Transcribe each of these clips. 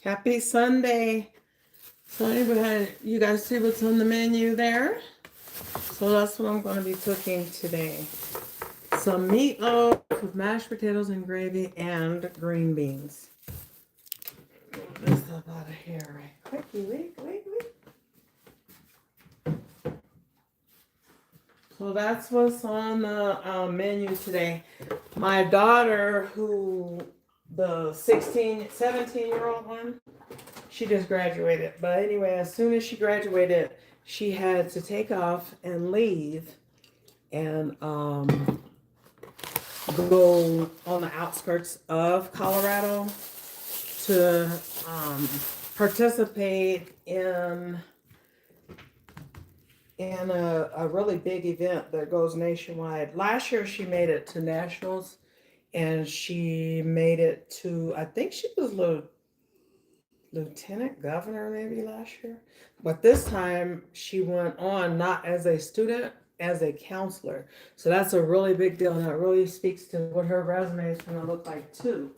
Happy Sunday. So anyway, you guys see what's on the menu there? So that's what I'm going to be cooking today. Some meatloaf with mashed potatoes and gravy and green beans. Move this up out of here right quick. Wait. So that's what's on the menu today. My daughter, the 17-year-old one, she just graduated. But anyway, as soon as she graduated, she had to take off and leave and go on the outskirts of Colorado to participate in a really big event that goes nationwide. Last year she made it to nationals, and she made it to, I think she was lieutenant governor maybe last year. But this time she went on not as a student, as a counselor. So that's a really big deal, and that really speaks to what her resume is going to look like too.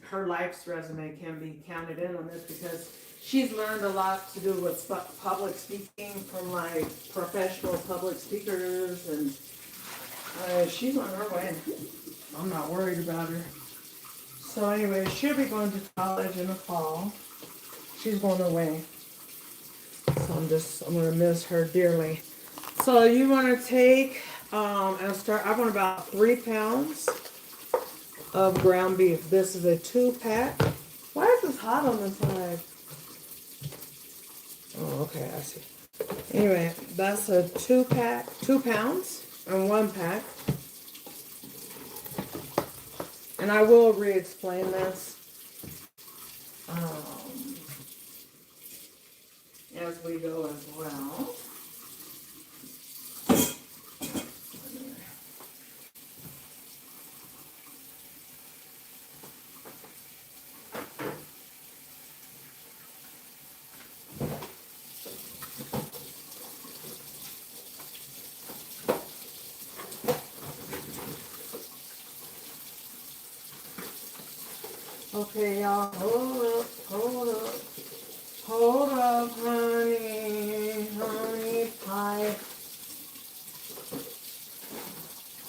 Her life's resume can be counted in on this because she's learned a lot to do with public speaking from like professional public speakers, and she's on her way. I'm not worried about her. So anyway, she'll be going to college in the fall. She's going away. So I'm going to miss her dearly. So you want to take and start. I want about 3 pounds of ground beef. This is a 2-pack. Why is this hot on the side? Oh, okay, I see. Anyway, that's a 2-pack, 2 pounds and 1 pack. And I will re-explain this as we go as well. Okay, y'all, hold up, honey pie.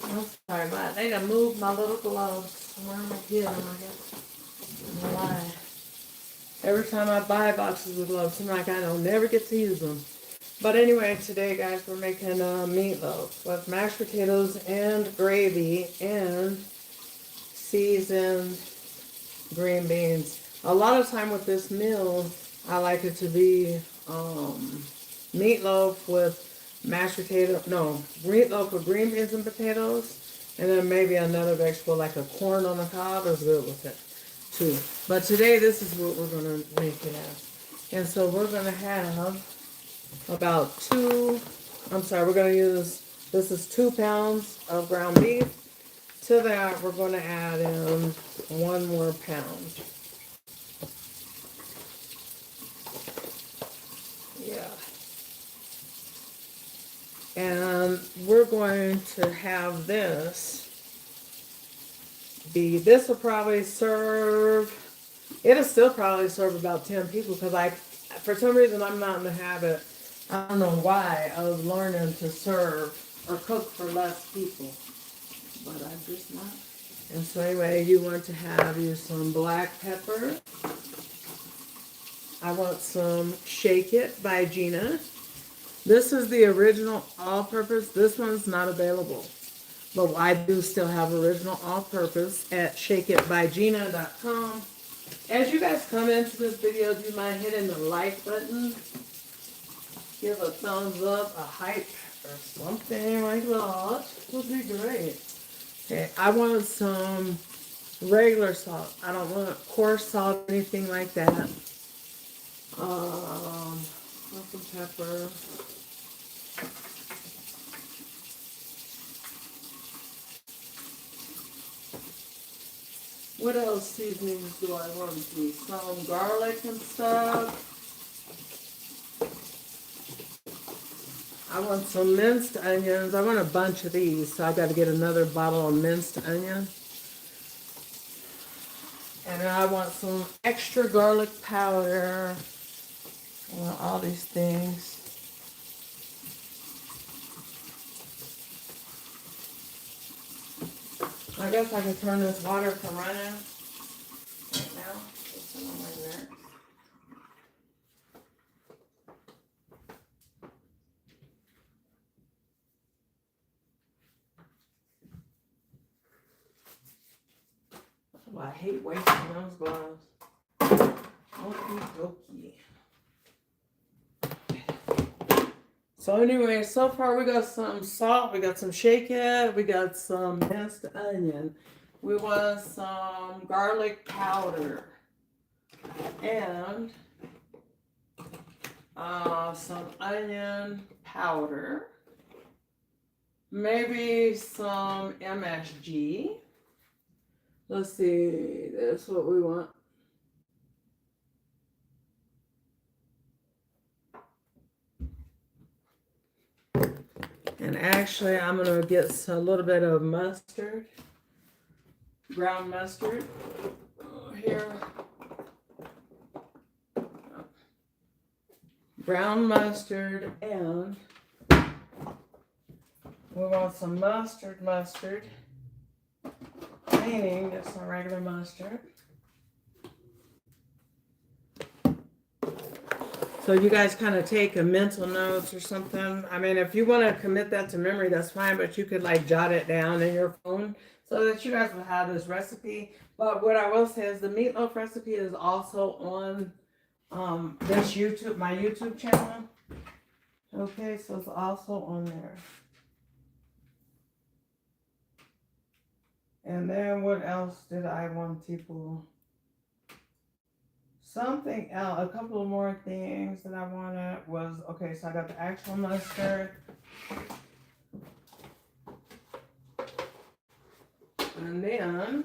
I'm sorry, but I think I moved my little gloves. Where am I getting them? I guess. Why? Every time I buy boxes of gloves, I'm like, I don't never get to use them. But anyway, today, guys, we're making meatloaf with mashed potatoes and gravy and seasoned green beans. A lot of time with this meal, I like it to be meatloaf with meatloaf with green beans and potatoes, and then maybe another vegetable like a corn on the cob is good with it too. But today, this is what we're going to make it as. And so we're going to have about we're going to use, this is 2 pounds of ground beef. To that, we're going to add in 1 more pound. Yeah. And we're going to have this will probably serve, it'll still probably serve about 10 people because for some reason, I'm not in the habit, I don't know why, of learning to serve or cook for less people. But I'm just not. And so anyway, you want to have some black pepper. I want some Shake It by Gina. This is the original all-purpose. This one's not available. But I do still have original all-purpose at shakeitbygina.com. As you guys come into this video, do you mind hitting the like button? Give a thumbs up, a hype, or something like that. Would be great. Okay, I want some regular salt. I don't want coarse salt or anything like that. Some pepper. What else seasonings do I want to do? Some garlic and stuff. I want some minced onions. I want a bunch of these, so I got to get another bottle of minced onion. And then I want some extra garlic powder. I want all these things. I guess I can turn this water from running right now. Just in my there. Oh, I hate wasting those gloves. Okie dokie. So anyway, so far we got some salt, we got some shake it, we got some minced onion. We want some garlic powder and some onion powder. Maybe some MSG. Let's see, that's what we want. And actually, I'm going to get a little bit of mustard, brown mustard here. Brown mustard, and we want some mustard, meaning just some regular mustard. So you guys kind of take a mental notes or something. I mean, if you want to commit that to memory, that's fine, but you could like jot it down in your phone so that you guys will have this recipe. But what I will say is the meatloaf recipe is also on this YouTube, my YouTube channel. Okay, so it's also on there. And then what else did I want people? Something else, a couple of more things that I wanted was, okay, so I got the actual mustard. And then,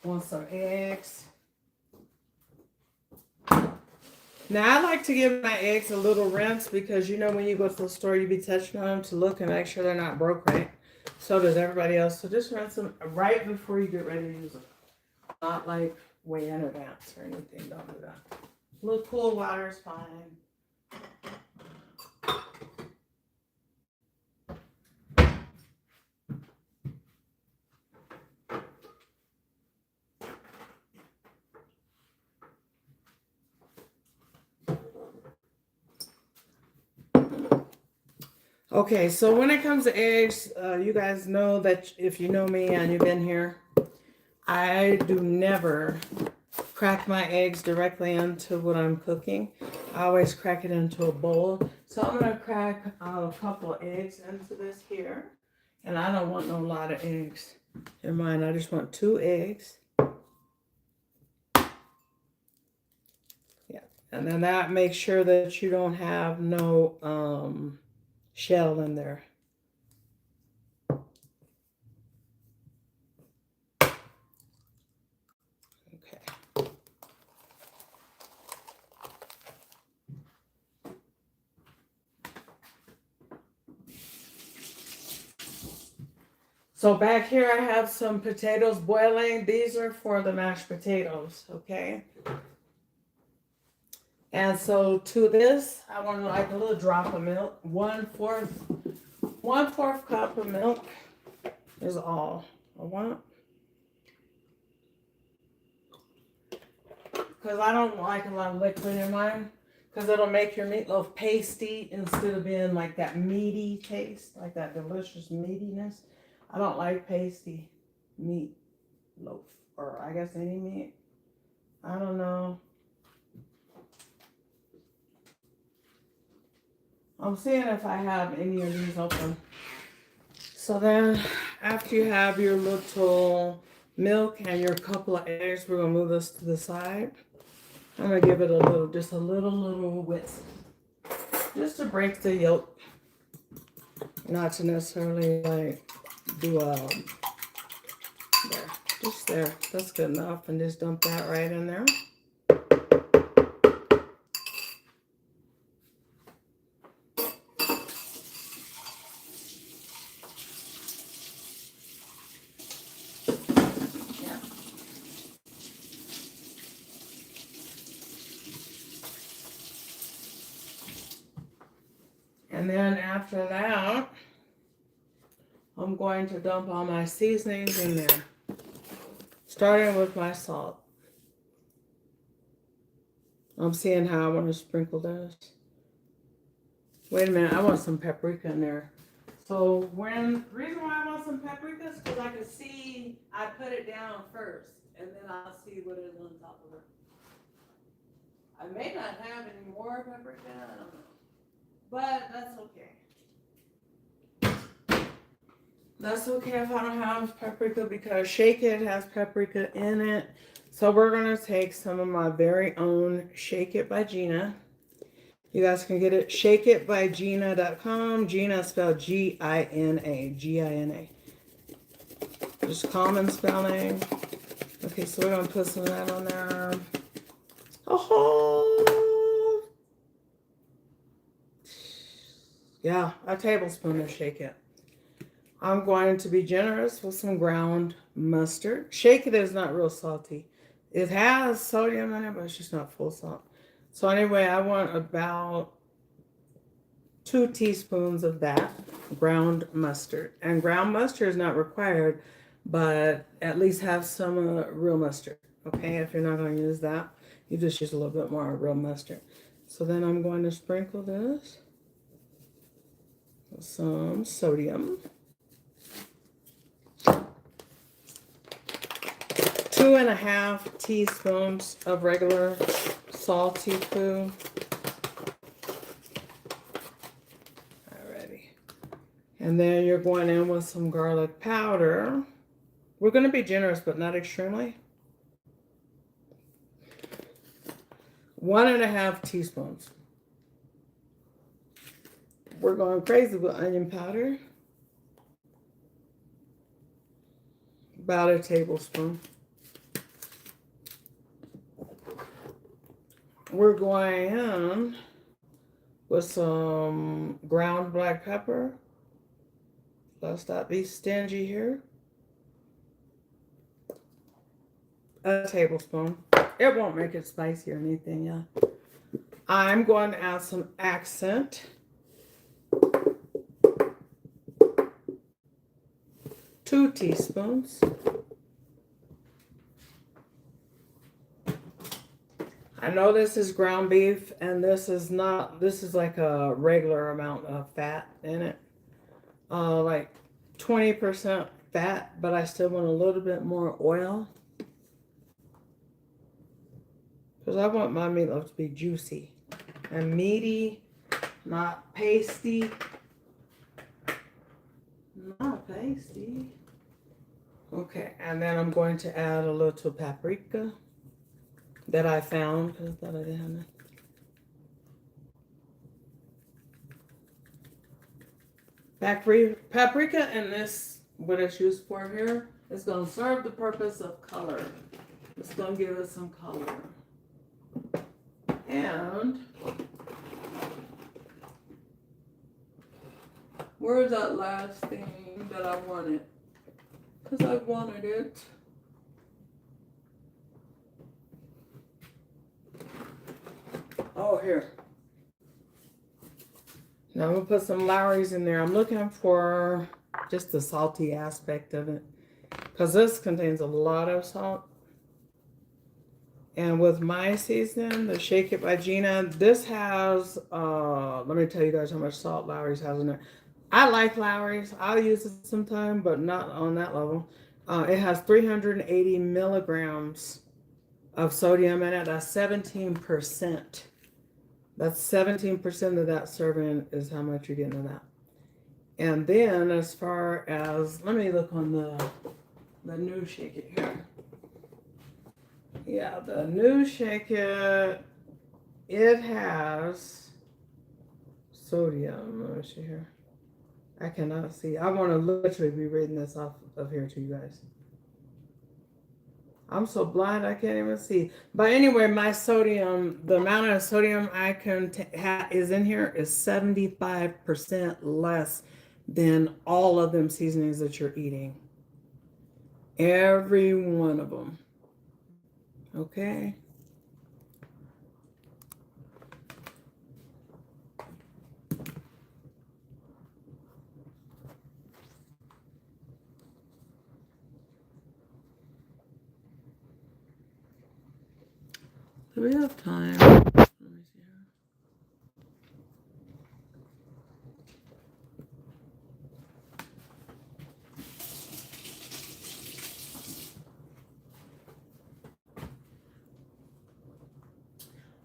want some eggs. Now, I like to give my eggs a little rinse because, you know, when you go to the store, you be touching them to look and make sure they're not broke right. So does everybody else. So just rinse them right before you get ready to use them. Not like way in advance or anything. Don't do that. A little cool water is fine. Okay, so when it comes to eggs, you guys know that if you know me and you've been here, I do never crack my eggs directly into what I'm cooking. I always crack it into a bowl. So I'm going to crack a couple of eggs into this here. And I don't want no lot of eggs in mine. I just want 2 eggs. Yeah. And then that makes sure that you don't have no shell in there. So back here I have some potatoes boiling. These are for the mashed potatoes, okay? And so to this, I want like a little drop of milk. 1/4 cup of milk is all I want. Because I don't like a lot of liquid in mine. Because it'll make your meatloaf pasty instead of being like that meaty taste, like that delicious meatiness. I don't like pasty meatloaf, or I guess any meat. I don't know. I'm seeing if I have any of these open. So then, after you have your little milk and your couple of eggs, we're gonna move this to the side. I'm gonna give it a little, just a little whisk, just to break the yolk. Not to necessarily like do there, just there. That's good enough, and just dump that right in there. And then after that, I'm going to dump all my seasonings in there. Starting with my salt. I'm seeing how I want to sprinkle this. Wait a minute, I want some paprika in there. So the reason why I want some paprika is because I can see I put it down first, and then I'll see what is on top of it. I may not have any more paprika, I don't know. But that's okay. That's okay if I don't have paprika because Shake It has paprika in it. So we're going to take some of my very own Shake It by Gina. You guys can get it shakeitbygina.com. Gina spelled Gina. Gina. Just common spelling. Okay, so we're going to put some of that on there. Oh, yeah, a tablespoon of Shake It. I'm going to be generous with some ground mustard. Shake It is not real salty. It has sodium in it, but it's just not full salt. So anyway, I want about 2 teaspoons of that ground mustard. And ground mustard is not required, but at least have some real mustard. Okay, if you're not going to use that, you just use a little bit more real mustard. So then I'm going to sprinkle this with some sodium. 2.5 teaspoons of regular salty poo. Alrighty. And then you're going in with some garlic powder. We're going to be generous, but not extremely. 1.5 teaspoons. We're going crazy with onion powder. About a tablespoon. We're going in with some ground black pepper. Let's not be stingy here. A tablespoon. It won't make it spicy or anything, yeah. I'm going to add some accent. 2 teaspoons. I know this is ground beef, and this is like a regular amount of fat in it. Like 20% fat, but I still want a little bit more oil. Because I want my meatloaf to be juicy and meaty, not pasty. Not pasty. Okay, and then I'm going to add a little paprika that I found because I thought I didn't have that. Paprika in this, what it's used for here, is going to serve the purpose of color. It's going to give us some color. And where's that last thing that I wanted? Because I wanted it. Oh, here. Now I'm going to put some Lowry's in there. I'm looking for just the salty aspect of it. Because this contains a lot of salt. And with my seasoning, the Shake It by Gina, this has, let me tell you guys how much salt Lowry's has in it. I like Lowry's. I'll use it sometime, but not on that level. It has 380 milligrams of sodium in it. That's 17%. That's 17% of that serving is how much you're getting of that. And then as far as, let me look on the new Shake It here. Yeah, the new Shake It, it has sodium. Let me see here. I cannot see. I want to literally be reading this off of here to you guys. I'm so blind I can't even see. But anyway, my sodium, the amount of sodium I can is in here is 75% less than all of them seasonings that you're eating. Every one of them. Okay. Do we have time? Let me see here.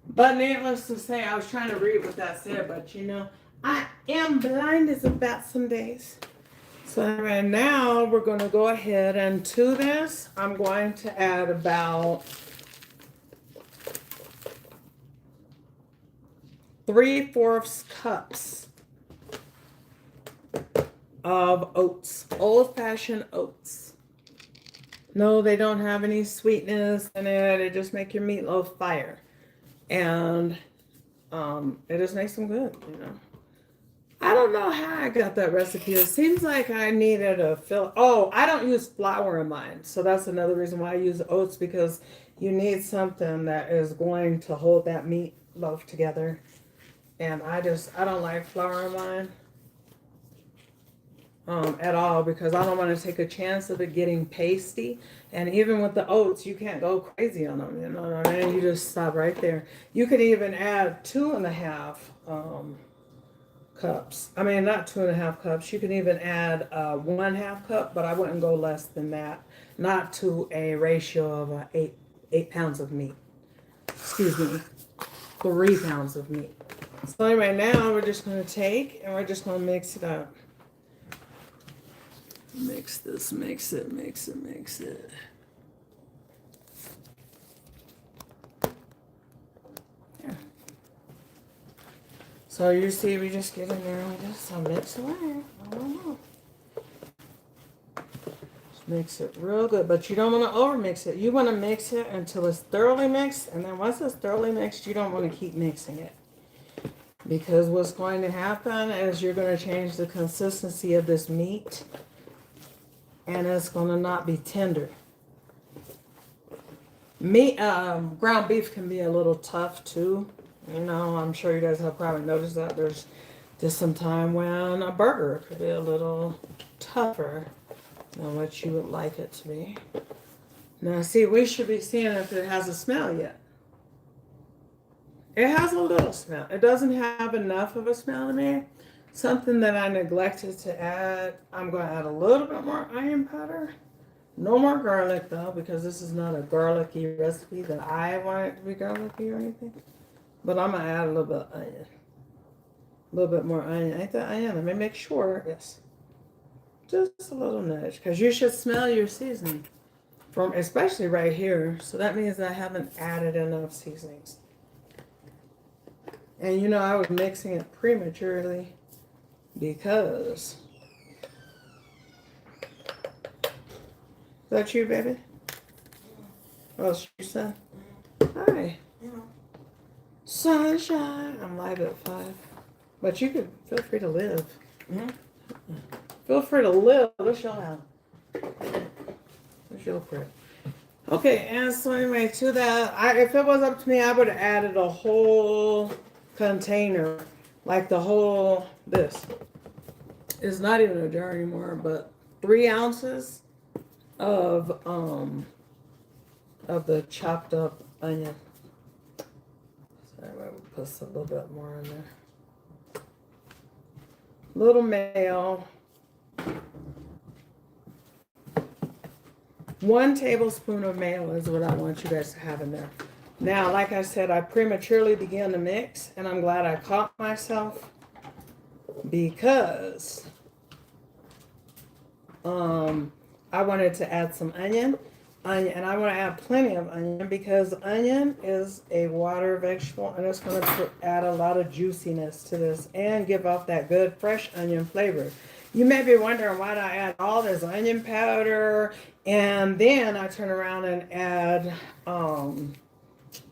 But needless to say, I was trying to read what that said, but you know, I am blind as a bat some days. So right now we're going to go ahead and to this, I'm going to add about 3/4 cups of oats, old-fashioned oats. No, they don't have any sweetness in it. It just make your meatloaf fire. And it just makes them good, you know. I don't know how I got that recipe. It seems like I needed a fill. Oh, I don't use flour in mine. So that's another reason why I use oats, because you need something that is going to hold that meatloaf together. And I don't like flour in mine at all, because I don't want to take a chance of it getting pasty. And even with the oats, you can't go crazy on them, you know what I mean? You just stop right there. You could even add 2.5 cups. I mean, not 2.5 cups. You can even add 1/2 cup, but I wouldn't go less than that. Not to a ratio of 8 pounds of meat. Excuse me, 3 pounds of meat. So anyway, now we're just going to take and we're just going to mix it up. Mix this, mix it, mix it, mix it. Yeah. So you see, we just get in there and we just mix away. I don't know. Just mix it real good, but you don't want to over mix it. You want to mix it until it's thoroughly mixed, and then once it's thoroughly mixed, you don't want to keep mixing it. Because what's going to happen is you're going to change the consistency of this meat, and it's going to not be tender. Meat, ground beef can be a little tough too. You know, I'm sure you guys have probably noticed that. There's just some time when a burger could be a little tougher than what you would like it to be. Now, see, we should be seeing if it has a smell yet. It has a little smell. It doesn't have enough of a smell to me. Something that I neglected to add, I'm going to add a little bit more onion powder. No more garlic though, because this is not a garlicky recipe that I want it to be garlicky or anything. But I'm going to add a little bit of onion. A little bit more onion. Ain't that onion? Let me make sure. Yes. Just a little nudge, because you should smell your seasoning. From especially right here. So that means I haven't added enough seasonings. And you know, I was mixing it prematurely because... Is that you, baby? Oh, it's your son? Hi. Sunshine. I'm live at 5. But you could feel free to live. Feel free to live. What's your house? What's your crib? Okay, and so anyway, to that, if it was up to me, I would have added a whole container, like the whole, this. It's not even a jar anymore, but 3 ounces of the chopped up onion. Sorry, we'll put a little bit more in there. Little mayo. 1 tablespoon of mayo is what I want you guys to have in there. Now, like I said, I prematurely began to mix, and I'm glad I caught myself because I wanted to add some onion, and I want to add plenty of onion because onion is a water vegetable, and it's going to add a lot of juiciness to this and give off that good fresh onion flavor. You may be wondering, why did I add all this onion powder? And then I turn around and add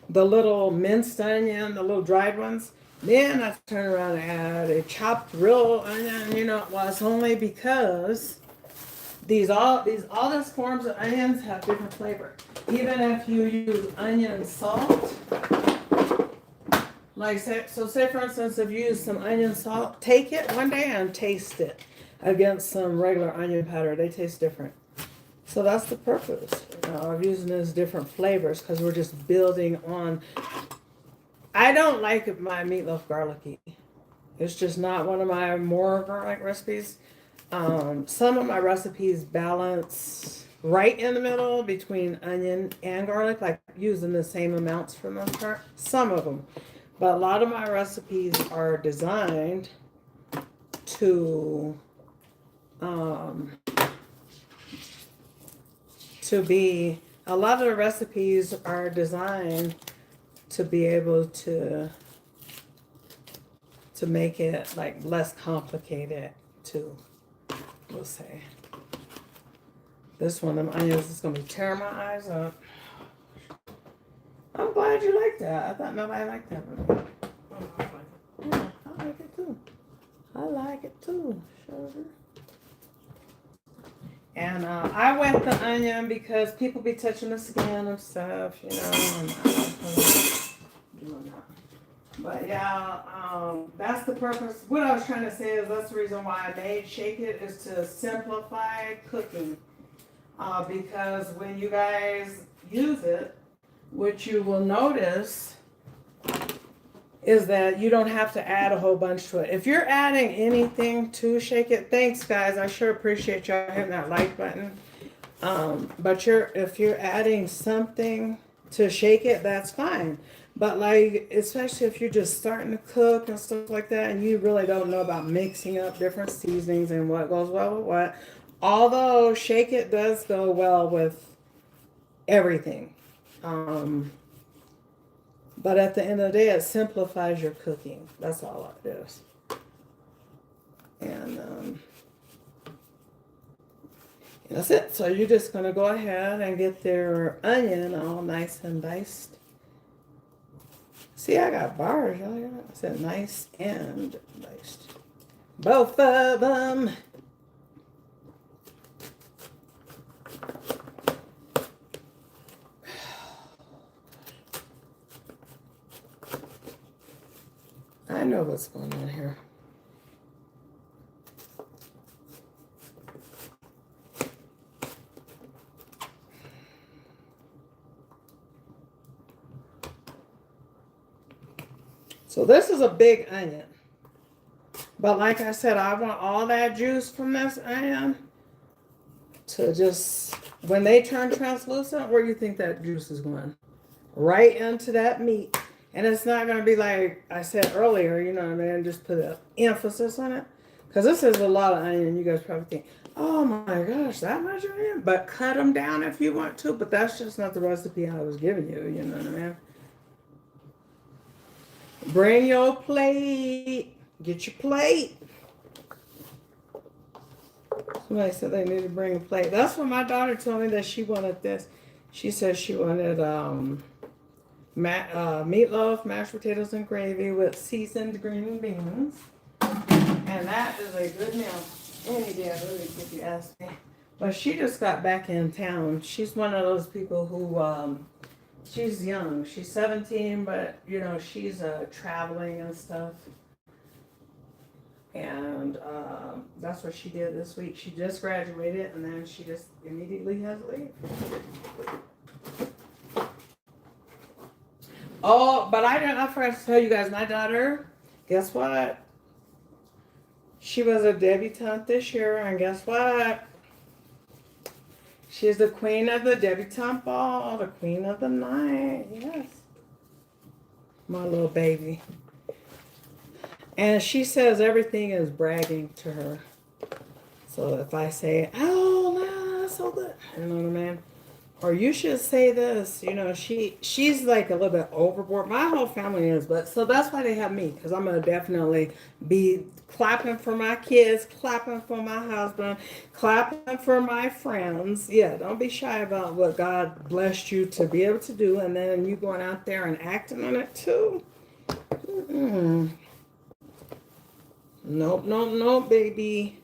the little minced onion, the little dried ones. Then I turn around and add a chopped real onion. You know, well, it's only because all these forms of onions have different flavor. Even if you use onion salt, like say for instance, if you use some onion salt, take it one day and taste it against some regular onion powder. They taste different. So that's the purpose, of using those different flavors, because we're just building on. I don't like my meatloaf garlicky. It's just not one of my more garlic recipes. Some of my recipes balance right in the middle between onion and garlic, like using the same amounts for the most part. Some of them. But a lot of my recipes are designed to be, a lot of the recipes are designed to be able to make it like less complicated too. We'll say this one of them onions is gonna be tearing my eyes up. I'm glad you like that. I thought nobody liked that one. Yeah, I like it too. I like it too. Sure. And I wet the onion because people be touching the skin and stuff, you know, and I don't doing that. But yeah, that's the purpose. What I was trying to say is that's the reason why I made Shake It, is to simplify cooking. Because when you guys use it, what you will notice is that you don't have to add a whole bunch to it. If you're adding anything to Shake It, thanks guys. I sure appreciate y'all hitting that like button. But if you're adding something to Shake It, that's fine. But like, especially if you're just starting to cook and stuff like that, and you really don't know about mixing up different seasonings and what goes well with what, although Shake It does go well with everything. But at the end of the day, it simplifies your cooking. That's all it is. And that's it. So you're just going to go ahead and get their onion all nice and diced. See, I got bars. I said nice and diced. Both of them. I know what's going on here. So this is a big onion. But like I said, I want all that juice from this onion to just, when they turn translucent, where do you think that juice is going? Right into that meat. And it's not going to be like I said earlier, you know what I mean, just put an emphasis on it. Because this is a lot of onion. You guys probably think, oh my gosh, that much onion? But cut them down if you want to. But that's just not the recipe I was giving you, you know what I mean? Bring your plate. Get your plate. Somebody said they need to bring a plate. That's what my daughter told me that she wanted this. She said she wanted meatloaf, mashed potatoes, and gravy with seasoned green beans. And that is a good meal any day of the week, if you ask me. But she just got back in town. She's one of those people who, she's young. She's 17, but, you know, she's traveling and stuff. And that's what she did this week. She just graduated, and then she just immediately has to leave. Oh, but I forgot to tell you guys, my daughter, guess what? She was a debutante this year, and guess what? She's the queen of the debutante ball, the queen of the night. Yes. My little baby. And she says everything is bragging to her. So if I say, oh, no, that's so good. You know what I mean? Or you should say this, you know, she's like a little bit overboard. My whole family is, but so that's why they have me, because I'm going to definitely be clapping for my kids, clapping for my husband, clapping for my friends. Yeah, don't be shy about what God blessed you to be able to do, and then you going out there and acting on it too. Nope, nope, nope, baby.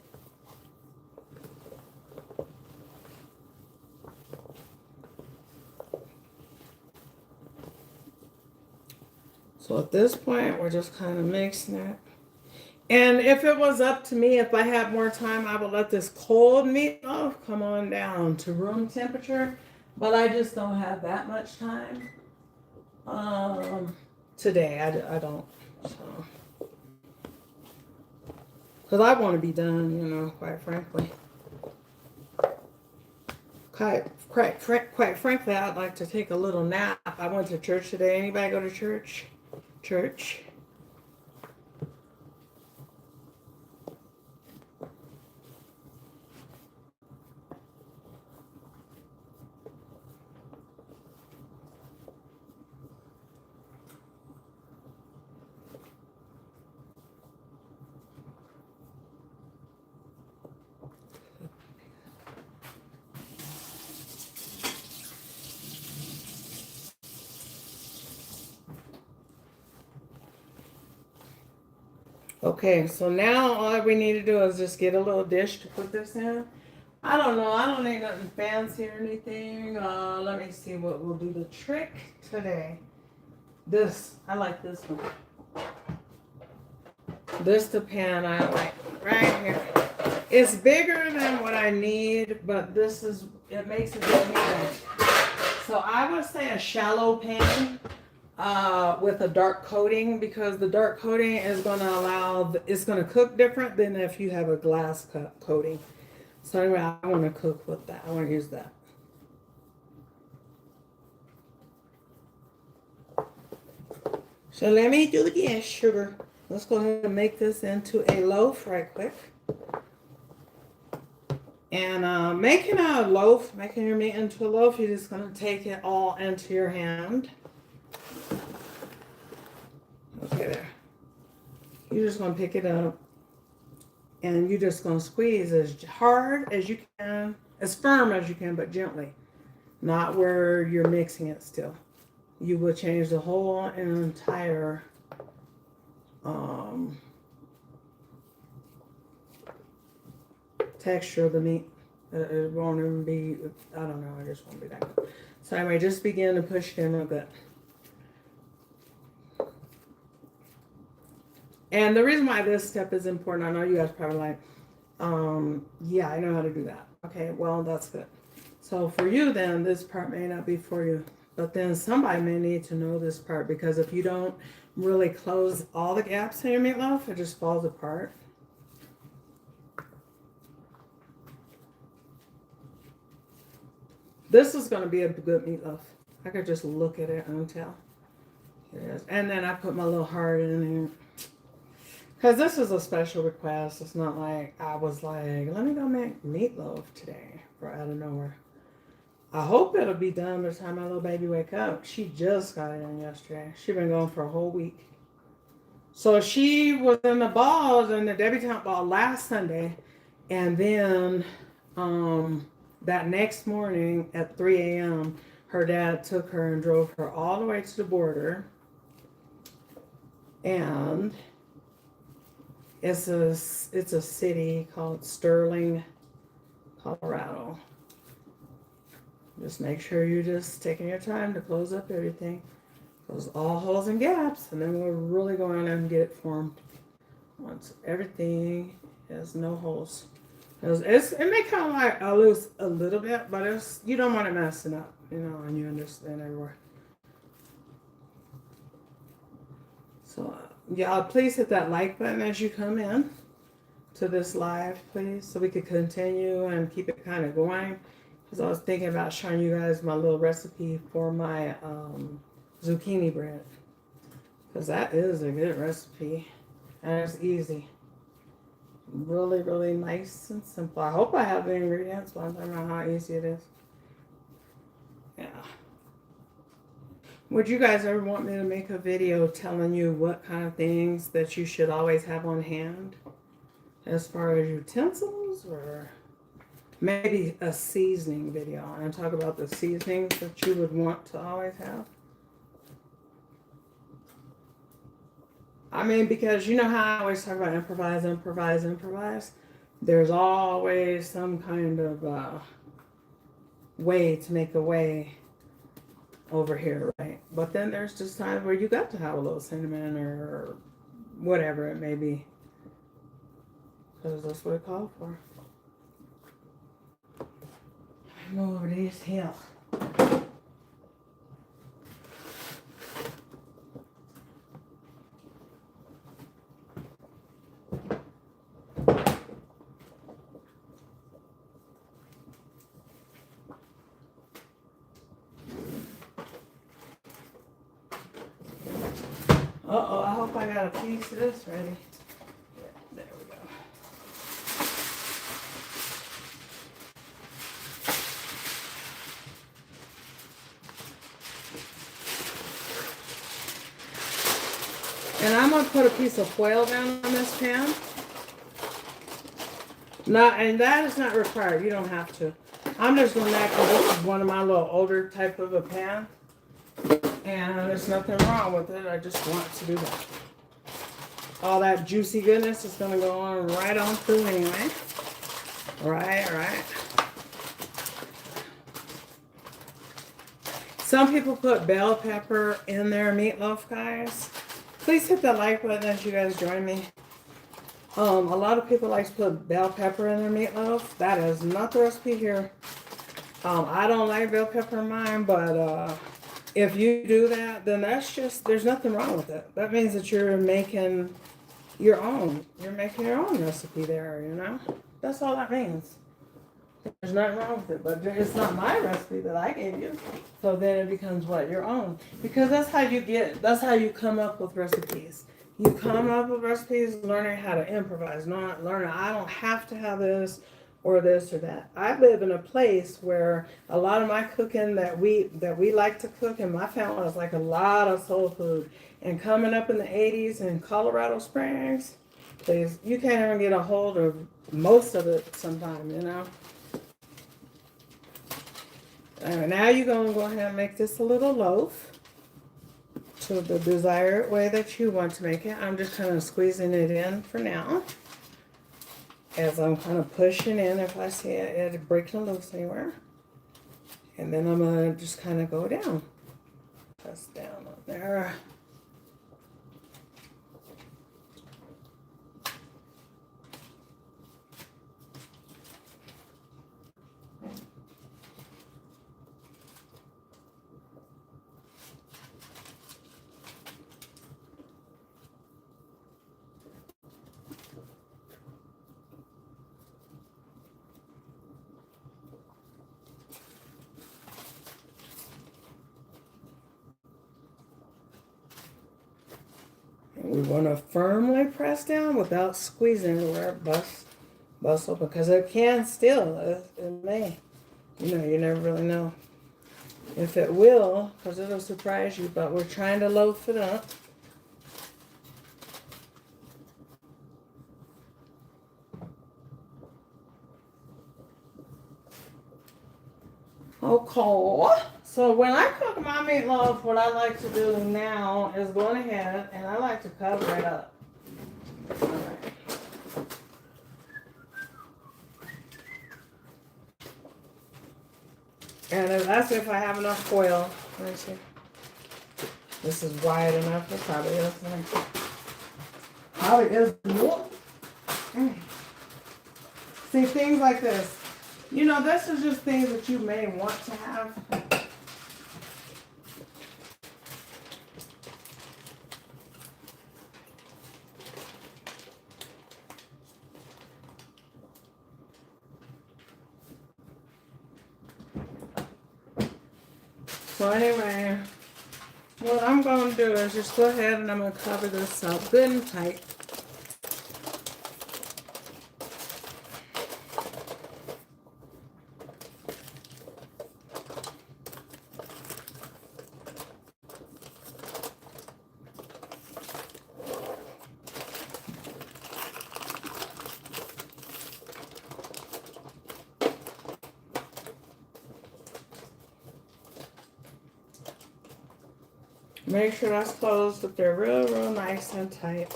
So at this point, we're just kind of mixing it. And if it was up to me, if I had more time, I would let this cold meatloaf come on down to room temperature. But I just don't have that much time. Um, Today I don't. So, because I want to be done, quite frankly. Quite frankly, I'd like to take a little nap. I went to church today. Anybody go to church? Church. Okay, so now all we need to do is just get a little dish to put this in. I don't know. I don't need nothing fancy or anything. Let me see what will do the trick today. This, I like this one. This the pan I like right here. It's bigger than what I need, but it makes it good medium. So I would say a shallow pan with a dark coating, because the dark coating is going to it's going to cook different than if you have a glass coating. So anyway, I want to cook with that. I want to use that. So let me do this, sugar. Let's go ahead and make this into a loaf right quick. And making your meat into a loaf, you're just going to take it all into your hand. Okay, there. You're just going to pick it up. And you're just going to squeeze as hard as you can, as firm as you can, but gently. Not where you're mixing it still. You will change the whole entire texture of the meat. It won't even be, I don't know, it just won't be that good. So anyway, just begin to push it in real good. And the reason why this step is important, I know you guys probably like, yeah, I know how to do that. Okay, well, that's good. So for you then, this part may not be for you. But then somebody may need to know this part, because if you don't really close all the gaps in your meatloaf, it just falls apart. This is going to be a good meatloaf. I could just look at it and tell. It is. And then I put my little heart in there. Because this is a special request. It's not like I was like, let me go make meatloaf today for out of nowhere. I hope it'll be done by the time my little baby wake up. She just got it in yesterday. She's been going for a whole week. So she was in the balls, in the debutante ball last Sunday. And then that next morning at 3 a.m., her dad took her and drove her all the way to the border. And it's a city called Sterling, Colorado. Just make sure you're just taking your time to close up everything. Close all holes and gaps, and then we'll really go in and get it formed. Once everything has no holes. It may kind of like loose a little bit, but you don't want it messing up, and you understand everywhere. So, yeah, please hit that like button as you come in to this live, please, so we could continue and keep it kind of going. Because I was thinking about showing you guys my little recipe for my zucchini bread. Because that is a good recipe. And it's easy. Really, really nice and simple. I hope I have the ingredients, but I'm talking about how easy it is. Yeah. Would you guys ever want me to make a video telling you what kind of things that you should always have on hand? As far as utensils, or maybe a seasoning video, and talk about the seasonings that you would want to always have. I mean, because you know how I always talk about improvise, improvise, improvise. There's always some kind of way to make a way over here, right? But then there's just times where you got to have a little cinnamon or whatever it may be. because that's what it called for. I'm over this hill. Uh-oh, I hope I got a piece of this ready. There we go. And I'm going to put a piece of foil down on this pan. And that is not required. You don't have to. I'm just doing that because this is one of my little older type of a pan. And there's nothing wrong with it. I just want to do that. All that juicy goodness is going to go on right on through anyway. Right. Some people put bell pepper in their meatloaf, guys. Please hit the like button as you guys join me. A lot of people like to put bell pepper in their meatloaf. That is not the recipe here. I don't like bell pepper in mine, but if you do that, then that's just, there's nothing wrong with it. That means that you're making your own. You're making your own recipe there, you know? That's all that means. There's nothing wrong with it, but it's not my recipe that I gave you. So then it becomes what? Your own. Because that's how you come up with recipes. You come up with recipes learning how to improvise, not learning, I don't have to have this or that. I live in a place where a lot of my cooking that we like to cook in my family is like a lot of soul food. And coming up in the 80s in Colorado Springs, please, you can't even get a hold of most of it sometime, you know. Now you're going to go ahead and make this a little loaf to the desired way that you want to make it. I'm just kind of squeezing it in for now. As I'm kind of pushing in, if I see it breaking loose anywhere. And then I'm going to just kind of go down. Press down on there. We want to firmly press down without squeezing it where it busts open, because it can still, it may, you know, you never really know if it will, because it'll surprise you, but we're trying to loaf it up. Okay. So when I cook my meatloaf, what I like to do now is go ahead and I like to cover it up. All right. And that's if I have enough foil. Let me see. This is wide enough. It probably is. Probably is. See, things like this. You know, this is just things that you may want to have. So anyway, what I'm going to do is just go ahead and I'm going to cover this up good and tight. Make sure that's closed, that they're real nice and tight.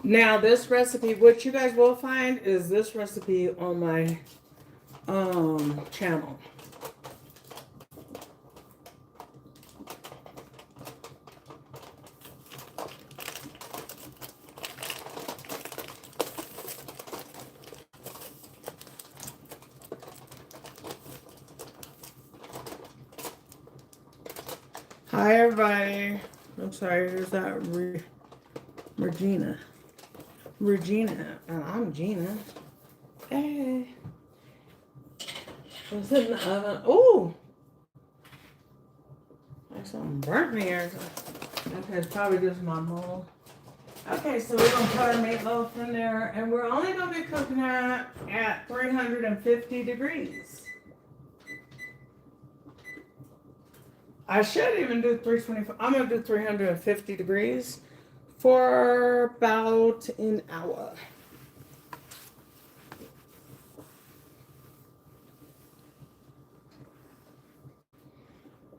Now this recipe, what you guys will find is this recipe on my channel. Hi, everybody. I'm sorry, there's that Regina. Regina, and I'm Gina. Hey. What's in the oven? Ooh! Like something burnt me or something. Okay, it's probably just my mold. Okay, so we're going to put our meatloaf in there, and we're only going to be cooking it at 350 degrees. I should even do 325. I'm going to do 350 degrees for about an hour.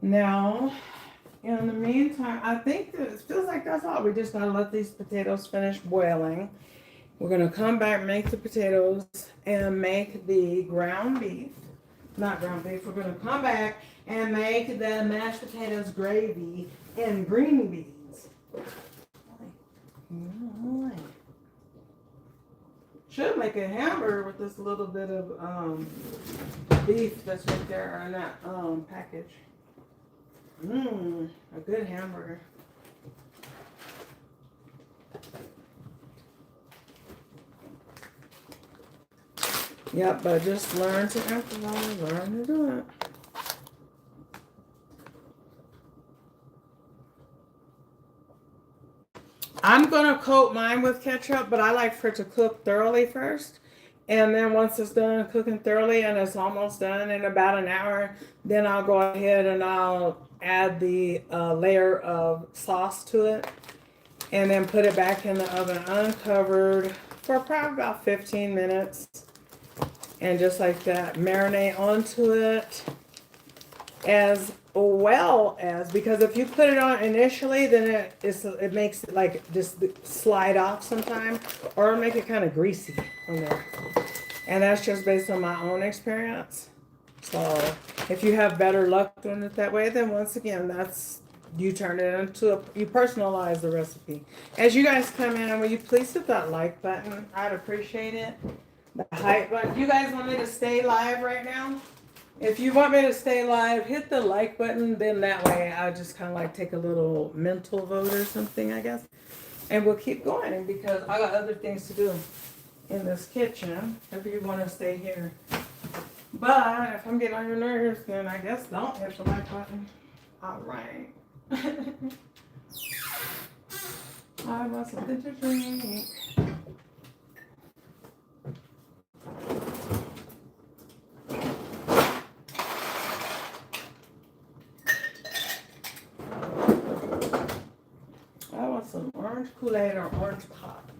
Now, in the meantime, I think that it feels like that's all. We just got to let these potatoes finish boiling. We're going to come back, make the potatoes, and make the ground beef. Not ground beef. We're going to come back and make the mashed potatoes gravy and green beans. Should make a hamburger with this little bit of beef that's right there in that package. A good hamburger. Yep, but just learn to improvise, learn to do it. I'm going to coat mine with ketchup, but I like for it to cook thoroughly first. And then once it's done cooking thoroughly and it's almost done in about an hour, then I'll go ahead and I'll add the layer of sauce to it. And then put it back in the oven uncovered for probably about 15 minutes. And just like that, marinate onto it. As well as, because if you put it on initially, then it makes it like just slide off sometime, or make it kind of greasy on there. And that's just based on my own experience. So if you have better luck doing it that way, then once again, that's, you turn it into you personalize the recipe. As you guys come in, will you please hit that like button? I'd appreciate it. The hype button. You guys want me to stay live right now? If you want me to stay live, hit the like button. Then that way I just kind of like take a little mental vote or something, I guess. And we'll keep going because I got other things to do in this kitchen if you want to stay here. But if I'm getting on your nerves, then I guess don't hit the like button. All right. I want something to drink. Some orange Kool-Aid or orange pop.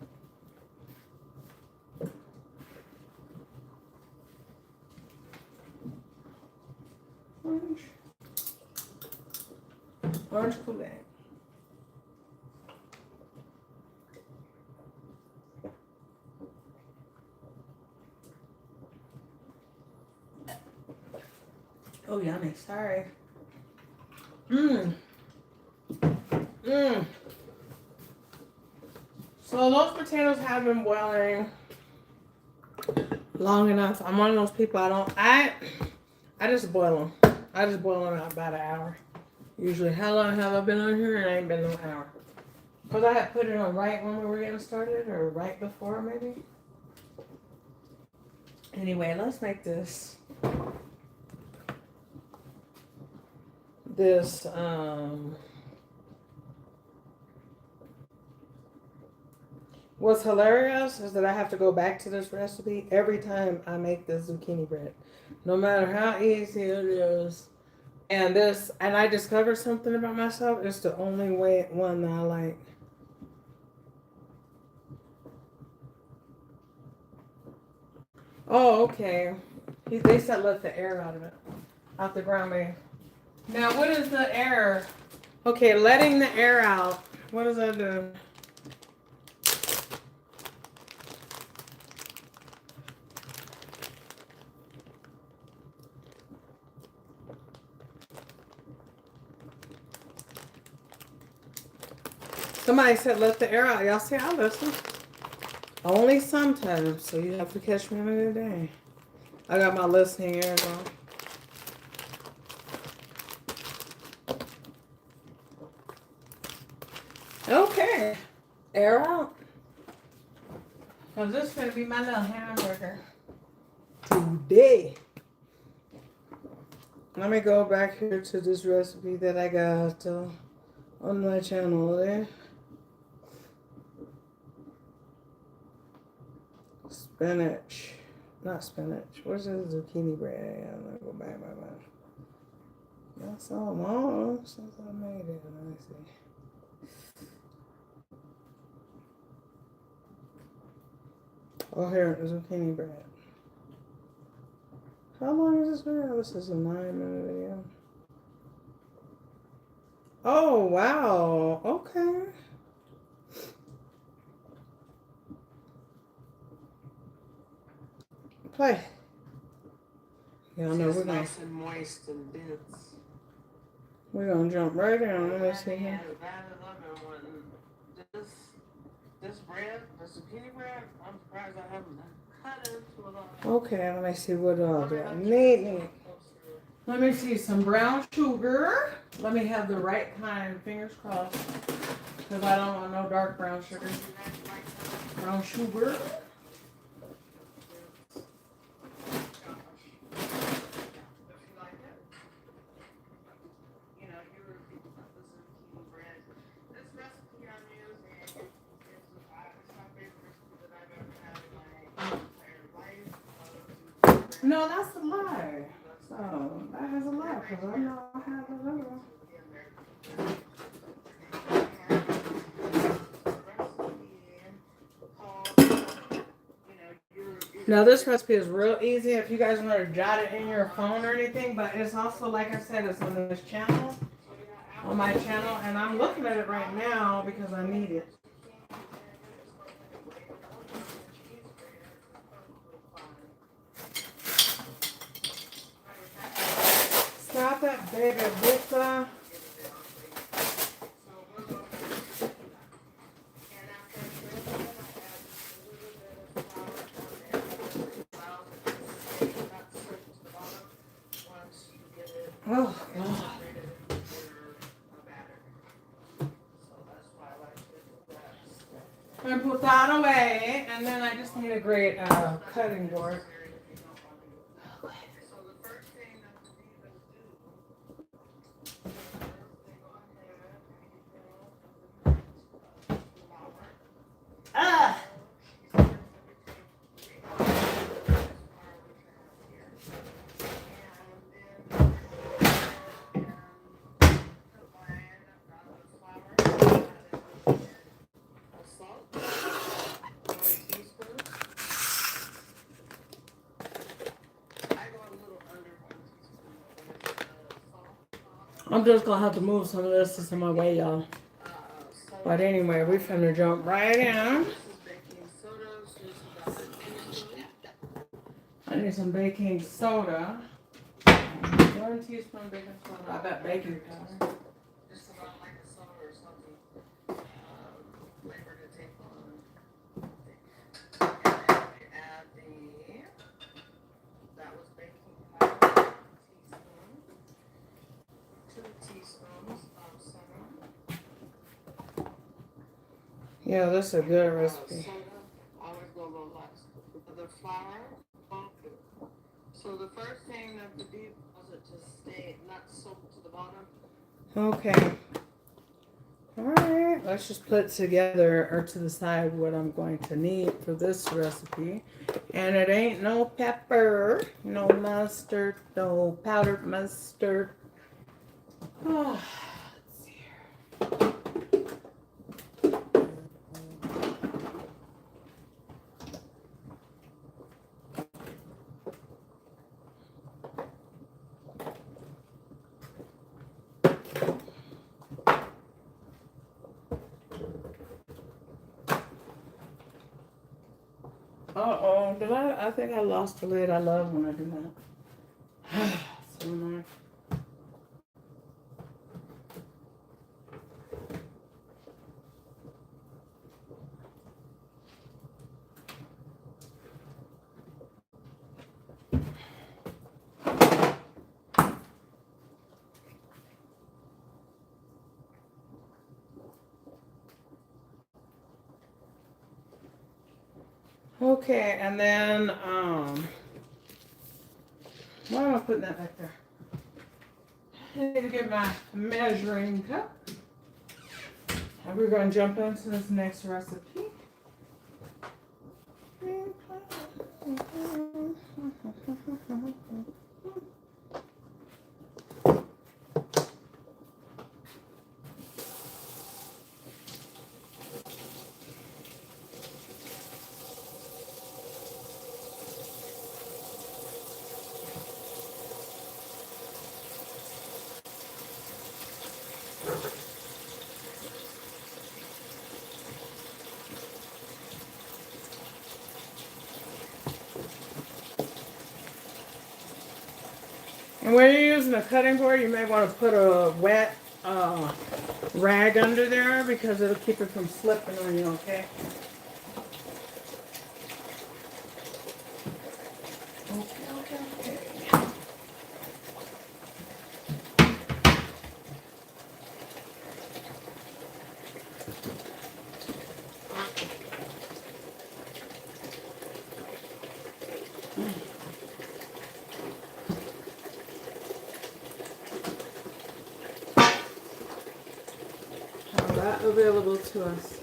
Orange Kool-Aid. Oh, yummy. Sorry. So those potatoes have been boiling long enough. I'm one of those people I just boil them. I just boil them about an hour. Usually. How long have I been on here? It ain't been no hour. Because I had put it on right when we were getting started, or right before maybe. Anyway, let's make this what's hilarious is that I have to go back to this recipe every time I make this zucchini bread. No matter how easy it is. And I discovered something about myself. It's the only one that I like. Oh, okay. They said let the air out of it. Out the ground beef. Now, what is the air? Okay, letting the air out. What does that do? Somebody said let the air out. Y'all see, I listen. Only sometimes, so you have to catch me another day. I got my listening ears on. Okay. Air out. Cause this is gonna be my little hamburger today. Let me go back here to this recipe that I got on my channel there. Spinach. Not spinach. Where's the zucchini bread? I'm gonna go back. That's all long since I made it. Let me see. Oh, here, zucchini bread. How long is this video? This is a 9-minute video. Oh, wow. Okay. Play. Yeah, I know we're gonna. Nice and moist and dense. We're gonna jump right in. Let me see here. This bread, the zucchini bread, I'm surprised I haven't cut into a lot. Okay, let me see what else I need. Let me see some brown sugar. Let me have the right kind. Fingers crossed, because I don't want no dark brown sugar. Brown sugar. No, that's a lie. So that is a lie because I know I have another one. Now this recipe is real easy if you guys want to jot it in your phone or anything, but it's also, like I said, it's on this channel, on my channel, and I'm looking at it right now because I need it. Stop that baby Vista. Oh, God. I'm gonna put that away, and then I just need a great cutting board. Ah! I'm just gonna have to move some of this to my way, y'all. But anyway, we finna jump right in. I need some baking soda. 1 teaspoon baking soda. I bet baking powder. Just about like a soda or something. Flavor to take on. And then we add that was baking powder, 2 teaspoons of cinnamon. Yeah, this is a good recipe. Soda, always go low last. The flour. So the first thing that the beef was it to stay not soaked to the bottom. Okay. Alright, let's just put together or to the side what I'm going to need for this recipe. And it ain't no pepper, no mustard, no powdered mustard. Oh, let's see here. Uh-oh, I think I lost the lid. I love when I do that. So annoying. Okay, and then, why am I putting that back there? I need to get my measuring cup. And we're going to jump into this next recipe. And when you're using a cutting board, you may want to put a wet rag under there because it'll keep it from slipping on you, okay? Okay. Have that available to us.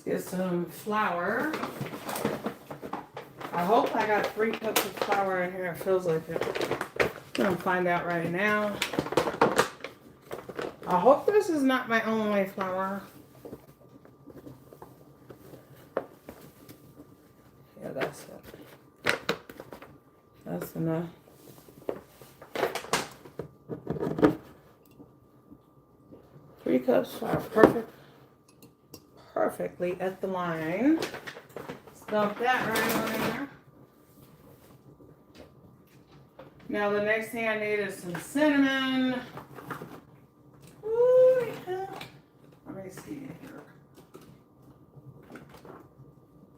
Get some flour. I hope I got 3 cups of flour in here. It feels like it. I'm gonna find out right now. I hope this is not my only flour. Yeah, that's it. That's enough. Three cups flour. Perfect. Perfectly at the line. Dump that right on in there. Now the next thing I need is some cinnamon. Ooh, yeah. Let me see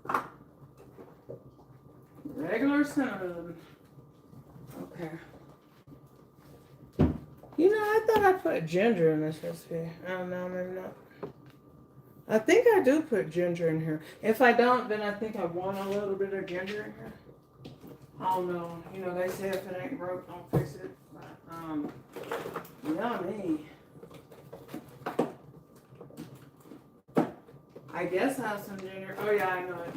here. Regular cinnamon. Okay. You know, I thought I put ginger in this recipe. I don't know, maybe not. I think I do put ginger in here. If I don't, then I think I want a little bit of ginger in here. I don't know. You know, they say if it ain't broke, don't fix it. But, yummy. I guess I have some ginger. Oh, yeah, I know it.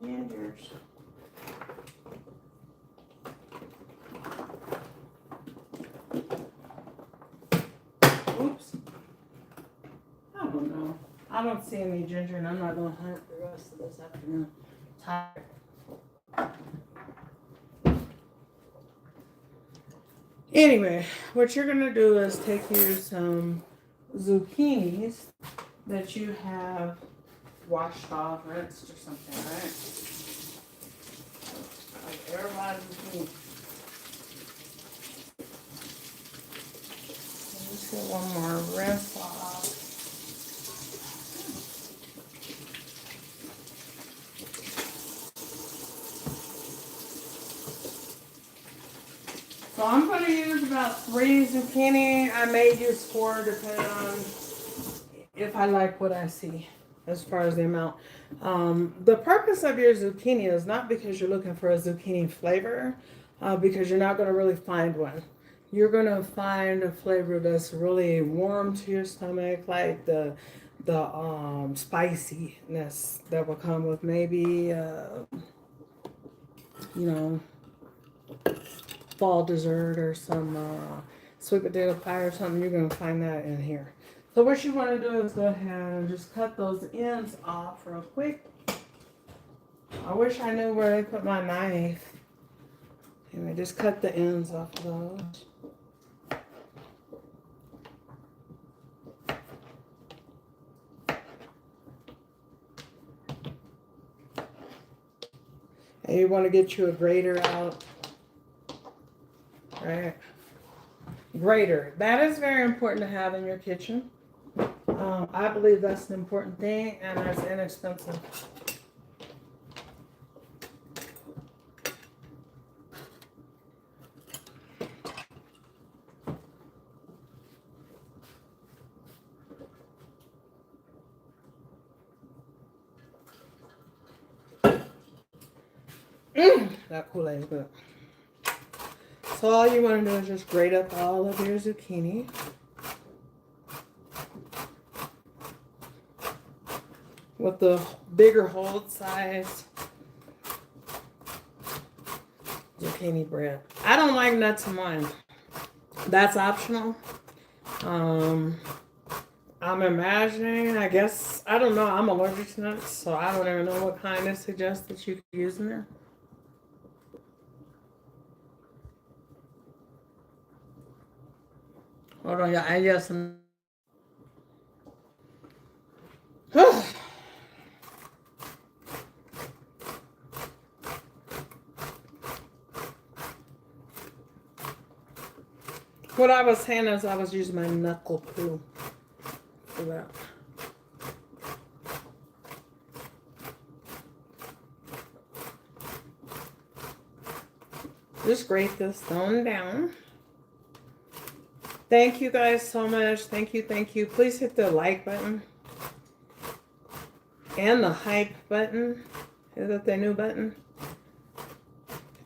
Gingers. Oops. I don't know. I don't see any ginger, and I'm not going to hunt the rest of this afternoon. Tired. Anyway, what you're going to do is take your some zucchinis that you have washed off, rinsed or something, right? Like everybody's zucchini. Let's get one more rinse off. So I'm going to use about 3 zucchini. I may use 4 depending on if I like what I see as far as the amount. The purpose of your zucchini is not because you're looking for a zucchini flavor, because you're not going to really find one. You're going to find a flavor that's really warm to your stomach, like the spiciness that will come with maybe, fall dessert or some sweet potato pie or something. You're going to find that in here. So what you want to do is go ahead and just cut those ends off real quick. I wish I knew where I put my knife. Anyway, just cut the ends off of those. And you want to get you a grater out. Right? Grater. That is very important to have in your kitchen. I believe that's an important thing, and that's inexpensive. That Kool-Aid is good. So all you want to do is just grate up all of your zucchini. With the bigger hold size zucchini bread. I don't like nuts in mine. That's optional. I'm imagining, I guess, I don't know, I'm allergic to nuts, so I don't even know what kind to suggest that you could use in there. Hold on, yeah, I guess. What I was saying is I was using my knuckle poo for that. Just grate this on down. Thank you guys so much. Thank you, thank you. Please hit the like button. And the hype button. Is that the new button?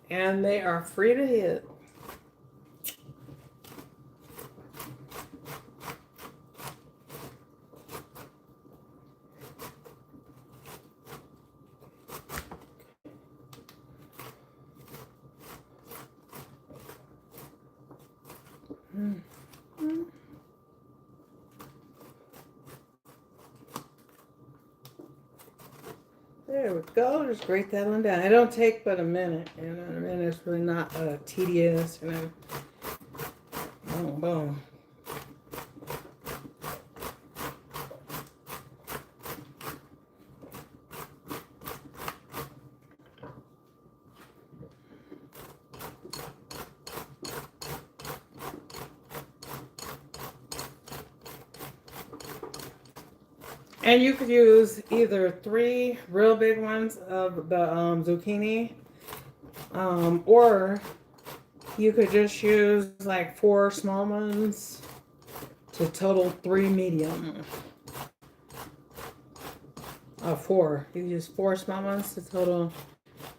And they are free to hit. There we go. Just grate that one down. It don't take but a minute. You know what I mean? It's really not tedious. You know. Boom, boom. And you could use either 3 real big ones of the zucchini, or you could just use like 4 small ones to total 3 medium. 4. You use 4 small ones to total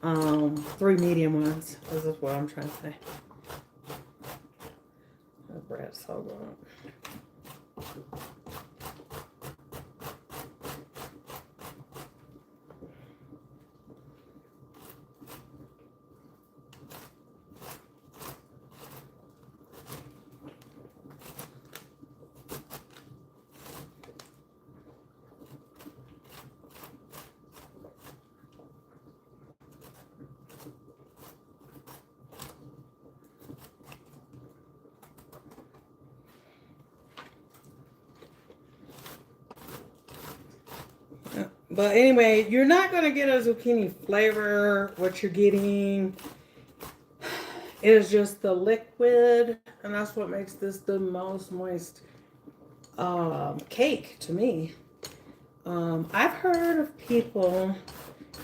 3 medium ones. This is what I'm trying to say. The bread's so good. But anyway, you're not going to get a zucchini flavor. What you're getting is just the liquid. And that's what makes this the most moist cake to me. I've heard of people,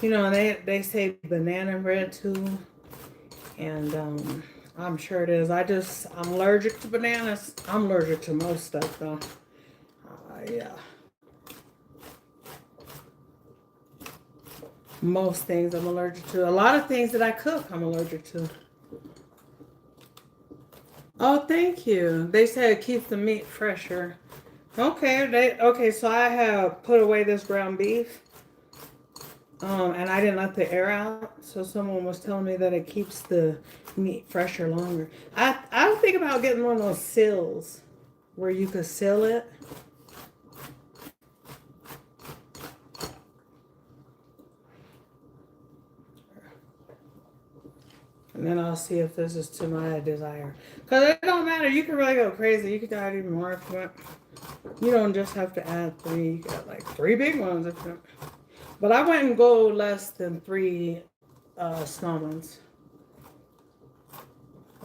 you know, they say banana bread too. And I'm sure it is. I'm allergic to bananas. I'm allergic to most stuff though. Yeah. Most things I'm allergic to. A lot of things that I cook, I'm allergic to. Oh, thank you. They said it keeps the meat fresher. Okay, so I have put away this ground beef. And I didn't let the air out. So someone was telling me that it keeps the meat fresher longer. I would think about getting one of those sills where you could seal it. And then I'll see if this is to my desire. Because it don't matter. You can really go crazy. You can add even more if you want. You don't just have to add 3. You got like 3 big ones if you want. But I wouldn't go less than 3 small ones.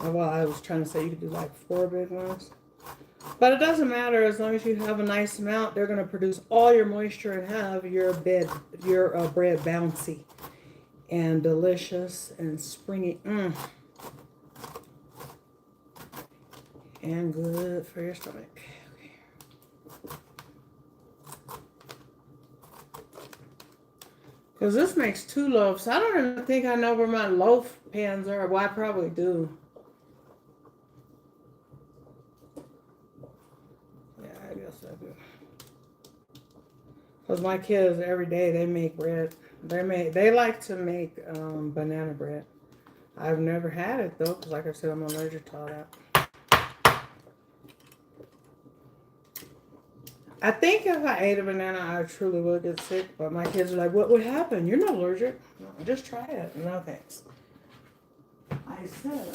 Well, I was trying to say you could do like 4 big ones. But it doesn't matter as long as you have a nice amount. They're going to produce all your moisture and have your bread bouncy and delicious and springy. And good for your stomach. Because this makes 2 loaves. I don't even think I know where my loaf pans are. Well, I probably do. Yeah, I guess I do. Because my kids, every day, they make bread. They like to make banana bread. I've never had it, though, because like I said, I'm allergic to all that. I think if I ate a banana, I truly would get sick. But my kids are like, what would happen? You're not allergic. No, just try it. No, thanks. I said,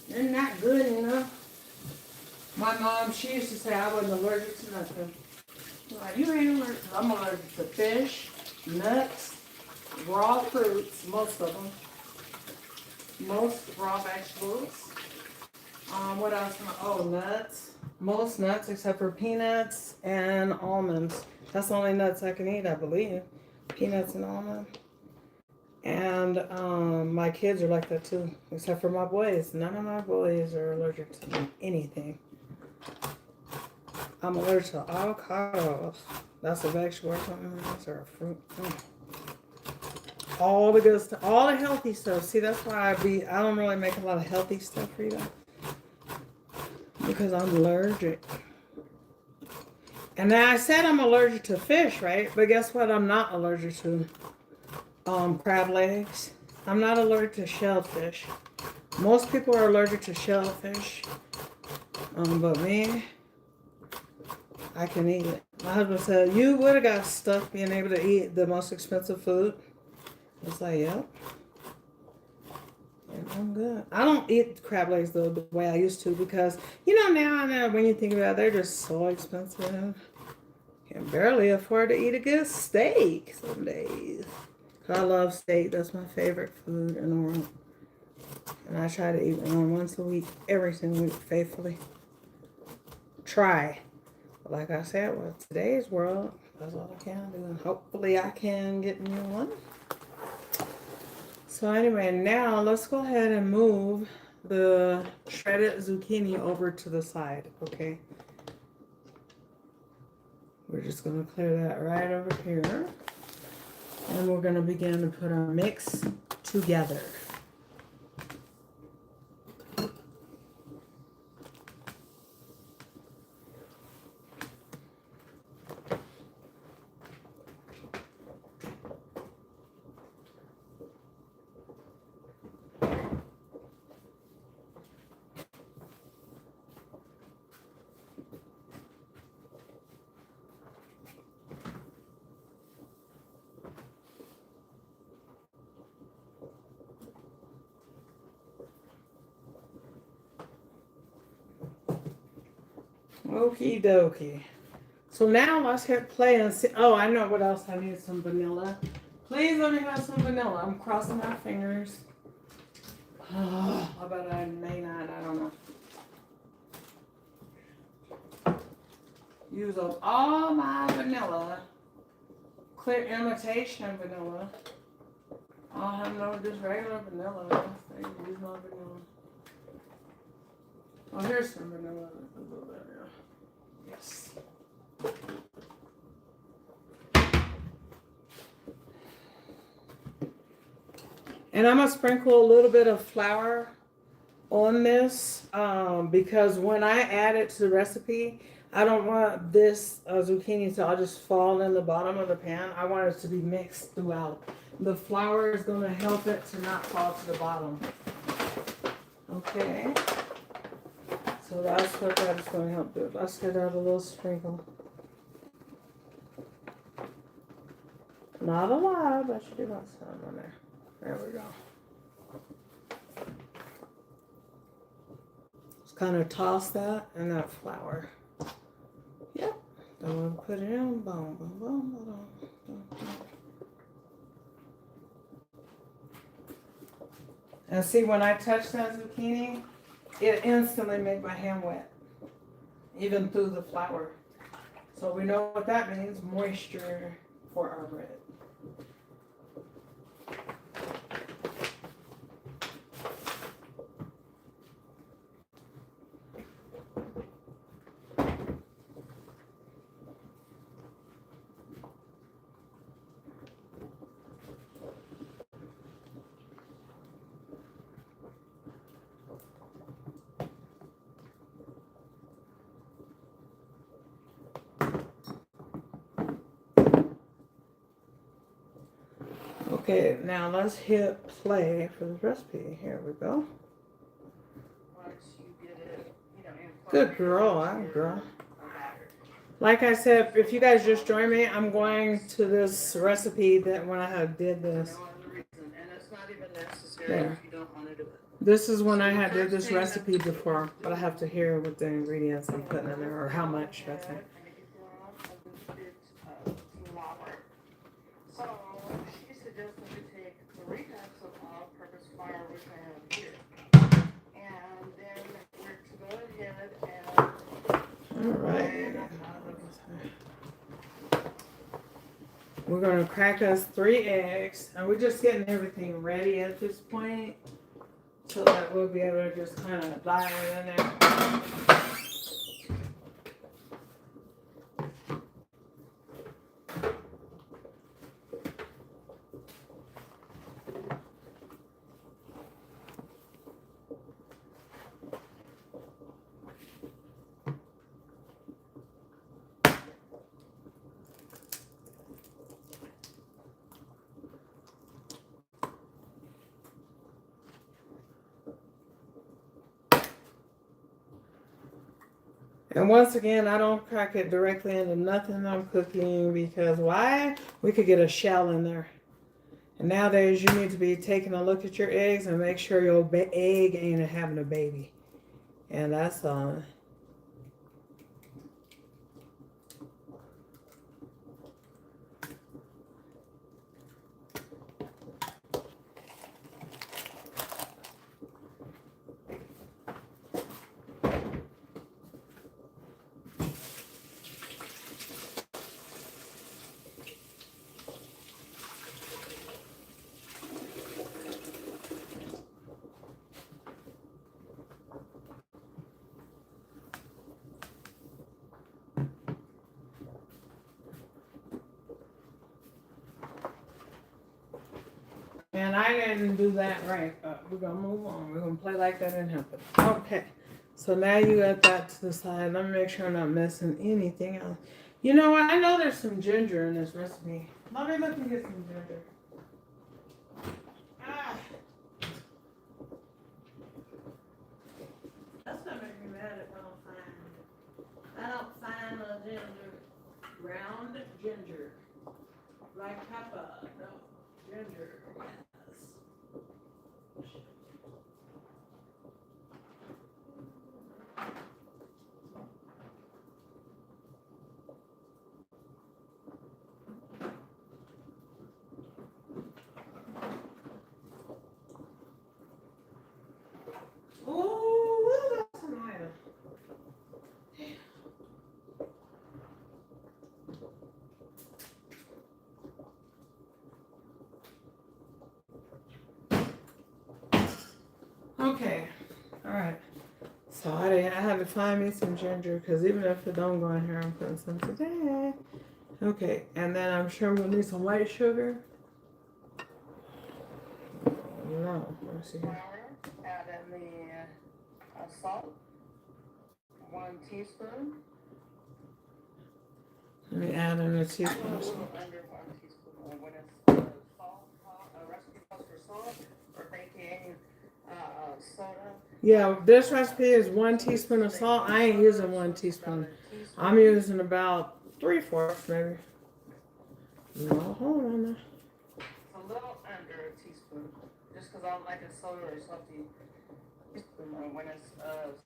isn't that good enough? My mom, she used to say I wasn't allergic to nothing. Like, you ain't allergic. I'm allergic to fish, nuts, raw fruits, most of them. Most raw vegetables. What else? Oh, nuts. Most nuts except for peanuts and almonds. That's the only nuts I can eat, I believe. Peanuts and almonds. And my kids are like that too, except for my boys. None of my boys are allergic to anything. I'm allergic to avocados. That's a vegetable or something. Or a fruit. All the good stuff, all the healthy stuff. See, that's why I don't really make a lot of healthy stuff for you. Because I'm allergic. And now I said I'm allergic to fish, right? But guess what? I'm not allergic to crab legs. I'm not allergic to shellfish. Most people are allergic to shellfish. But me, I can eat it. My husband said, you would have got stuck being able to eat the most expensive food. It's like, yep. And I'm good. I don't eat crab legs though the way I used to because, now and then when you think about it, they're just so expensive. Can barely afford to eat a good steak some days. I love steak. That's my favorite food in the world. And I try to eat one once a week, every single week, faithfully. Try. But like I said, well, today's world, that's all I can do. And hopefully I can get me one. So anyway, now let's go ahead and move the shredded zucchini over to the side, okay? We're just going to clear that right over here. And we're going to begin to put our mix together. Okie dokie. So now let's hit play and see. Oh, I know what else I need. Some vanilla. Please let me have some vanilla. I'm crossing my fingers. Oh, I bet I may not. I don't know. Use up all my vanilla. Clear imitation vanilla. I don't have no just regular vanilla. I use my vanilla. Oh, here's some vanilla. A little bit, yeah. Yes. And I'm going to sprinkle a little bit of flour on this because when I add it to the recipe, I don't want this zucchini to all just fall in the bottom of the pan. I want it to be mixed throughout. The flour is going to help it to not fall to the bottom. Okay. So that's what that is going to help do. Let's get out a little sprinkle. Not a lot, but you do want some on there. There we go. kind of toss that and that flour. Yep. Then we'll put it in. Boom, boom, boom, boom, boom, boom. And see, when I touch that zucchini, it instantly made my hand wet, even through the flour. So we know what that means, moisture for our bread. Okay, now let's hit play for the recipe. Here we go. Once you get it, Good girl, I'm girl. Like I said, if you guys just join me, I'm going to this recipe that when I did this. No other reason, and it's not even necessary Yeah. if you don't want to do it. This is when So I the had did first this thing recipe that- before, but I have to hear what the ingredients I'm putting in there or how much. That's it. And you grab a little bit of flour. So she suggested we take 3 cups of all-purpose flour, which I have here. And then we're to go ahead and All right. We're gonna crack us 3 eggs, and we're just getting everything ready at this point, so that we'll be able to just kind of dive in there. And once again, I don't crack it directly into nothing I'm cooking because why? We could get a shell in there. And nowadays, you need to be taking a look at your eggs and make sure your egg ain't having a baby. And that's on. And I didn't do that right. We're gonna move on. We're gonna play like that didn't happen. Okay. So now you got that to the side. Let me make sure I'm not missing anything else. You know what? I know there's some ginger in this recipe. Let me look and get some ginger. Ah. That's gonna make me mad if I don't find a ginger. Ground ginger. Like pepper. No. Ginger. Yes. Oh, that's an item. Okay, all right. So I had to find me some ginger because even if it don't go in here, I'm putting some today. Okay, and then I'm sure we'll need some white sugar. No, let's see here. flour, add in the salt, 1 teaspoon. Let me add in a A teaspoon. little under 1 teaspoon when it's salt, a recipe calls for salt or baking soda. Yeah, this recipe is 1 teaspoon of salt. I ain't using 1 teaspoon. I'm using about 3/4 maybe. No, hold on now. It's a little under a teaspoon, just because I don't like it soda or salty. when it's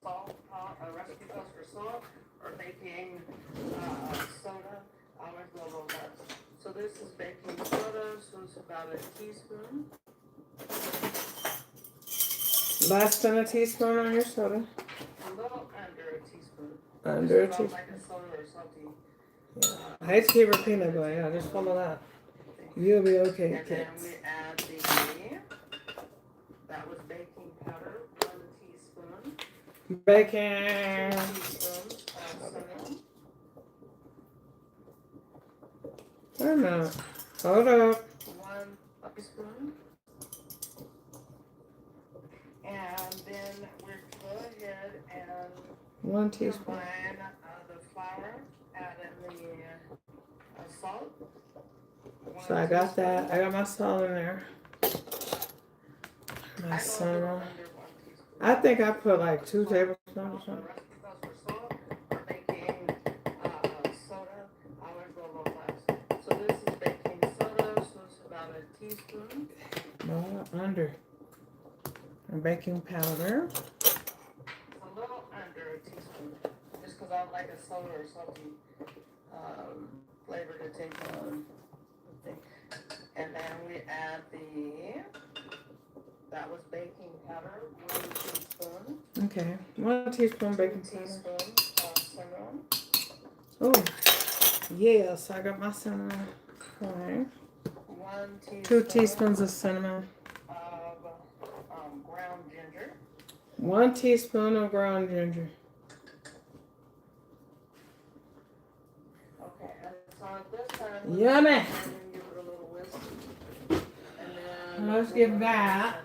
salt, a recipe calls for salt, or baking soda, I always go a little less. So this is baking soda, so it's about a teaspoon. Less than a teaspoon on your soda. A little under a teaspoon. Under a Just teaspoon. like a soda or salty. I hate to keep repeating it, but yeah, just follow that. You'll be okay, And then kids. we add that was baking powder, 1 teaspoon. Bacon. 2 teaspoons of cinnamon. Wait a minute. Hold up. 1 teaspoon. And then we're to go ahead and 1 teaspoon. combine the flour, add in the salt. So I got that. I got my salt in there. My I cinnamon. under 1 teaspoon. I think I put like 2 tablespoons or something. The recipe calls for salt or baking soda. I always go a little less. So this is baking soda, so it's about a teaspoon. No, under. And baking powder. It's a little under a teaspoon, just because I like a soda or salty flavor to take on. And then we add that was baking powder, 1 teaspoon. Okay. 1 teaspoon 2 baking powder. teaspoons of cinnamon. Oh, yes, I got my cinnamon. Okay. 1 teaspoon 2 teaspoons of cinnamon. of ground ginger. 1 teaspoon of ground ginger. Okay, and so at this time, Yummy. give it a little whisk. And then Let's give that.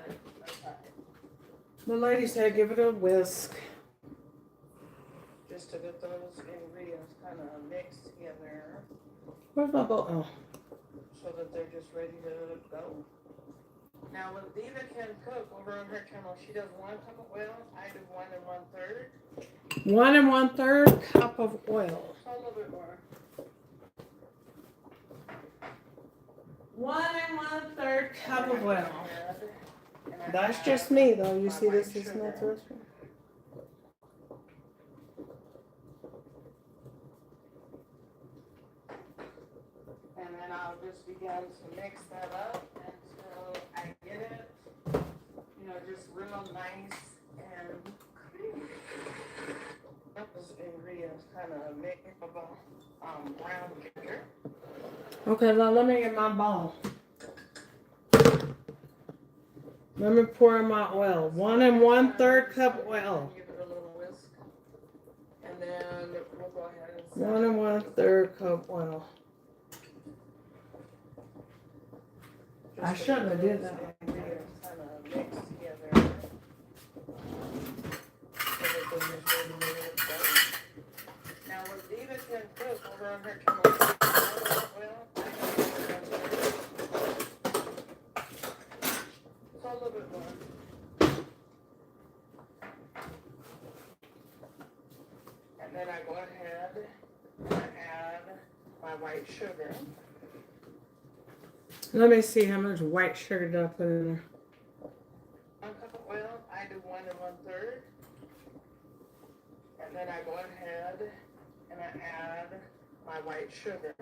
The lady said give it a whisk. Just to get those ingredients kind of mixed together Where's my bowl? Oh. so that they're just ready to go. Now, when Diva can cook over on her channel, she does 1 cup of oil. I do 1 1/3. 1 1/3 cup of oil. So a little bit more. 1 1/3 cup of oil. And I That's add just me, though. You my see, white this is sugar. not the restaurant. And then I'll just begin to mix that up until I get it, just real nice and creamy. Those ingredients kind of make of brown ginger. Okay, now let me get my bowl. Let me pour in my oil. 1 1/3 cup oil. Give it a little whisk. And then we'll go ahead and set 1 1/3 cup oil. I shouldn't have did that. Ingredients kind of mixed together. So that they're just ready to go. Now, when Diva can cook over on her channel, oil, I so a little bit more. And then I go ahead and I add my white sugar. Let me see how much white sugar did I put in there. 1 cup of oil, I do 1 1/3. And then I go ahead and I add my white sugar.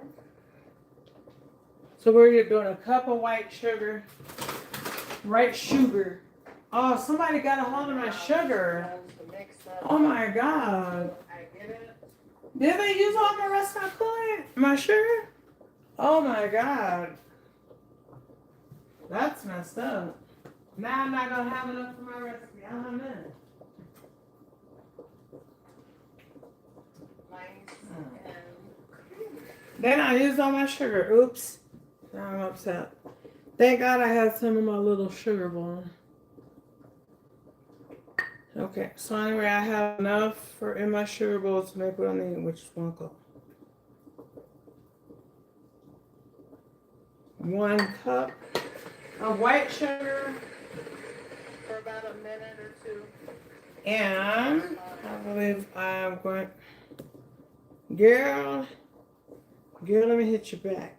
So we're doing a cup of white sugar. White sugar. Oh, somebody got a hold of my sugar. Oh my God. I get it. Did they use all my restaurant coolant? My sugar? Oh my God. That's messed up. Now I'm not gonna have enough for my recipe. I don't know. Nice and creamy. Then I used all my sugar. Oops. Now I'm upset. Thank God I had some of my little sugar bowl. Okay, so anyway, I have enough in my sugar bowl to make what I need, which is 1 cup. 1 cup of white sugar. For about a minute or 2. And I believe I'm going, girl, let me hit you back.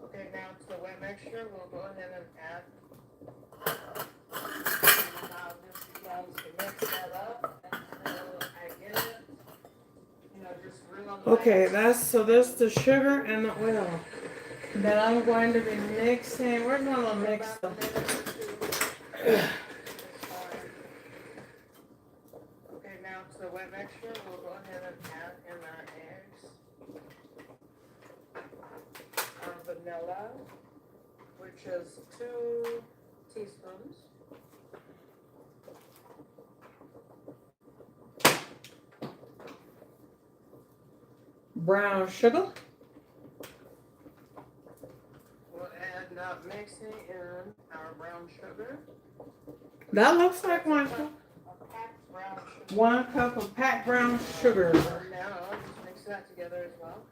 Okay, now to the wet mixture, we'll go ahead and add. And I'll just begin Okay, so that's the sugar and the oil. Then I'm going to be mixing. We're gonna mix the. Okay, now to the wet mixture, we'll go ahead and add in our eggs. Our vanilla, which is 2 teaspoons. Brown sugar. We'll add, not mixing in our brown sugar. That looks like 1 cup. A packed brown sugar. 1 cup of packed brown sugar. Now, just mix that together as well.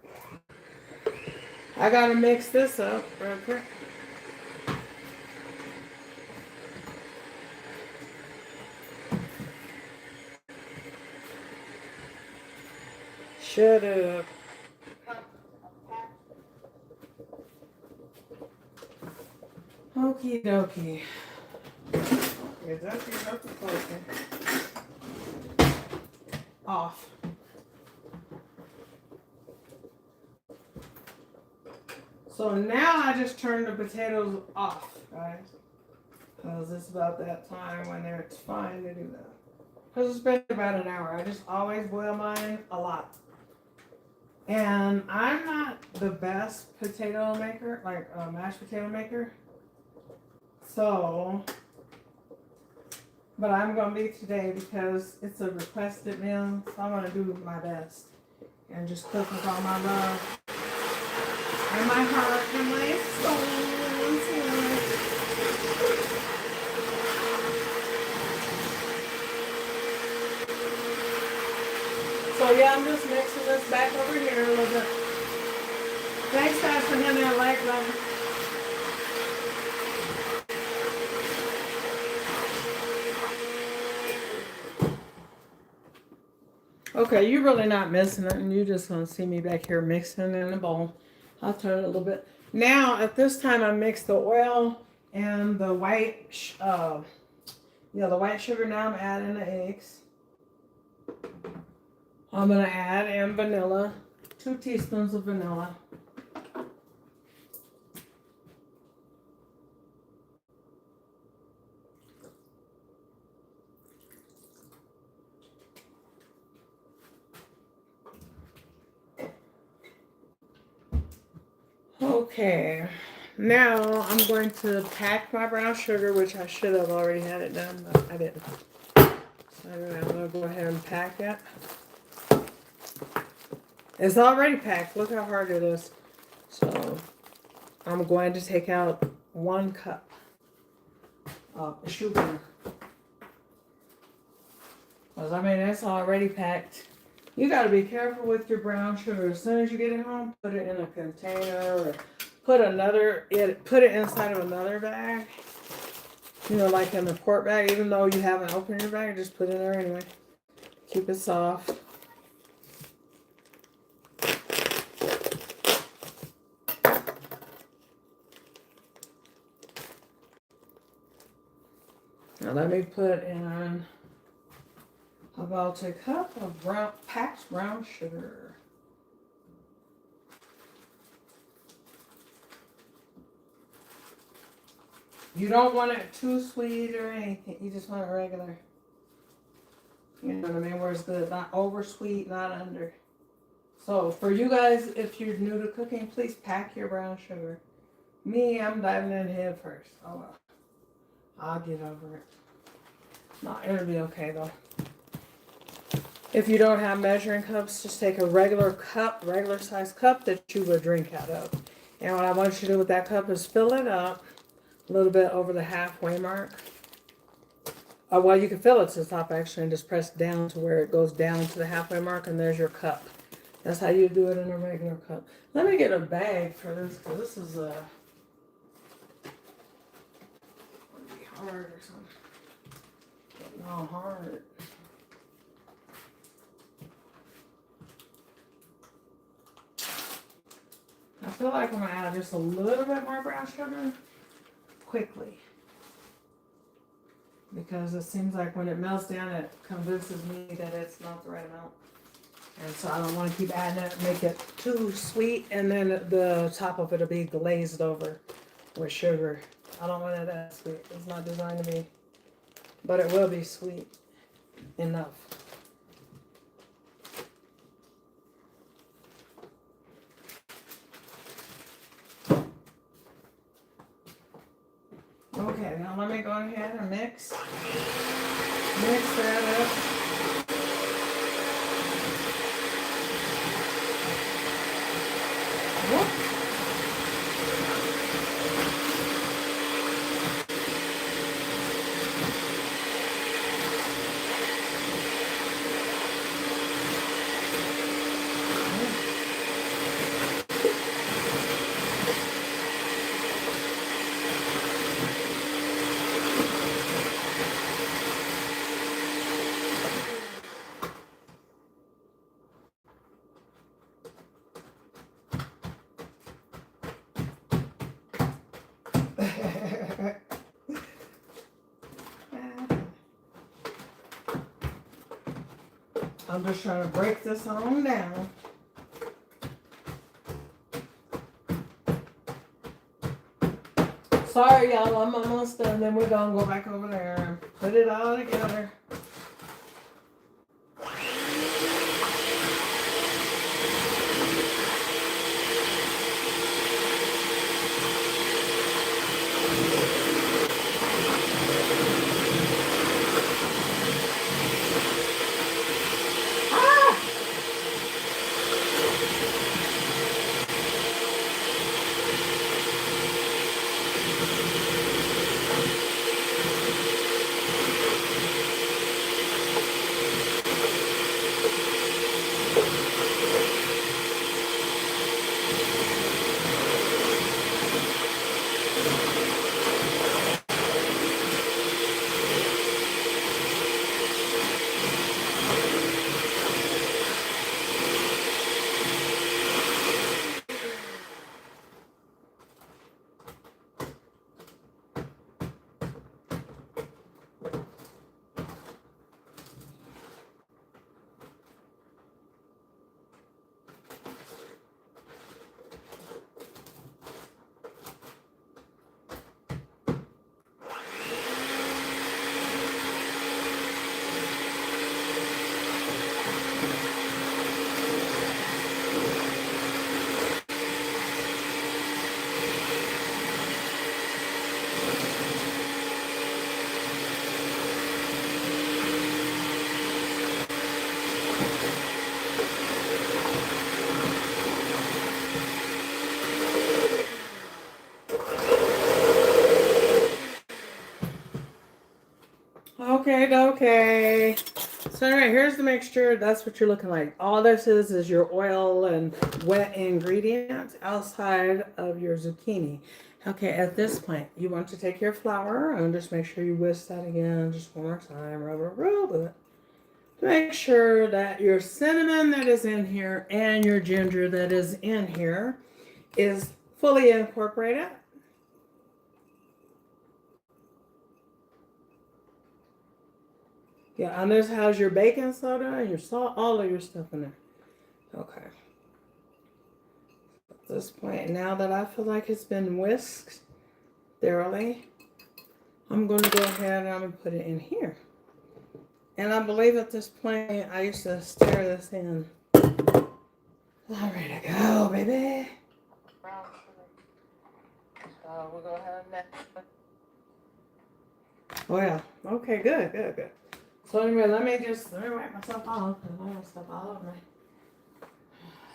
I gotta mix this up real quick. Shut up. Okie dokie. Is that the closing? Off. So now I just turn the potatoes off, guys. Because it's about that time when it's fine to do that. Because it's been about an hour. I just always boil mine a lot. And I'm not the best potato maker, like a mashed potato maker. So, but I'm going to be today because it's a requested meal. So I'm going to do my best. And just cook with all my love. And my heart and my soul. So yeah, I'm just mixing this back over here a little bit. Thanks guys for hitting that like button. Okay, you're really not missing it, and you're just gonna see me back here mixing in the bowl. I'll turn it a little bit. Now, at this time, I mix the oil and the white, the white sugar. Now I'm adding the eggs. I'm gonna add in vanilla, 2 teaspoons of vanilla. Okay, now I'm going to pack my brown sugar, which I should have already had it done, but I didn't. So anyway, I'm going to go ahead and pack it. It's already packed. Look how hard it is. So I'm going to take out 1 cup of sugar. Because I mean, it's already packed. You got to be careful with your brown sugar. As soon as you get it home, put it in a container or put it inside of another bag. You know, like in the quart bag. Even though you haven't opened your bag, just put it in there anyway. Keep it soft. Now let me put in about a cup of packed brown sugar. You don't want it too sweet or anything. You just want it regular. You know what I mean? Where it's good. Not over sweet, not under. So for you guys, if you're new to cooking, please pack your brown sugar. Me, I'm diving in head first. Oh well. I'll get over it. No, it'll be okay though. If you don't have measuring cups, just take a regular cup, regular size cup that you would drink out of. And what I want you to do with that cup is fill it up a little bit over the halfway mark. Well, you can fill it to the top actually and just press down to where it goes down to the halfway mark, and there's your cup. That's how you do it in a regular cup. Let me get a bag for this because this is gonna be hard or something. Getting all hard. I feel like I'm going to add just a little bit more brown sugar quickly. Because it seems like when it melts down, it convinces me that it's not the right amount. And so I don't want to keep adding it, make it too sweet, and then the top of it will be glazed over with sugar. I don't want it that sweet. It's not designed to be, but it will be sweet enough. Okay, now let me go ahead and mix that up. Whoop. I'm just trying to break this on down. Sorry, y'all, I'm almost done. Then we're gonna go back over there and put it all together. Okay. So all right, here's the mixture. That's what you're looking like. All this is your oil and wet ingredients outside of your zucchini. Okay, at this point, you want to take your flour and just make sure you whisk that again just one more time. Rub it. Make sure that your cinnamon that is in here and your ginger that is in here is fully incorporated. Yeah, and this has your baking soda and your salt, all of your stuff in there. Okay. At this point, now that I feel like it's been whisked thoroughly, I'm going to go ahead and I'm going to put it in here. And I believe at this point, I used to stir this in. All ready to go, baby. So we'll go ahead and mix. Oh yeah. Okay, good. So anyway, let me wipe myself off because I have stuff all over me.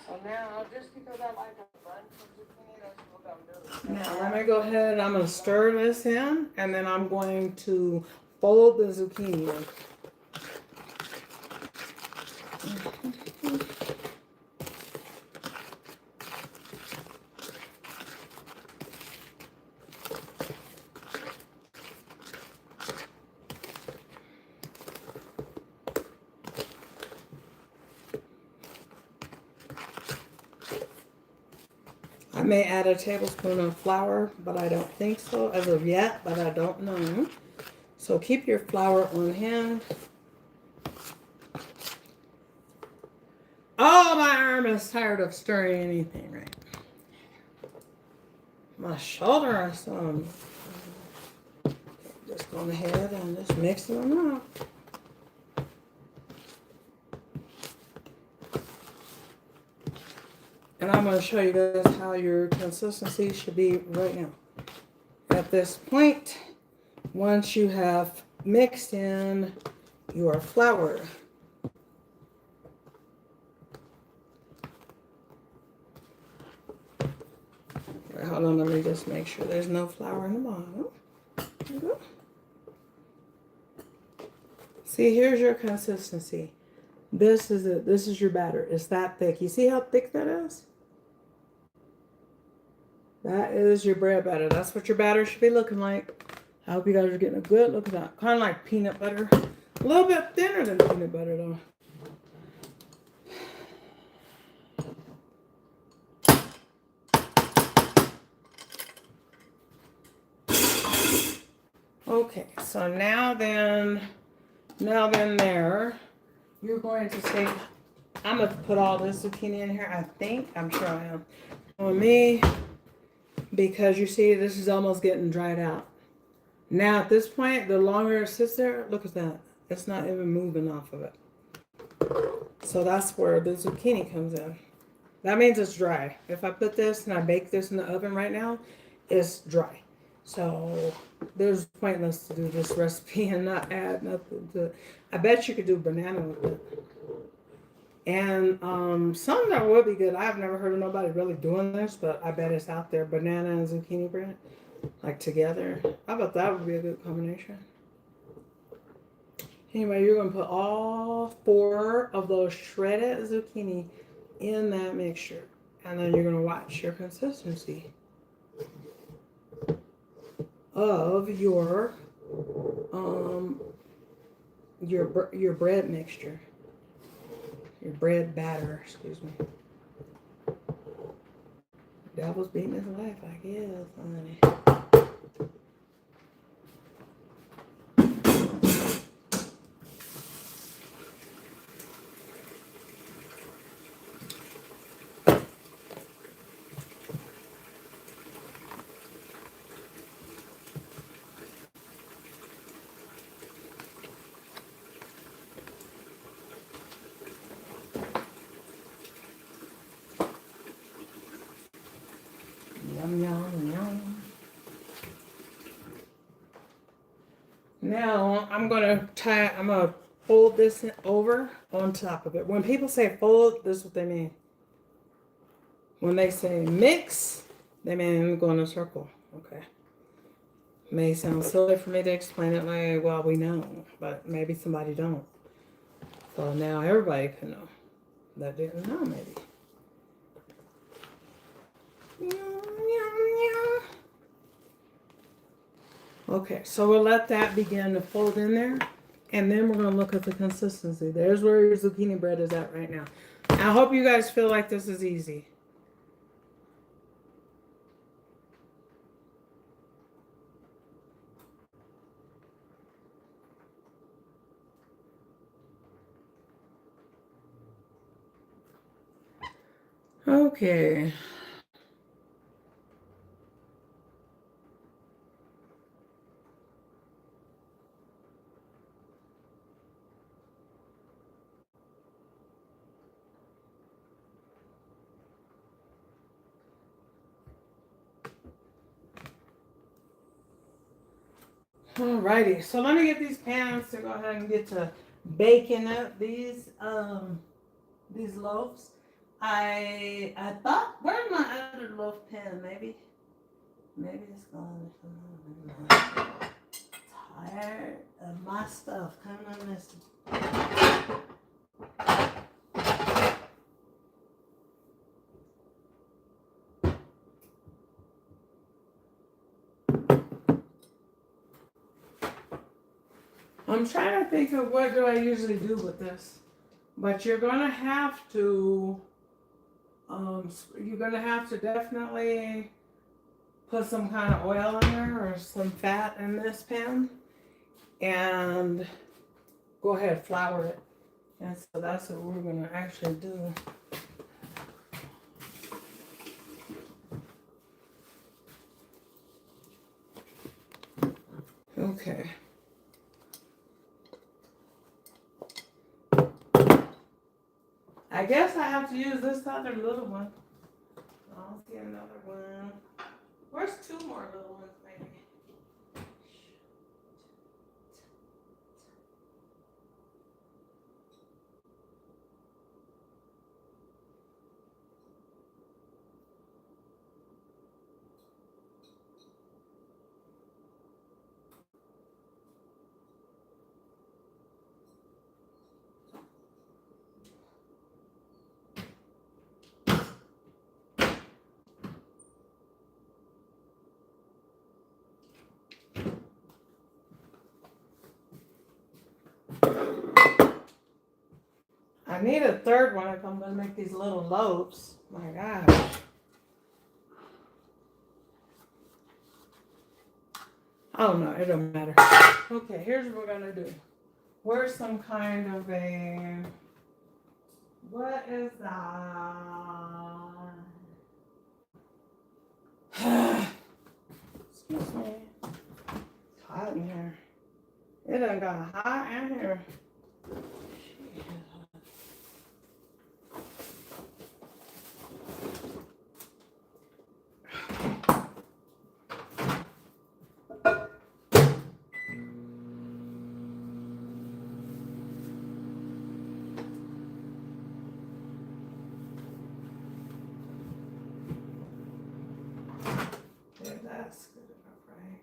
So now, just because I like a bunch of zucchini, that's what I'm doing. Now let me go ahead. I'm gonna stir this in, and then I'm going to fold the zucchini in. I may add a tablespoon of flour, but I don't think so as of yet, but I don't know. So keep your flour on hand. Oh, my arm is tired of stirring anything, right? My shoulder is just going ahead and just mixing them up. And I'm going to show you guys how your consistency should be right now. At this point, once you have mixed in your flour, hold on, let me just make sure there's no flour in the bottom. There we go. See, here's your consistency. This is it. This is your batter. It's that thick. You see how thick that is? That is your bread batter. That's what your batter should be looking like. I hope you guys are getting a good look at that. Kind of like peanut butter. A little bit thinner than peanut butter though. Okay, so now then there, you're going to say, I'm going to put all this zucchini in here, I think. I'm sure I am. On me, because you see this is almost getting dried out. Now at this point, the longer it sits there, look at that. It's not even moving off of it. So that's where the zucchini comes in. That means it's dry. If I put this and I bake this in the oven right now, it's dry. So there's pointless to do this recipe and not add nothing to it. I bet you could do banana with it. And some that would be good. I've never heard of nobody really doing this, but I bet it's out there. Banana and zucchini bread, like together. I bet that would be a good combination. Anyway, you're going to put all 4 of those shredded zucchini in that mixture. And then you're going to watch your consistency of your bread mixture, your bread batter, excuse me. Devil's beating his life, I guess, honey. Yum, yum, yum. Now I'm gonna fold this over on top of it. When people say fold, this is what they mean. When they say mix, they mean go in a circle. Okay. May sound silly for me to explain it like, well, we know, but maybe somebody don't. So now everybody can know that didn't know, maybe. Okay, so we'll let that begin to fold in there, and then we're going to look at the consistency. There's where your zucchini bread is at right now. I hope you guys feel like this is easy. Okay. Alrighty, so let me get these pans to go ahead and get to baking up these loaves. I thought, where's my other loaf pan? Maybe it's gone. Tired of my stuff coming unmissed. I'm trying to think of what do I usually do with this, but you're gonna have to definitely put some kind of oil in there or some fat in this pan, and go ahead, flour it. And so that's what we're gonna actually do. Okay. I guess I have to use this other little one. I'll see another one. Where's two more little ones, maybe? I need a third one if I'm gonna make these little loaves. My gosh. Oh no, it don't matter. Okay, here's what we're gonna do. Where's some kind of a, what is that? Excuse me. It's hot in here. It done got hot in here. Yeah, that's good enough, right?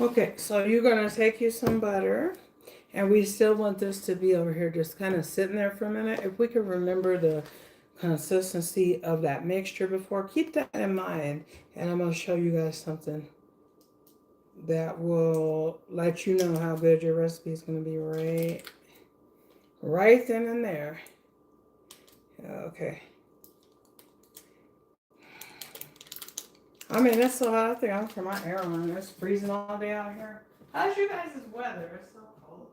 Okay, so you're gonna take you some butter, and we still want this to be over here just kind of sitting there for a minute. If we can remember the consistency of that mixture before, keep that in mind. And I'm gonna show you guys something that will let you know how good your recipe is gonna be right then and there. Okay. I mean, it's so hot. I think I'll turn my air on. It's freezing all day out here. How's you guys' weather? It's so cold.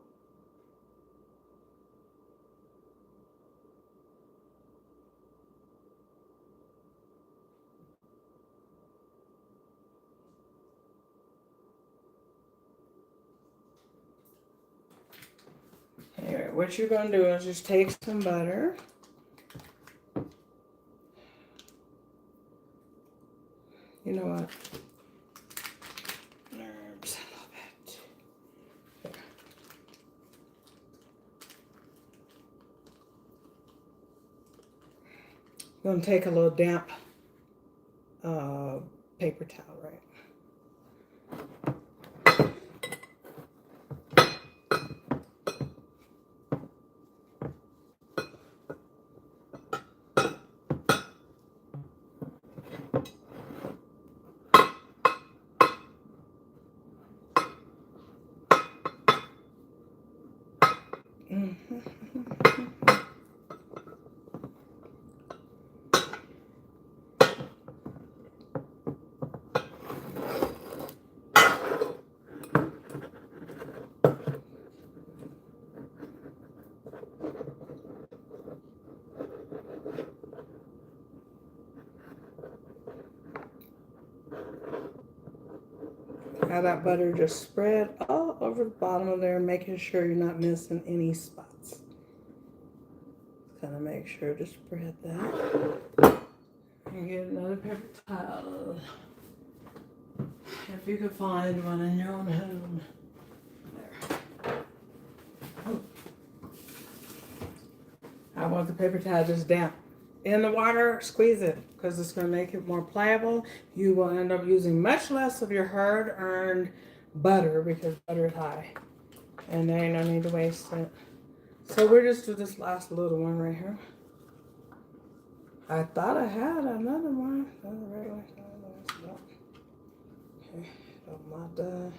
Anyway, what you're going to do is just take some butter. You know what? Herbs a little bit. There. I'm going to take a little damp paper towel, right? Have that butter just spread all over the bottom of there, making sure you're not missing any spots. Kind of make sure to spread that. And get another paper towel. If you could find one in your own home. There. Oh. I want the paper towel just damp. In the water, squeeze it because it's going to make it more pliable. You will end up using much less of your hard-earned butter because butter is high. And there ain't no need to waste it. So we're just do this last little one right here. I thought I had another one. Okay, don't mind that.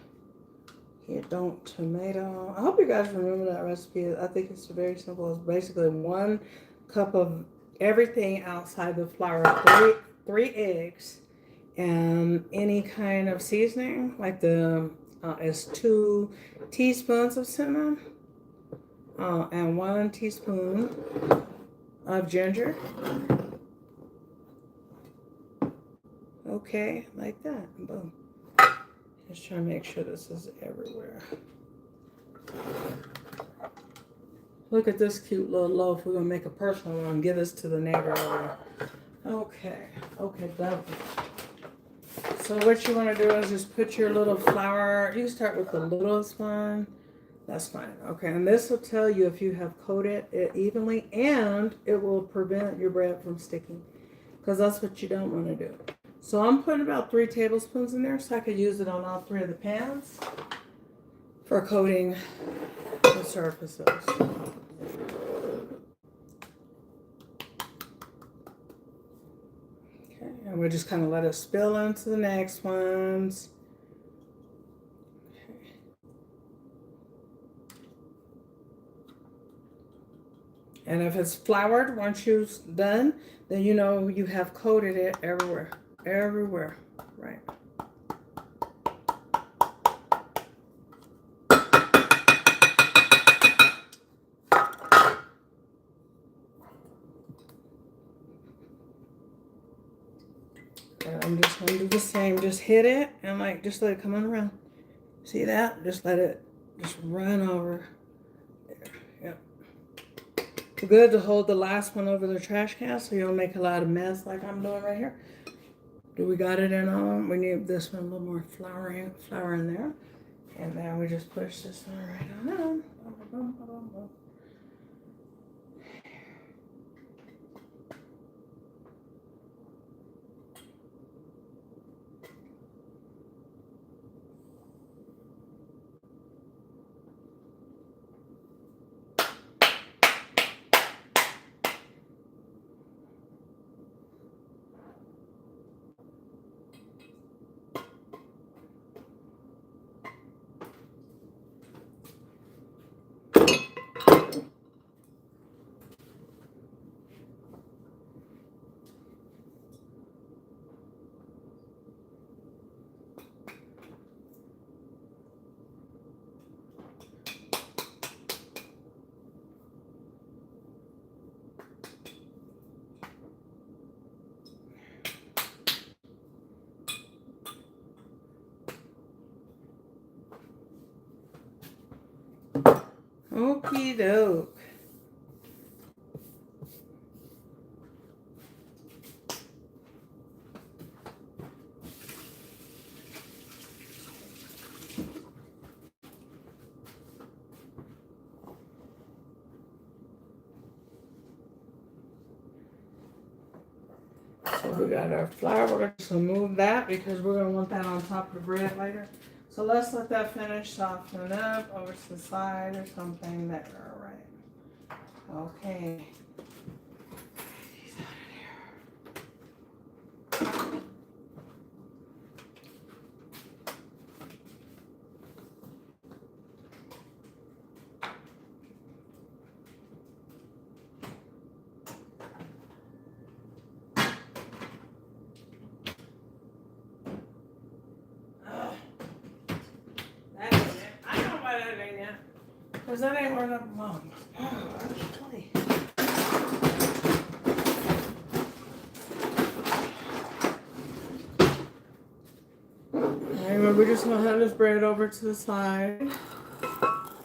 You don't tomato. I hope you guys remember that recipe. I think it's very simple. It's basically 1 cup of everything outside the flour, three eggs, and any kind of seasoning. Like it's 2 teaspoons of cinnamon, and 1 teaspoon of ginger. Okay, like that. Boom. Just trying to make sure this is everywhere. Look at this cute little loaf. We're going to make a personal one and give this to the neighbor. Okay. Okay, done. So what you want to do is just put your little flour. You can start with the littlest one. That's fine. Okay, and this will tell you if you have coated it evenly, and it will prevent your bread from sticking, because that's what you don't want to do. So I'm putting about 3 tablespoons in there so I could use it on all 3 of the pans for coating the surfaces. Okay, and we'll just kind of let it spill into the next ones. Okay. And if it's floured once you're done, then you know you have coated it everywhere. Everywhere, right. And I'm just gonna do the same. Just hit it and like just let it come on around. See that? Just let it just run over. There. Yep. Good to hold the last one over the trash can so you don't make a lot of mess like I'm doing right here. Do we got it in on? We need this one a little more flour in there. And then we just push this one right on in. Okie doke. So we got our flour. We're going to move that because we're going to want that on top of the bread later. So let's let that finish softening up over to the side or something there. All right. Okay. He's out of here. That ain't it. I know why that ain't it. Because that ain't where the mom. Oh, actually. Anyway, we're just going to have this bread over to the side.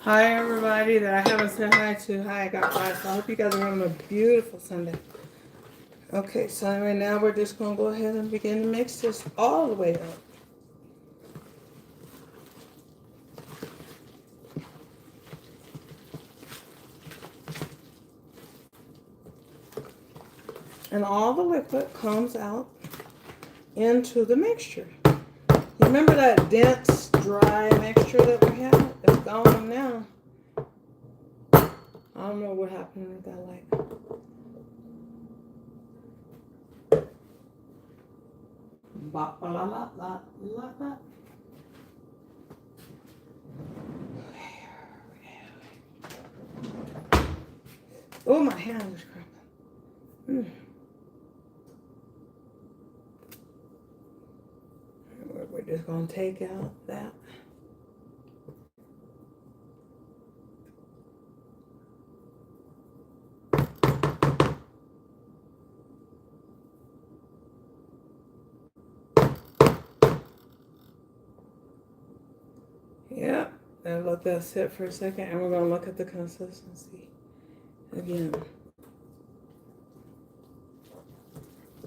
Hi, everybody that I haven't said hi to. Hi, I got quiet. So I hope you guys are having a beautiful Sunday. Okay, so anyway, now we're just going to go ahead and begin to mix this all the way up. And all the liquid comes out into the mixture. You remember that dense, dry mixture that we had? It's gone now. I don't know what happened with that light. Ba ba la la la la la. Oh, my hand is cramping. We're just gonna take out that. Yeah, and let that sit for a second, and we're gonna look at the consistency again.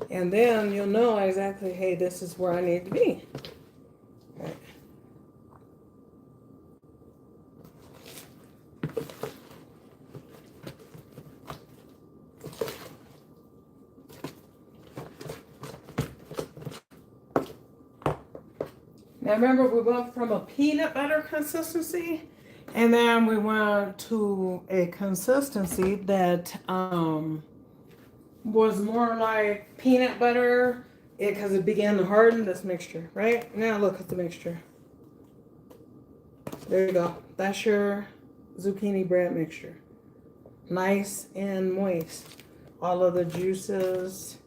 And then you'll know exactly, hey, this is where I need to be. Right. Now remember, we went from a peanut butter consistency, and then we went to a consistency that was more like peanut butter, because it began to harden this mixture, right? Now look at the mixture. There you go. That's your zucchini bread mixture. Nice and moist. All of the juices,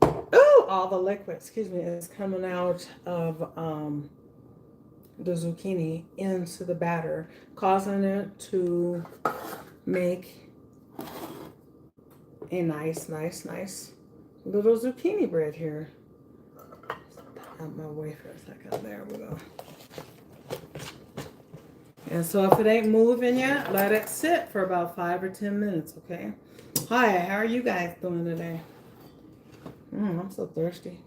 all the liquid, excuse me, is coming out of the zucchini into the batter, causing it to make a nice little zucchini bread here. Out my way for a second. There we go. And so if it ain't moving yet, let it sit for about 5 or 10 minutes, okay? Hi, how are you guys doing today? I'm so thirsty.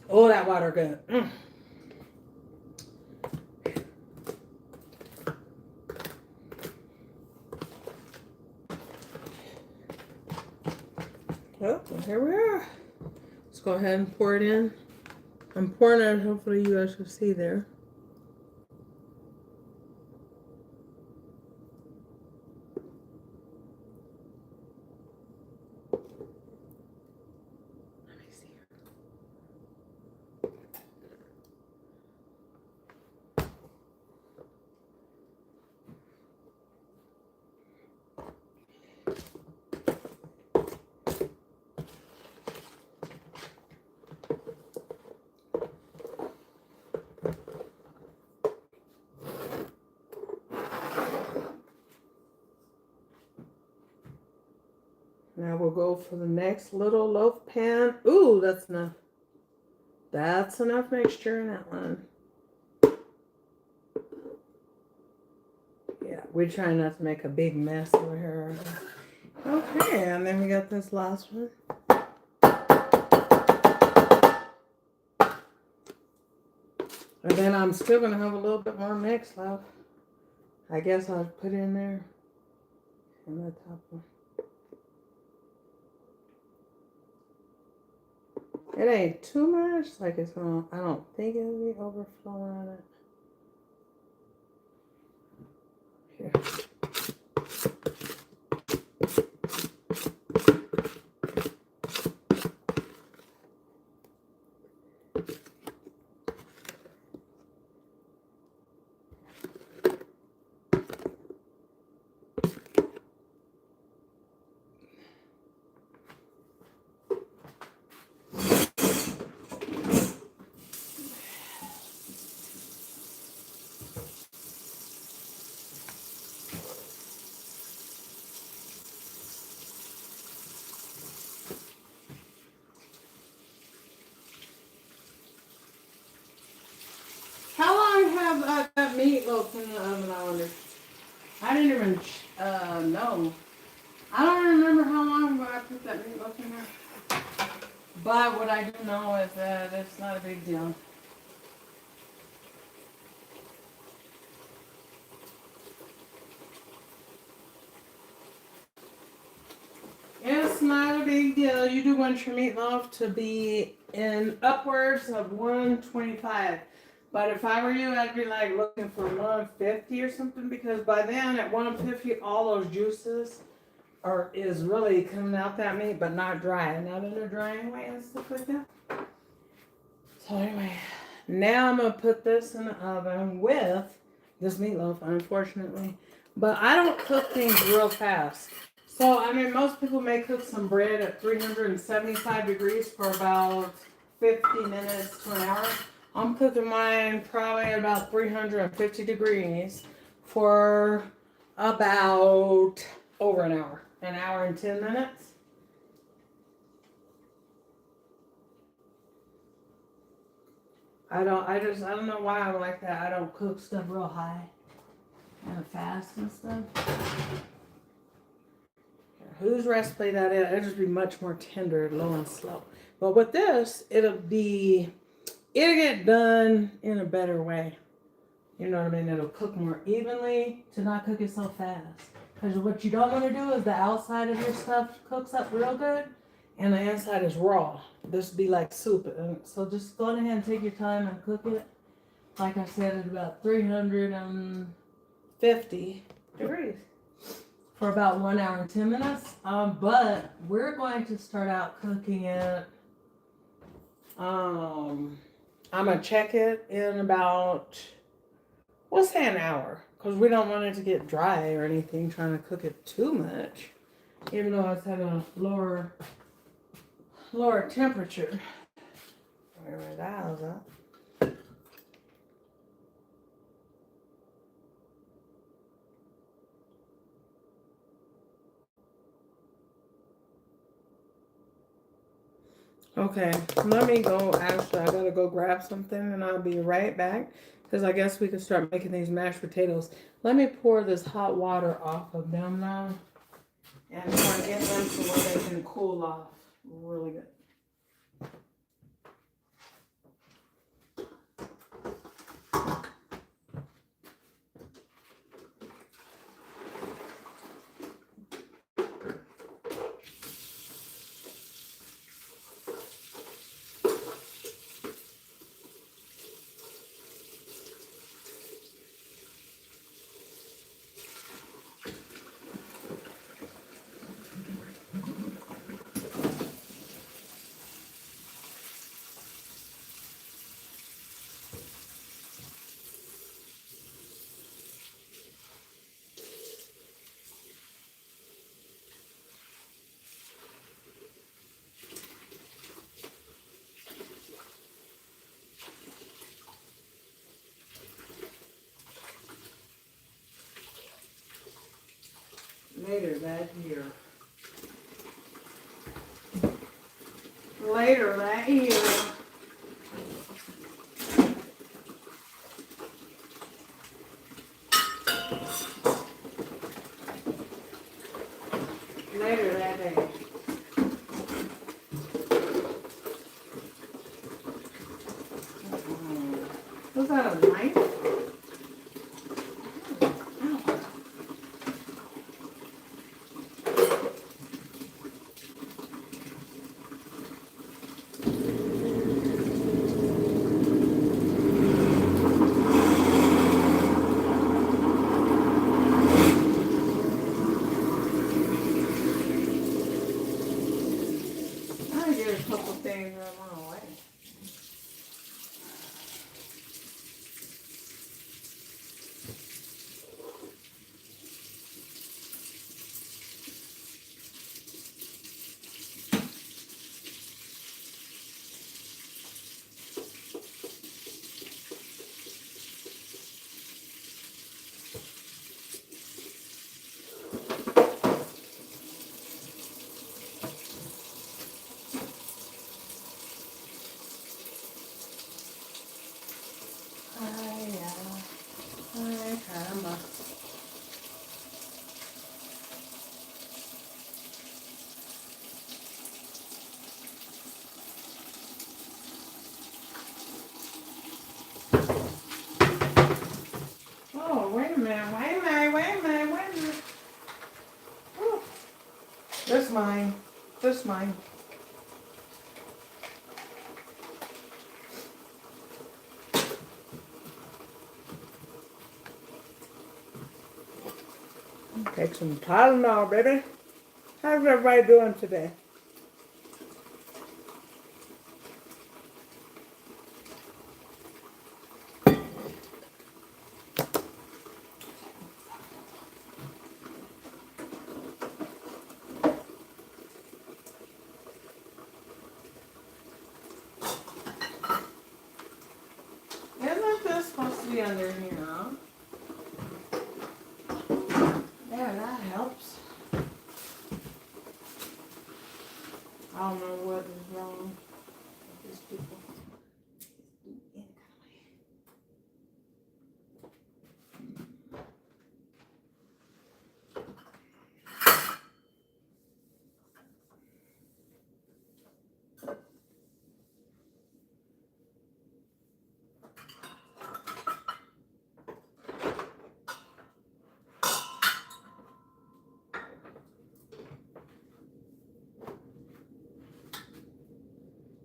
Oh, that water good. Well, here we are. Let's go ahead and pour it in. I'm pouring it, hopefully you guys will see there. Let me see. Now we'll go for the next little loaf pan. Ooh, that's enough. That's enough mixture in that one. Yeah, we try not to make a big mess over here. Okay, and then we got this last one. And then I'm still going to have a little bit more mix left. I guess I'll put it in there. In the top one. It ain't too much. Like it's going to, I don't think it'll be overflowing on it. Here. How long have that meatloaf in the oven, I wonder? I didn't even know. I don't remember how long ago I put that meatloaf in there. But what I do know is that it's not a big deal. It's not a big deal. You do want your meatloaf to be in upwards of 125. But if I were you, I'd be like looking for 150 or something, because by then at 150, all those juices is really coming out that meat, but not dry, not in a drying way and stuff like that. So anyway, now I'm gonna put this in the oven with this meatloaf, unfortunately. But I don't cook things real fast. So I mean, most people may cook some bread at 375 degrees for about 50 minutes to an hour. I'm cooking mine probably at about 350 degrees for about over an hour and 10 minutes. I don't know why I'm like that. I don't cook stuff real high and fast and stuff. Whose recipe that is, it'll just be much more tender, low and slow. But with this, it'll get done in a better way. You know what I mean? It'll cook more evenly to not cook it so fast. Because what you don't want to do is the outside of your stuff cooks up real good and the inside is raw. This would be like soup. So just go ahead and take your time and cook it. Like I said, at about 350 degrees for about 1 hour and 10 minutes. But we're going to start out cooking it. I'm going to check it in about, we'll say an hour. Because we don't want it to get dry or anything, trying to cook it too much. Even though it's at a lower temperature. Where that was at. Okay, let me go. Actually, I gotta go grab something and I'll be right back. Because I guess we can start making these mashed potatoes. Let me pour this hot water off of them now. And try to get them to where they can cool off really good. Later that year. Later that year. Later that day. Was that a knife? Oh, wait a minute. Whew. This mine. Take some Tylenol, baby. How's everybody doing today? Isn't this supposed to be under here, huh? Yeah, that helps. I don't know what is wrong with these people.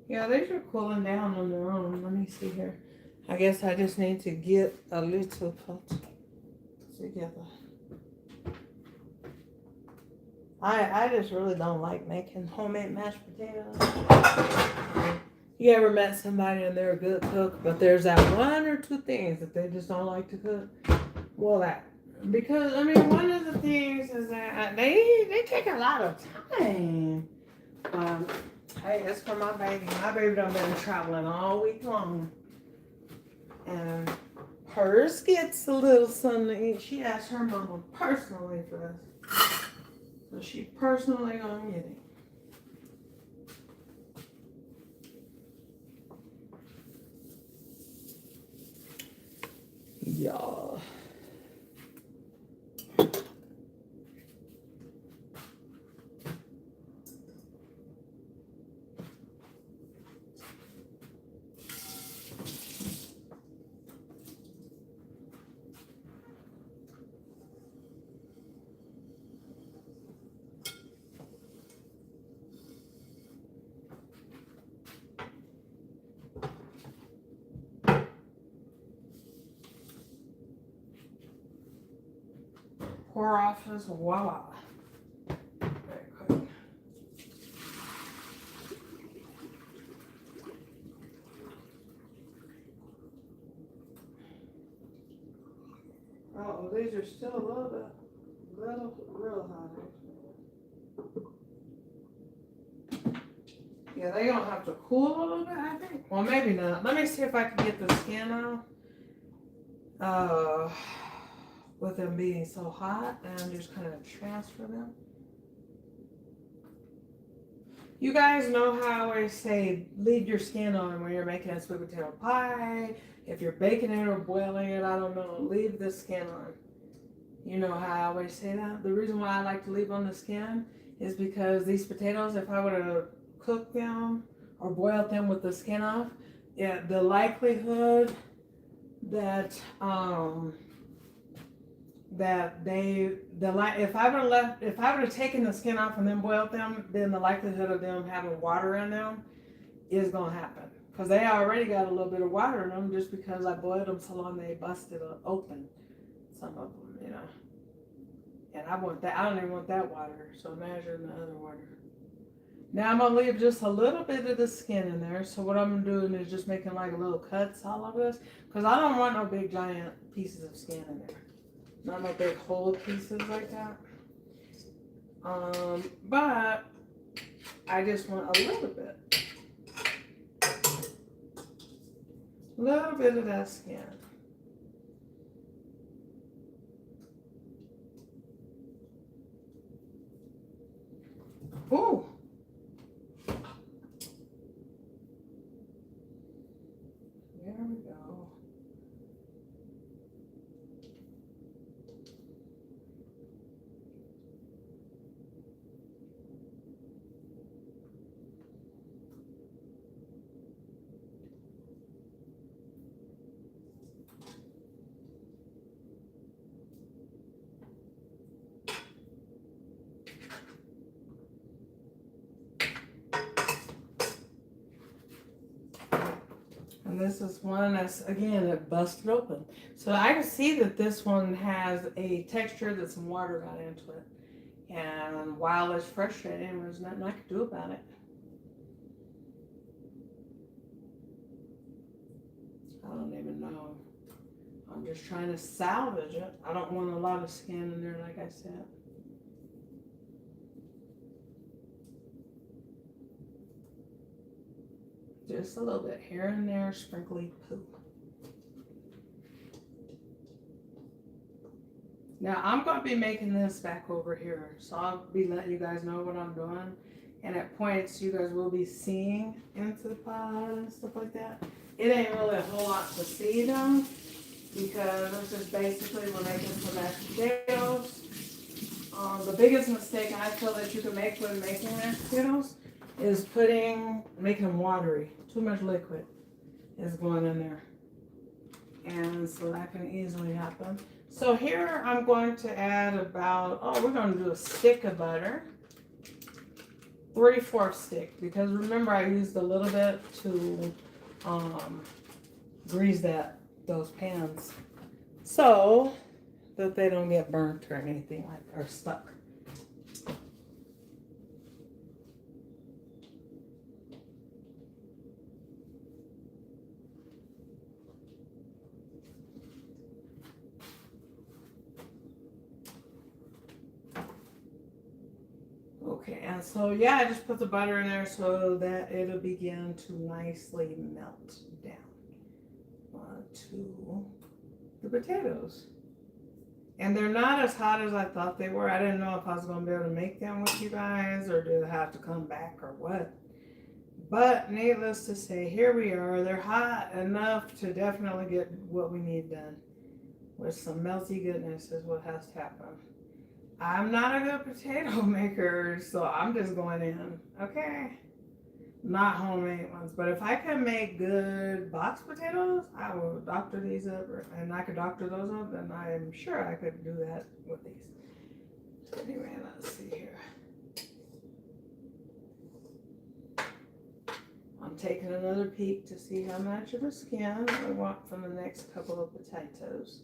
Yeah, these are cooling down on their own. Let me see here. I guess I just need to get a little pot together. I just really don't like making homemade mashed potatoes. You ever met somebody and they're a good cook, but there's that one or two things that they just don't like to cook? Well, because I mean, one of the things is that they take a lot of time. Hey, it's for my baby. My baby done been traveling all week long. And hers gets a little something to eat. She asked her mama personally for this. So she personally gonna get it. Yeah. Pour off this voila. Very quick. Oh, these are still a little real hot. Yeah, they're gonna have to cool a little bit, I think. Well, maybe not. Let me see if I can get the skin off. With them being so hot, and I'm just kind of transfer them. You guys know how I always say, leave your skin on when you're making a sweet potato pie. If you're baking it or boiling it, I don't know, leave the skin on. You know how I always say that? The reason why I like to leave on the skin is because these potatoes, if I were to cook them or boil them with the skin off, yeah, the likelihood that if I would have taken the skin off and then boiled them, then the likelihood of them having water in them is gonna happen, because they already got a little bit of water in them just because I boiled them so long they busted open, some of them, you know. And I don't even want that water, so imagine the other water. Now I'm gonna leave just a little bit of the skin in there. So what I'm doing is just making like little cuts all over this, because I don't want no big giant pieces of skin in there. Not no big whole pieces like that. But I just want a little bit. A little bit of that skin. Ooh. There we go. And this is one that's, again, it busted open. So I can see that this one has a texture that some water got into it. And while it's frustrating, there's nothing I can do about it. I don't even know. I'm just trying to salvage it. I don't want a lot of skin in there, like I said. Just a little bit here and there, sprinkly poo. Now I'm going to be making this back over here, so I'll be letting you guys know what I'm doing. And at points, you guys will be seeing into the pot and stuff like that. It ain't really a whole lot to see though, because it's just basically we're making some mashed potatoes. The biggest mistake I feel that you can make when making mashed potatoes is making them watery. Too much liquid is going in there. And so that can easily happen. So here I'm going to add about, we're going to do a stick of butter. 3/4 stick, because remember I used a little bit to grease those pans so that they don't get burnt or anything or stuck. Okay, and so yeah, I just put the butter in there so that it'll begin to nicely melt down to the potatoes. And they're not as hot as I thought they were. I didn't know if I was going to be able to make them with you guys or do they have to come back or what. But needless to say, here we are. They're hot enough to definitely get what we need done. With some melty goodness is what has to happen. I'm not a good potato maker, so I'm just going in, okay? Not homemade ones, but if I can make good box potatoes, I will doctor these up, and I could doctor those up, and I'm sure I could do that with these. So anyway, let's see here. I'm taking another peek to see how much of the skin I want from the next couple of potatoes.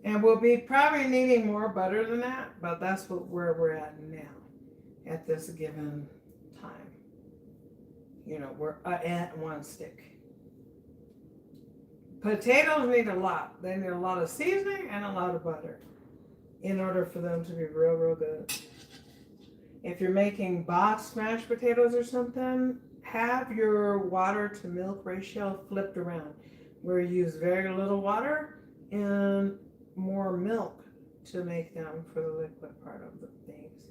And we'll be probably needing more butter than that, but that's where we're at now, at this given time. You know, we're at 1 stick. Potatoes need a lot. They need a lot of seasoning and a lot of butter in order for them to be real, real good. If you're making box mashed potatoes or something, have your water to milk ratio flipped around, where you use very little water and more milk to make them for the liquid part of the things.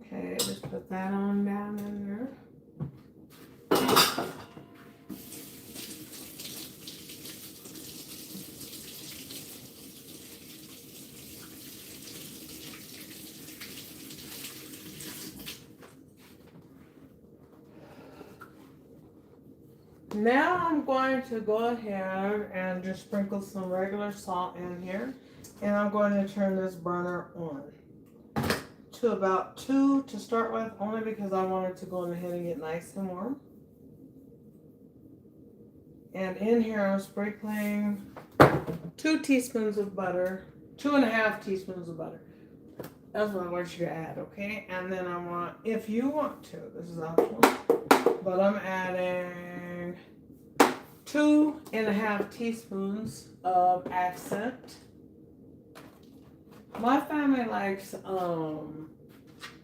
Okay, just put that on down in there. Now I'm going to go ahead and just sprinkle some regular salt in here, and I'm going to turn this burner on to about 2 to start with, only because I want it to go ahead and get nice and warm. And in here I'm sprinkling 2 teaspoons of butter, 2.5 teaspoons of butter. That's what I want you to add, okay? And then I want, if you want to, this is optional, but I'm adding 2.5 teaspoons of accent. My family likes,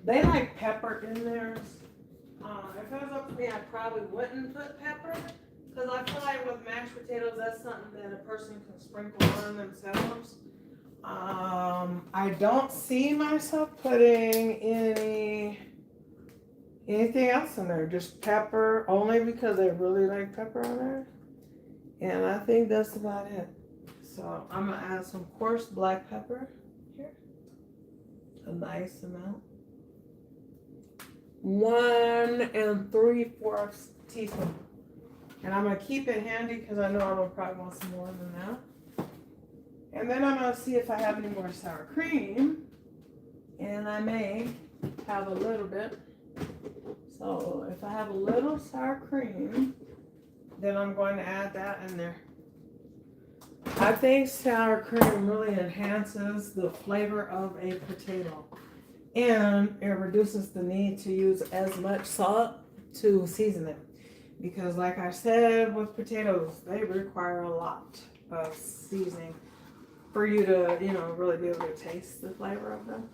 they like pepper in theirs. If it was up to me, I probably wouldn't put pepper, because I feel like with mashed potatoes, that's something that a person can sprinkle on themselves. I don't see myself putting anything else in there. Just pepper, only because I really like pepper on there. And I think that's about it. So I'm gonna add some coarse black pepper here. A nice amount. 1 3/4 teaspoon. And I'm gonna keep it handy because I know I'm gonna probably want some more than that. And then I'm gonna see if I have any more sour cream. And I may have a little bit. So if I have a little sour cream, then I'm going to add that in there. I think sour cream really enhances the flavor of a potato. And it reduces the need to use as much salt to season it. Because like I said, with potatoes, they require a lot of seasoning for you to, really be able to taste the flavor of them.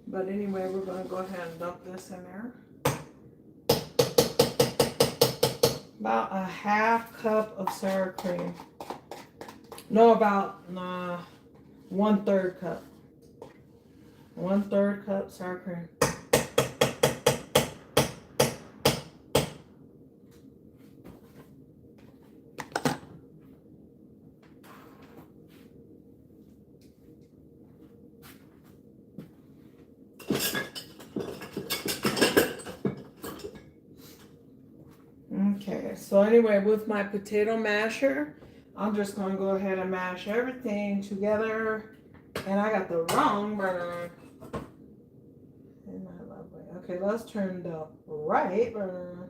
But anyway, we're going to go ahead and dump this in there. About a 1/2 cup of sour cream. No, about 1/3 cup. 1/3 cup sour cream. Okay, so anyway, with my potato masher, I'm just going to go ahead and mash everything together. And I got the wrong burner. Okay, let's turn the right burner.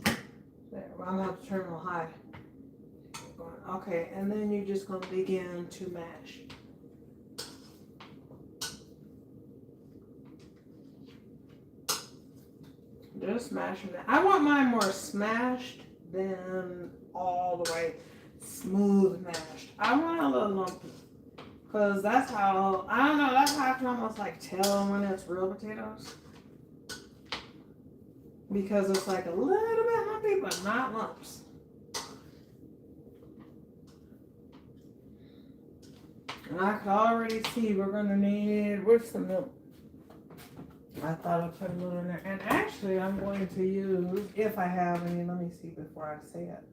There, I'm going to have to turn it on high. Okay, and then you're just going to begin to mash. Just smashing it. I want mine more smashed than all the way smooth mashed. I want a little lumpy. Because that's how, I don't know, that's how I can almost like tell when it's real potatoes. Because it's like a little bit lumpy, but not lumps. And I can already see we're going to need, where's some milk? I thought I'd put a little in there. And actually, I'm going to use, if I have any, let me see before I say it.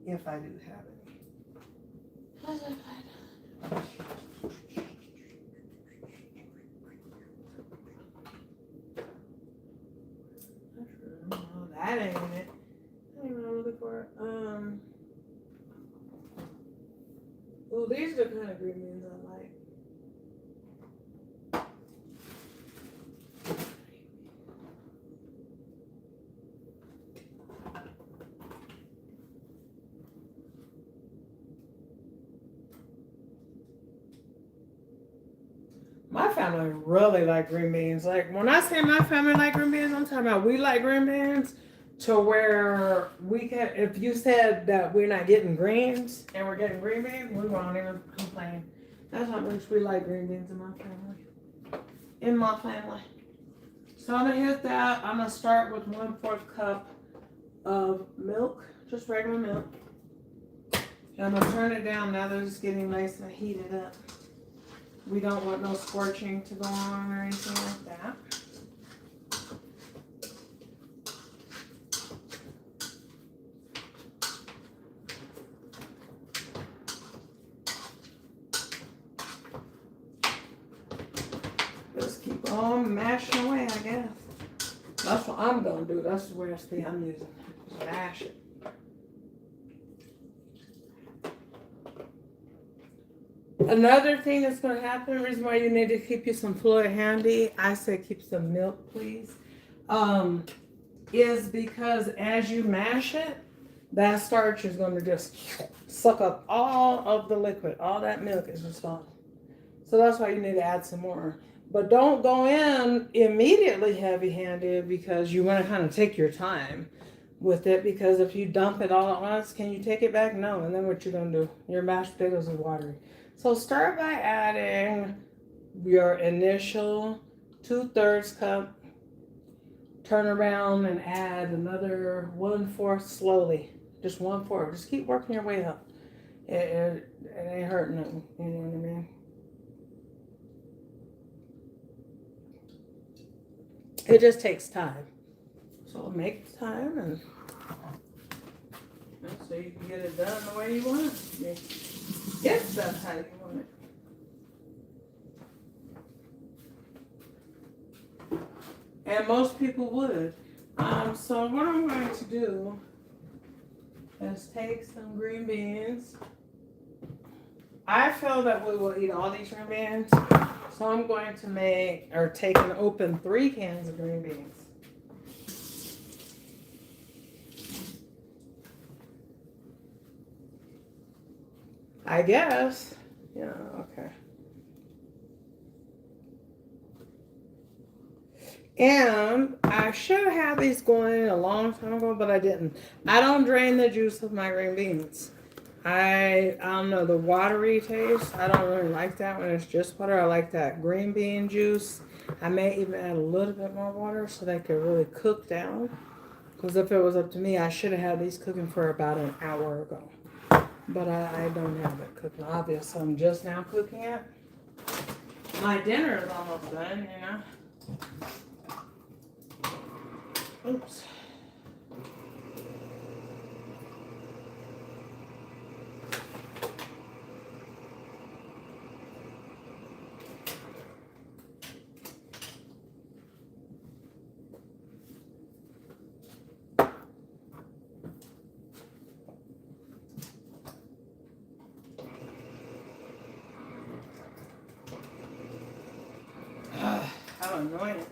If I do have any. Oh, that ain't it. I don't even know what I'm looking for. Oh, these are the kind of green beans I like. My family really like green beans. Like when I say my family like green beans, I'm talking about we like green beans to where we can, if you said that we're not getting greens and we're getting green beans, we won't even complain. That's how much we like green beans in my family. So I'm gonna hit that. I'm gonna start with 1/4 cup of milk, just regular milk. And I'm gonna turn it down now that it's getting nice and heated up. We don't want no scorching to go on or anything like that. Just keep on mashing away, I guess. That's what I'm gonna do. That's the recipe I'm using. Mash it. Another thing that's going to happen, the reason why you need to keep you some fluid handy, I say keep some milk, please, is because as you mash it, that starch is going to just suck up all of the liquid. All that milk is just gone. So that's why you need to add some more. But don't go in immediately heavy-handed because you want to kind of take your time with it, because if you dump it all at once, can you take it back? No. And then what you're going to do? Your mashed potatoes are watery. So start by adding your initial 2/3 cup, turn around and add another 1/4 slowly, just 1/4. Just keep working your way up. It ain't hurting nothing. You know what I mean? It just takes time. So make the time and so you can get it done the way you want it to be. If that's how you want it. And most people would. So what I'm going to do is take some green beans. I feel that we will eat all these green beans. So I'm going to take and open 3 cans of green beans. I guess. Yeah, okay. And I should have had these going a long time ago, but I didn't. I don't drain the juice of my green beans. I don't know, the watery taste, I don't really like that when it's just water. I like that green bean juice. I may even add a little bit more water so they could really cook down. Because if it was up to me, I should have had these cooking for about an hour ago. But I don't have it cooking. Obviously, I'm just now cooking it. My dinner is almost done, you know. Oops. How annoying.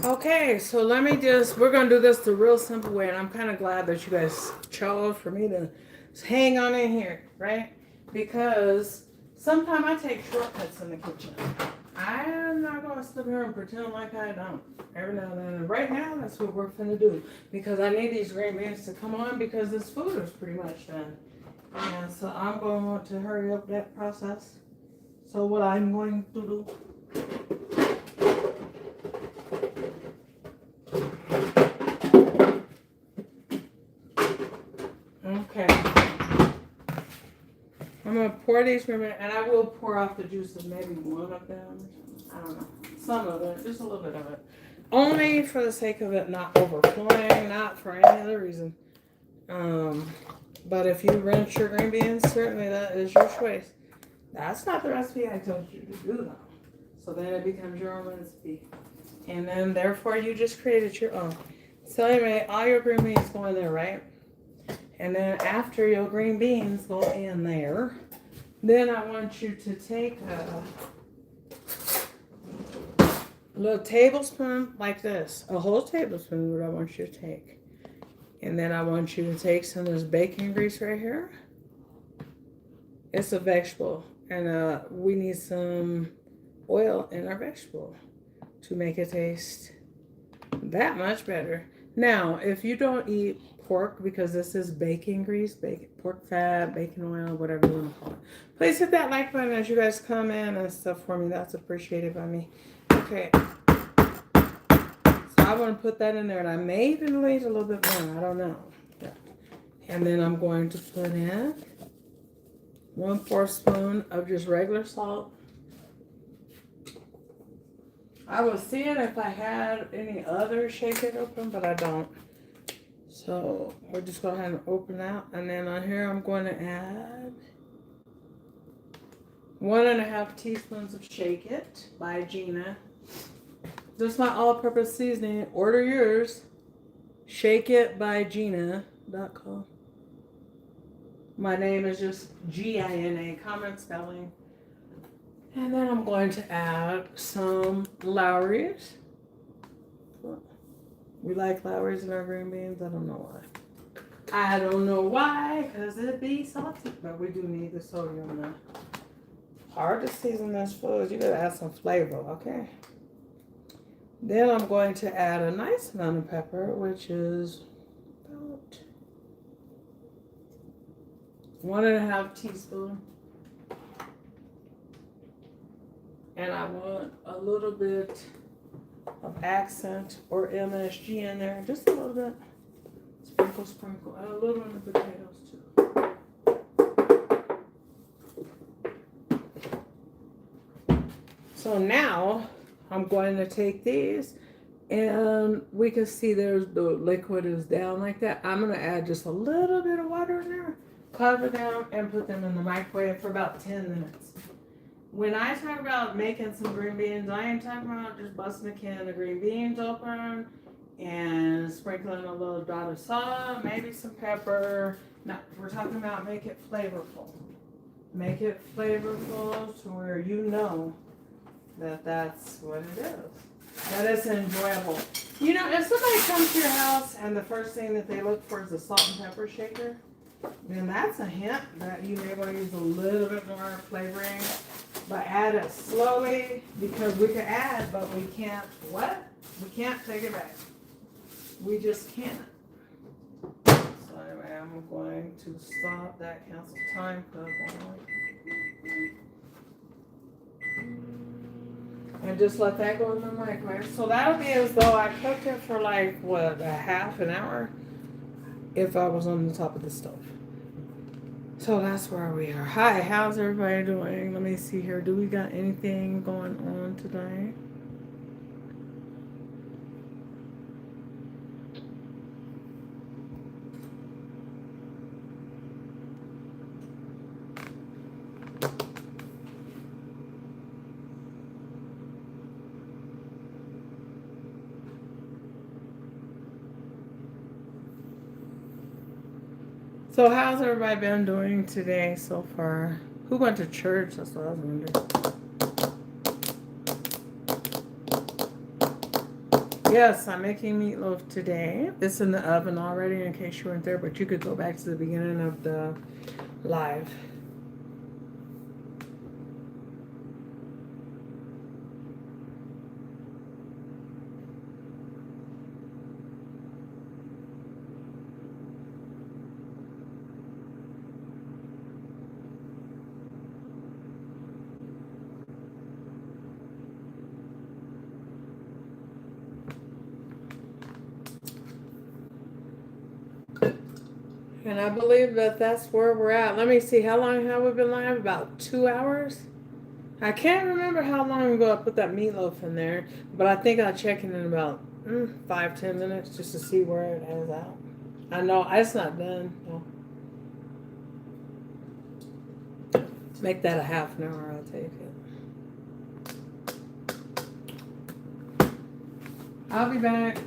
Okay, so we're going to do this the real simple way, and I'm kind of glad that you guys chose for me to hang on in here, right? Because sometimes I take shortcuts in the kitchen. I'm not going to sit here and pretend like I don't. Every now and then. And right now, that's what we're going to do. Because I need these green beans to come on because this food is pretty much done. And so I'm going to want to hurry up that process. So what I'm going to do... Okay. I'm going to pour these for a minute, and I will pour off the juice of maybe one of them. I don't know. Some of it, just a little bit of it. Only for the sake of it not overflowing, not for any other reason. But if you rinse your green beans, certainly that is your choice. That's not the recipe I told you to do, though. So then it becomes your own recipe. And then, therefore, you just created your own. So anyway, all your green beans go in there, right? And then after your green beans go in there, then I want you to take a little tablespoon like this. A whole tablespoon what I want you to take. And then I want you to take some of this bacon grease right here. It's a vegetable. And we need some oil in our vegetable to make it taste that much better. Now, if you don't eat pork, because this is bacon grease, pork fat, bacon oil, whatever you want to call it, please hit that like button as you guys come in and stuff for me. That's appreciated by me. Okay. So I want to put that in there, and I may even leave a little bit more. I don't know. Yeah. And then I'm going to put in 1/4 spoon of just regular salt. I was seeing if I had any other shake it open, but I don't. So we're just going to go ahead and open that. And then on here, I'm going to add 1.5 teaspoons of Shake It by Gina. This is my all-purpose seasoning. Order yours. ShakeItByGina.com. My name is just Gina, common spelling. And then I'm going to add some Lowry's. We like Lowry's in our green beans. I don't know why. I don't know why, because it'd be salty. But we do need the sodium now. Hard to season this food. You gotta add some flavor, okay? Then I'm going to add a nice amount of pepper, which is about 1.5 teaspoons. And I want a little bit of accent or MSG in there, just a little bit. Sprinkle, sprinkle, and a little in the potatoes too. So now I'm going to take these, and we can see there's the liquid is down like that. I'm gonna add just a little bit of water in there, cover them, and put them in the microwave for about 10 minutes. When I talk about making some green beans, I ain't talking about just busting a can of green beans open and sprinkling a little dot of salt, maybe some pepper. No, we're talking about make it flavorful. Make it flavorful to where you know that that's what it is. That it's enjoyable. You know, if somebody comes to your house and the first thing that they look for is a salt and pepper shaker, then that's a hint that you may want to use a little bit more flavoring. But add it slowly, because we can add, but we can't, what? We can't take it back. We just can't. So anyway, I'm going to stop that cancel time clip on. And just let that go in the microwave. So that'll be as though I cooked it for like, what, a half an hour? If I was on the top of the stove. So that's where we are. Hi, how's everybody doing? Let me see here. Do we got anything going on today? So how's everybody been doing today so far? Who went to church? That's what I was wondering. Yes, I'm making meatloaf today. It's in the oven already in case you weren't there, but you could go back to the beginning of the live. And I believe that that's where we're at. Let me see, how long have we been live? About 2 hours? I can't remember how long ago I put that meatloaf in there, but I think I'll check it in about 5-10 minutes just to see where it is out. I know it's not done. No. Make that a half an hour, I'll take it. I'll be back.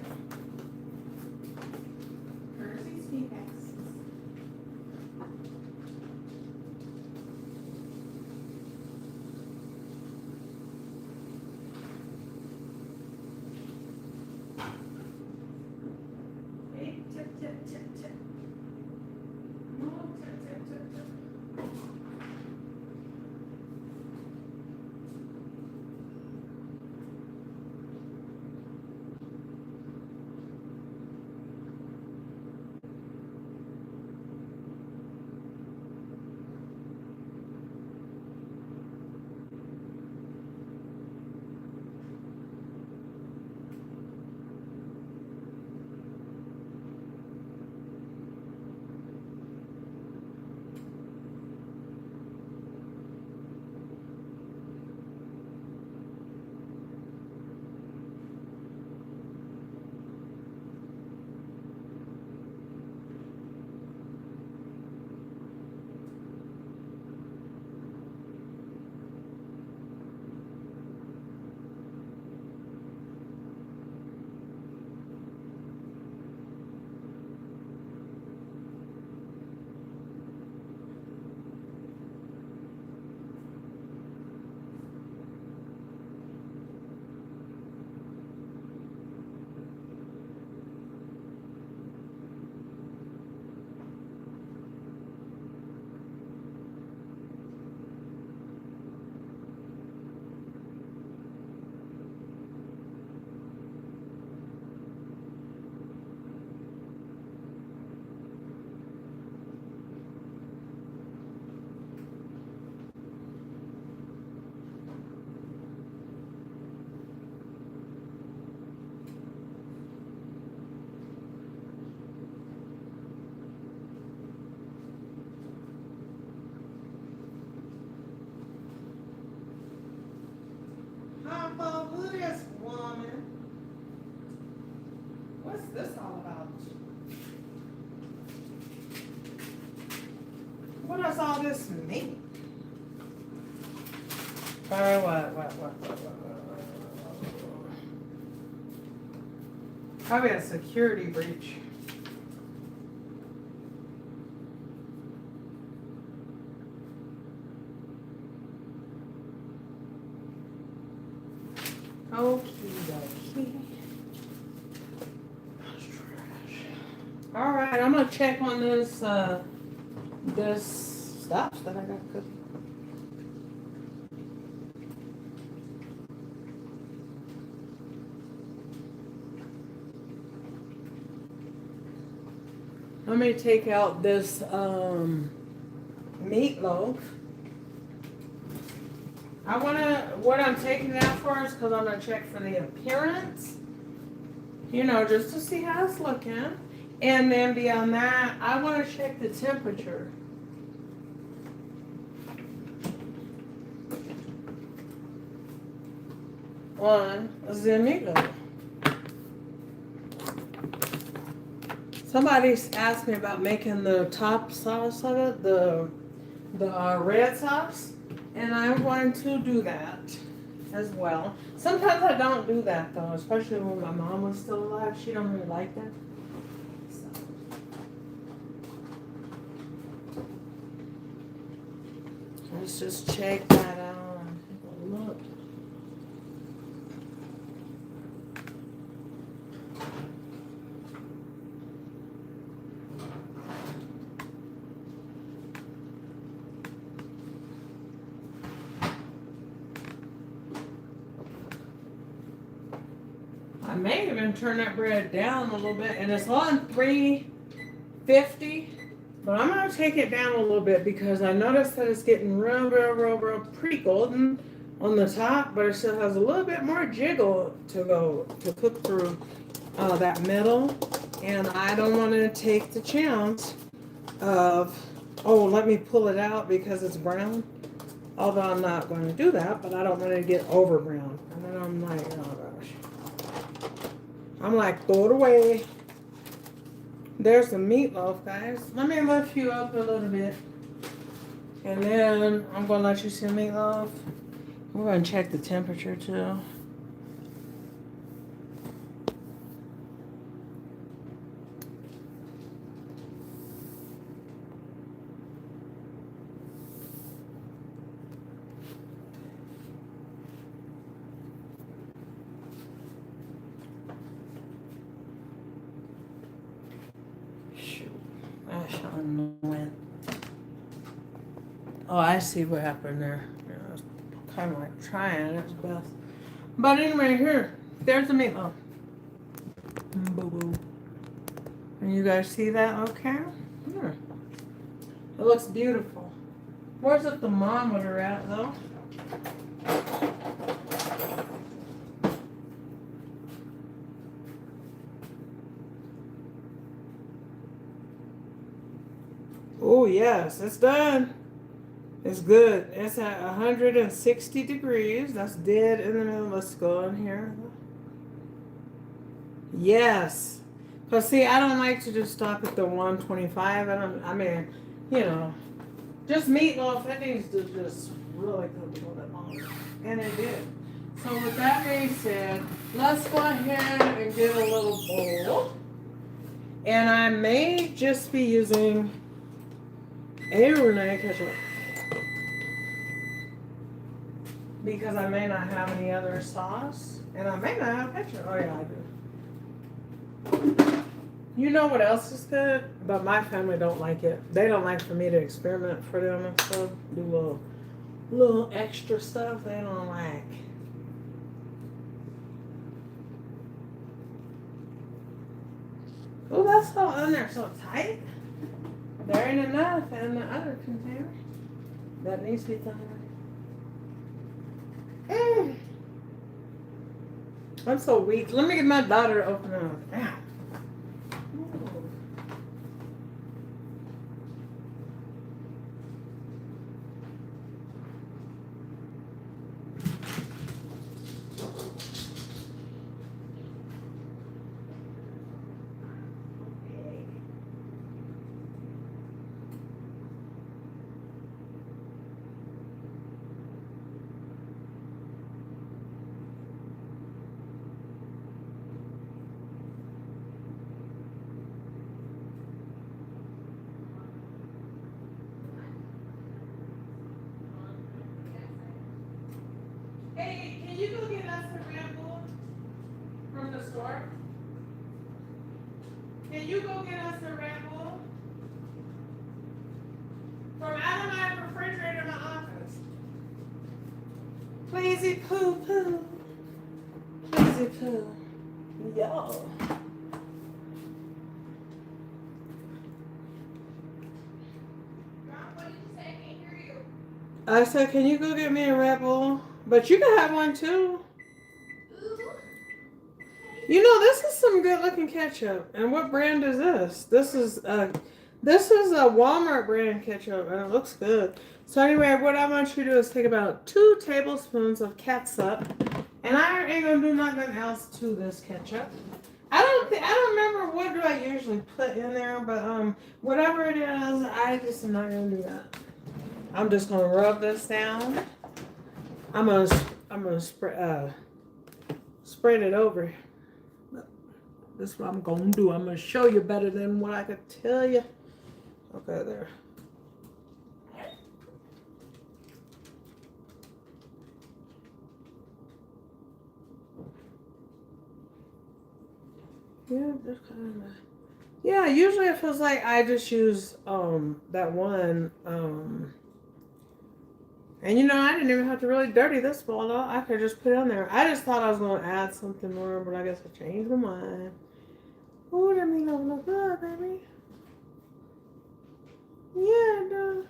Humble, who this woman? What's this all about? What does all this mean? What? Probably a security breach. All right, I'm gonna check on this this stuff that I got cooking. Let me take out this meatloaf. What I'm taking it out for is because I'm gonna check for the appearance. You know, just to see how it's looking. And then beyond that, I want to check the temperature. On the meatloaf. Somebody's asked me about making the top sauce of it, the red sauce, and I'm going to do that as well. Sometimes I don't do that though, especially when my mom was still alive. She don't really like that. So. Let's just check that out and take a look. I may even turn that bread down a little bit, and it's on 350, but I'm gonna take it down a little bit because I noticed that it's getting real pretty golden on the top, but it still has a little bit more jiggle to cook through that middle, and I don't want to take the chance of, oh, let me pull it out because it's brown. Although I'm not going to do that, but I don't want it to get over brown. And then I'm like, oh gosh. I'm like, throw it away. There's the meatloaf, guys. Let me lift you up a little bit. And then I'm going to let you see the meatloaf. We're going to check the temperature too. Oh, I see what happened there. Yeah, I was kind of like trying its best. But anyway, here, there's the meatloaf. Boo-boo. And you guys see that okay? Here. It looks beautiful. Where's the thermometer at, though? Oh, yes, it's done. It's good. It's at 160 degrees. That's dead in the middle. Let's go in here. Yes. Because, see, I don't like to just stop at the 125. I mean, you know, just meatloaf, it needs to just really cook a little bit longer. And it did. So, with that being said, let's go ahead and get a little bowl. And I may just be using a Renee ketchup. Because I may not have any other sauce. And I may not have ketchup. Oh, yeah, I do. You know what else is good? But my family don't like it. They don't like for me to experiment for them and stuff. Do little extra stuff they don't like. Oh, that's all in there so tight. There ain't enough in the other container. That needs to be done. I'm so weak. Let me get my daughter to open it up. Ow. store? Can you go get us a Red Bull? From out of my refrigerator in my office. Pleasy poo poo. Pleasy poo. Yo. I said, can you go get me a Red Bull? But you can have one too. You know, this is some good looking ketchup. And what brand is this? This is a Walmart brand ketchup, and it looks good. So anyway, what I want you to do is take about 2 tablespoons of catsup, and I ain't gonna do nothing else to this ketchup. I don't remember what do I usually put in there, but whatever it is, I just am not gonna do that. I'm just gonna rub this down. I'm gonna spread it over. This is what I'm gonna do. I'm gonna show you better than what I could tell you. Okay, there. Yeah, just kind of. Yeah, usually it feels like I just use that one and you know, I didn't even have to really dirty this bowl though. I could just put it on there. I just thought I was gonna add something more, but I guess I changed my mind. Oh, that mean look good, baby. Yeah, it does.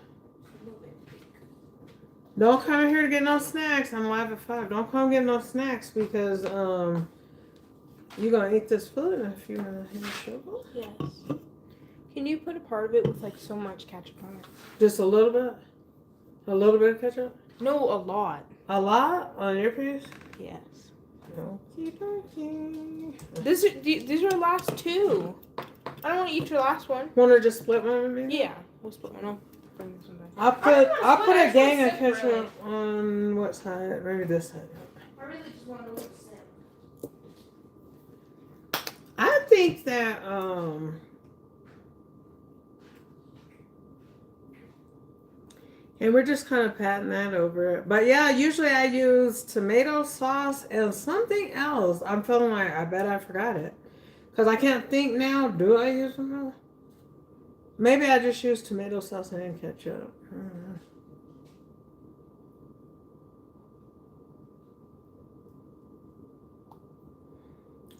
Don't come here to get no snacks. I'm live at 5. Don't come get no snacks because you're gonna eat this food in a few minutes. Sugar? Yes. Can you put a part of it with like so much ketchup on it? Just a little bit? A little bit of ketchup? No, a lot. A lot on your piece? Yes. Okie dokie. These are the last 2. I don't want to eat your last one. Want to just split one with me? Yeah, we'll split one. I'll bring this one back. I'll put a gang of ketchup on what side? Maybe this side. I really just want to look sick. I think that and we're just kind of patting that over it. But yeah, usually I use tomato sauce and something else. I'm feeling like I bet I forgot it. Because I can't think now. Do I use something else? Maybe I just use tomato sauce and ketchup. I don't know.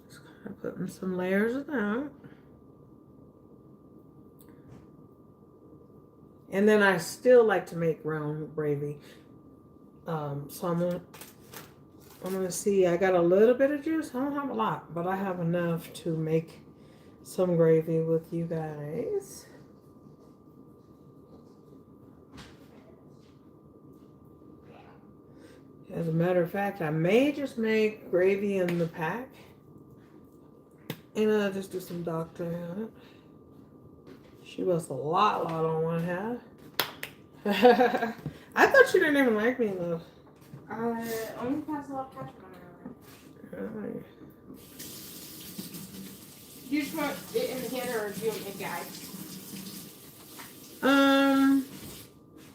Just kind of putting some layers of that. And then I still like to make round gravy. So I'm gonna see. I got a little bit of juice. I don't have a lot, but I have enough to make some gravy with you guys. As a matter of fact, I may just make gravy in the pack, and I'll just do some doctoring on it. She was a lot on one half. I thought you didn't even like Meatloaf. Only has a lot of ketchup on it. Right. Do you just want it in the can or do you want it guys?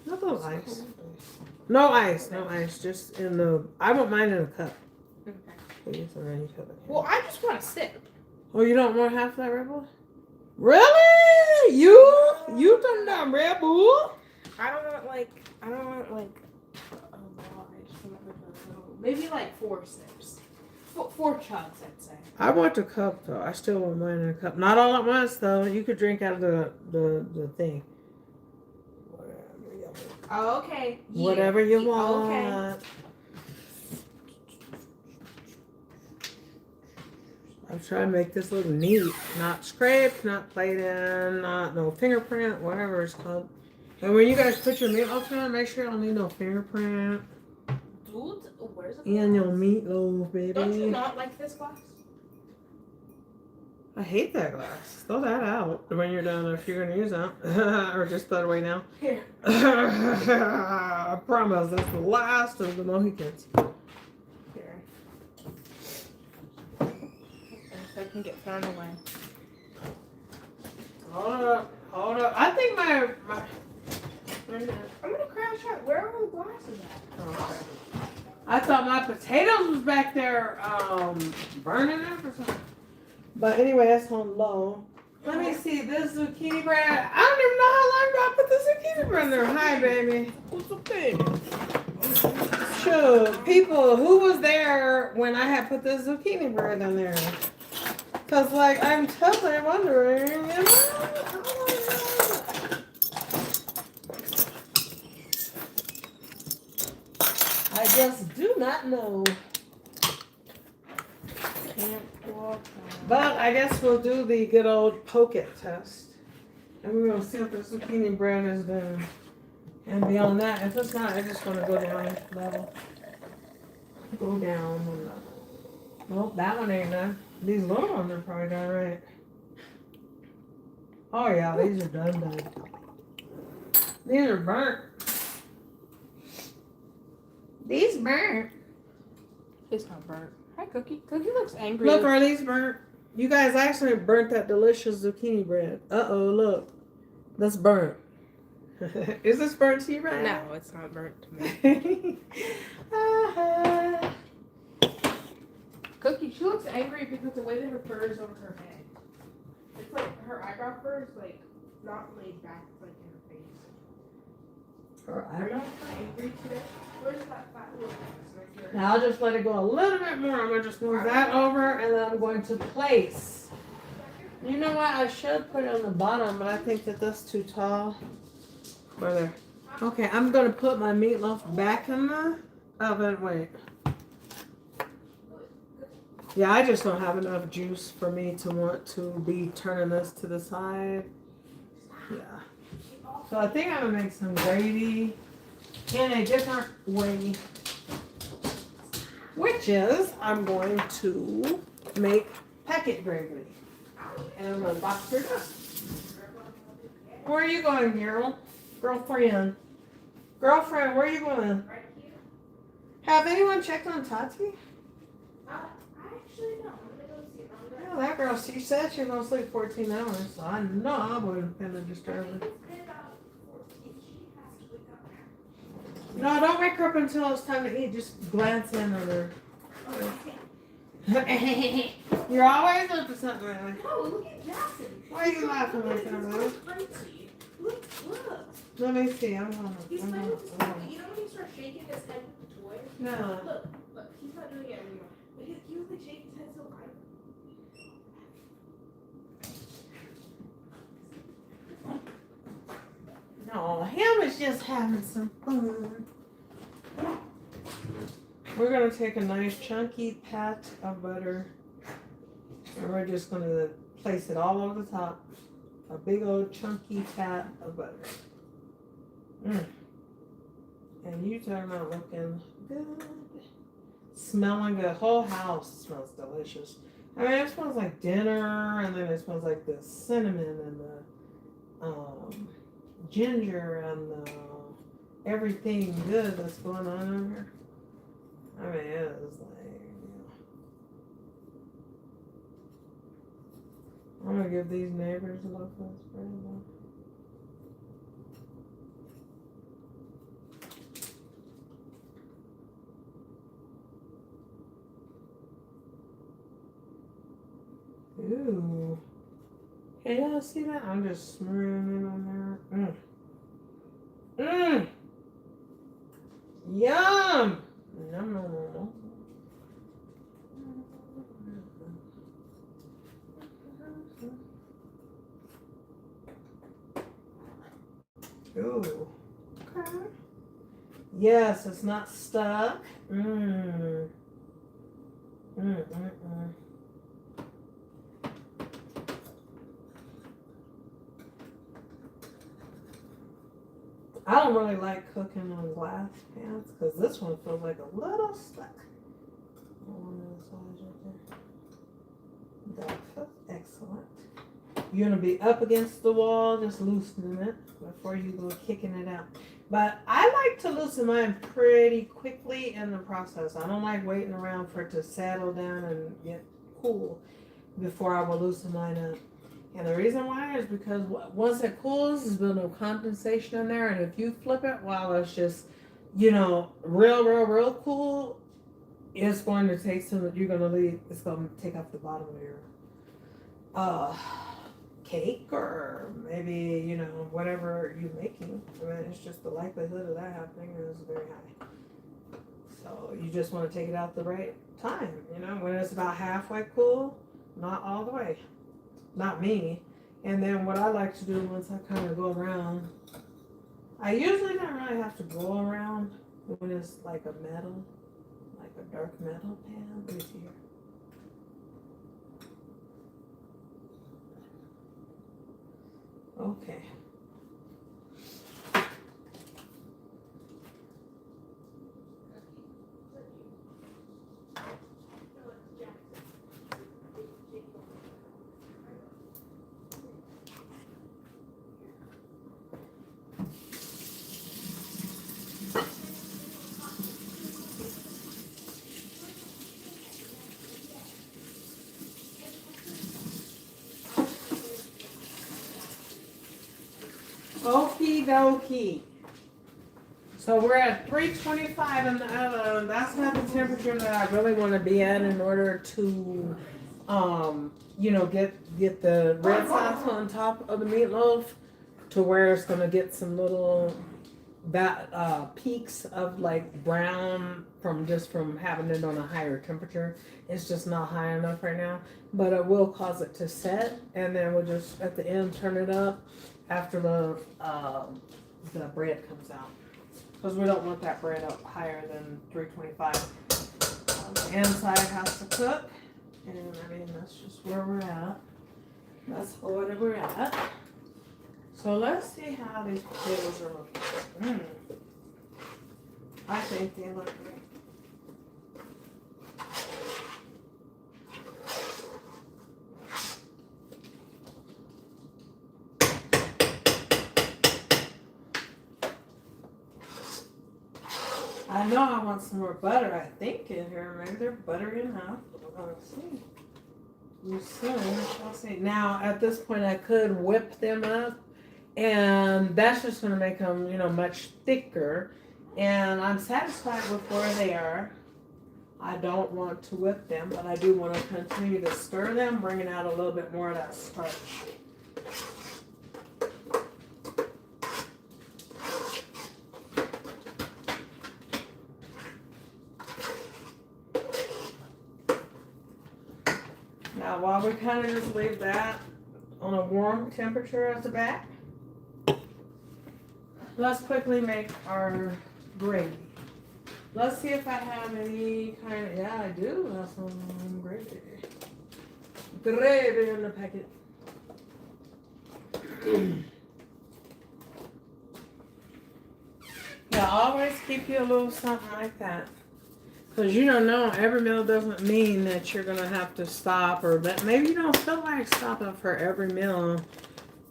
No ice. No ice, no ice. Just in the. I want mine in a cup. Okay. Please, and then you cut it. Well, I just want a sip. Oh, you don't want half that Red Bull? Really? You done that Red Bull? I don't want like a lot. I just want like a little, maybe like 4 sips. 4 chugs, I'd say. I want the cup though. I still want mine in a cup. Not all at once though. You could drink out of the thing. Oh, okay. Yeah. Whatever you want. Okay. I'm trying to make this look neat. Not scraped, not plated, not no fingerprint, whatever it's called. And when you guys put your meatloaf in, make sure you don't need no fingerprint. Dude, where's the And your glass? meatloaf, baby. Don't you not like this glass? I hate that glass. Throw that out when you're done if you're gonna use that. Or just throw it away now. Here. I promise that's the last of the Mohicans. Here. So it can get thrown away. Hold up. I think my I'm gonna crash out. Where are the glasses at? okay. I thought my potatoes was back there burning up or something. But anyway, that's on low. Let me see this zucchini bread. I don't even know how long ago I put the zucchini bread in there. Hi, baby. What's up, baby? Sure, people, who was there when I had put the zucchini bread in there? Cause like I'm totally wondering, you know? I just do not know. Can't walk. But I guess we'll do the good old poke it test. And we're gonna see what the zucchini bread is doing. And beyond that, if it's not, I just wanna go down a level. Go down one level. Nope, that one ain't done. These little ones are probably done right. Oh yeah, these are done. These are burnt. These burnt. It's not burnt. Hi, Cookie. Cookie looks angry. Look, are these burnt? You guys actually burnt that delicious zucchini bread. Uh-oh, look. That's burnt. Is this burnt to you right now? No, it's not burnt to me. uh-huh. Cookie, she looks angry because the way that her fur is over her head. It's like her eyebrow fur is like not laid back like in her face. Her Are you eyebrow? angry today? Where's that fat little piece right there? Now I'll just let it go a little bit more. I'm going to just move that over and then I'm going to place. You know what? I should put it on the bottom, but I think that that's too tall. Right there. Okay, I'm going to put my meatloaf back in the oven. Wait. Yeah, I just don't have enough juice for me to want to be turning this to the side. Yeah. So I think I'm going to make some gravy in a different way. Which is, I'm going to make packet gravy. And I'm going to box it up. Where are you going, girl? Girlfriend. Girlfriend, where are you going? Right here? Have anyone checked on Tati? I actually don't. I'm gonna go see it. Yeah, that girl, she said she was going to sleep 14 hours, so I know I wasn't going to disturb her. It's been about 14. She has to wake up now. No, don't wake her up until it's time to eat. Just glance in at her. You're always up to something, Riley. No, look at Jackson. Why are you laughing like that, Riley? Look. Let me see. I'm going He's to. playing with his toy. You know when he starts shaking his head with the toy? No. Look, he's not doing it anymore. But he was like shaking his head so high. No, him is just having some fun. We're going to take a nice chunky pat of butter. And we're just going to place it all over the top. A big old chunky pat of butter. And you talking about looking good. Smelling good. Whole house smells delicious. I mean, it smells like dinner, and then it smells like the cinnamon and the ginger and the everything good that's going on over here. I mean, it is like, I'm gonna give these neighbors a look for this bread. Ooh. Can y'all see that? I'm just smearing it on there. Yum! Yum, yum, yum. Ooh. Okay. Yes, it's not stuck. I don't really like cooking on glass pans because this one feels like a little stuck. On the sides right there. That feels excellent. You're gonna be up against the wall, just loosening it before you go kicking it out. But I like to loosen mine pretty quickly in the process. I don't like waiting around for it to settle down and get cool before I will loosen mine up. And the reason why is because once it cools, there's been no condensation in there, and if you flip it while it's just you know, real cool, it's going to take some, you're going to leave, it's going to take off the bottom of your uh, cake or maybe, you know, whatever you're making. I mean, it's just the likelihood of that happening is very high. So you just want to take it out the right time, you know, when it's about halfway cool, not all the way. Not me. And then what I like to do once I kind of go around, I usually don't really have to go around when it's like a metal, like a dark metal pan. Let me see here. Okay. Okie dokie. So we're at 325 in the oven. That's not the temperature that I really want to be at in order to, you know, get the red sauce on top of the meatloaf to where it's gonna get some little peaks of like brown from having it on a higher temperature. It's just not high enough right now, but it will cause it to set, and then we'll just at the end turn it up after the bread comes out, because we don't want that bread up higher than 325. The inside has to cook, and I mean that's just where we're at. That's where we're at. So let's see how these potatoes are looking. I think they look great. I know I want some more butter, I think, in here. Maybe they're buttery enough. We'll see. We'll soon. I'll see. Now, at this point, I could whip them up, and that's just going to make them, you know, much thicker. And I'm satisfied with where they are. I don't want to whip them, but I do want to continue to stir them, bringing out a little bit more of that starch. Now, while we kind of just leave that on a warm temperature at the back, let's quickly make our gravy. Let's see if I have any kind of, yeah, I do have some gravy. Gravy in the packet. Yeah, always keep you a little something like that. Because you don't know, every meal doesn't mean that you're going to have to stop, or that maybe you don't feel like stopping for every meal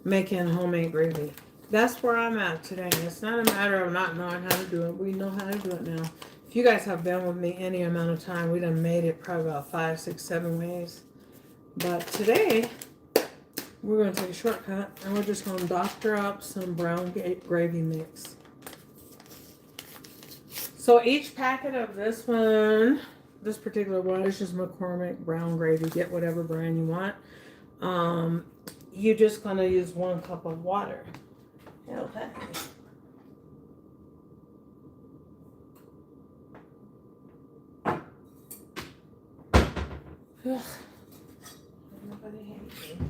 making homemade gravy. That's where I'm at today. It's not a matter of not knowing how to do it. We know how to do it now. If you guys have been with me any amount of time, we done made it probably about 5, 6, 7 ways. But today, we're going to take a shortcut, and we're just going to doctor up some brown gravy mix. So each packet of this one, this particular one, is just McCormick brown gravy. Get whatever brand you want. You're just going to use 1 cup of water. Okay. Nobody hates me.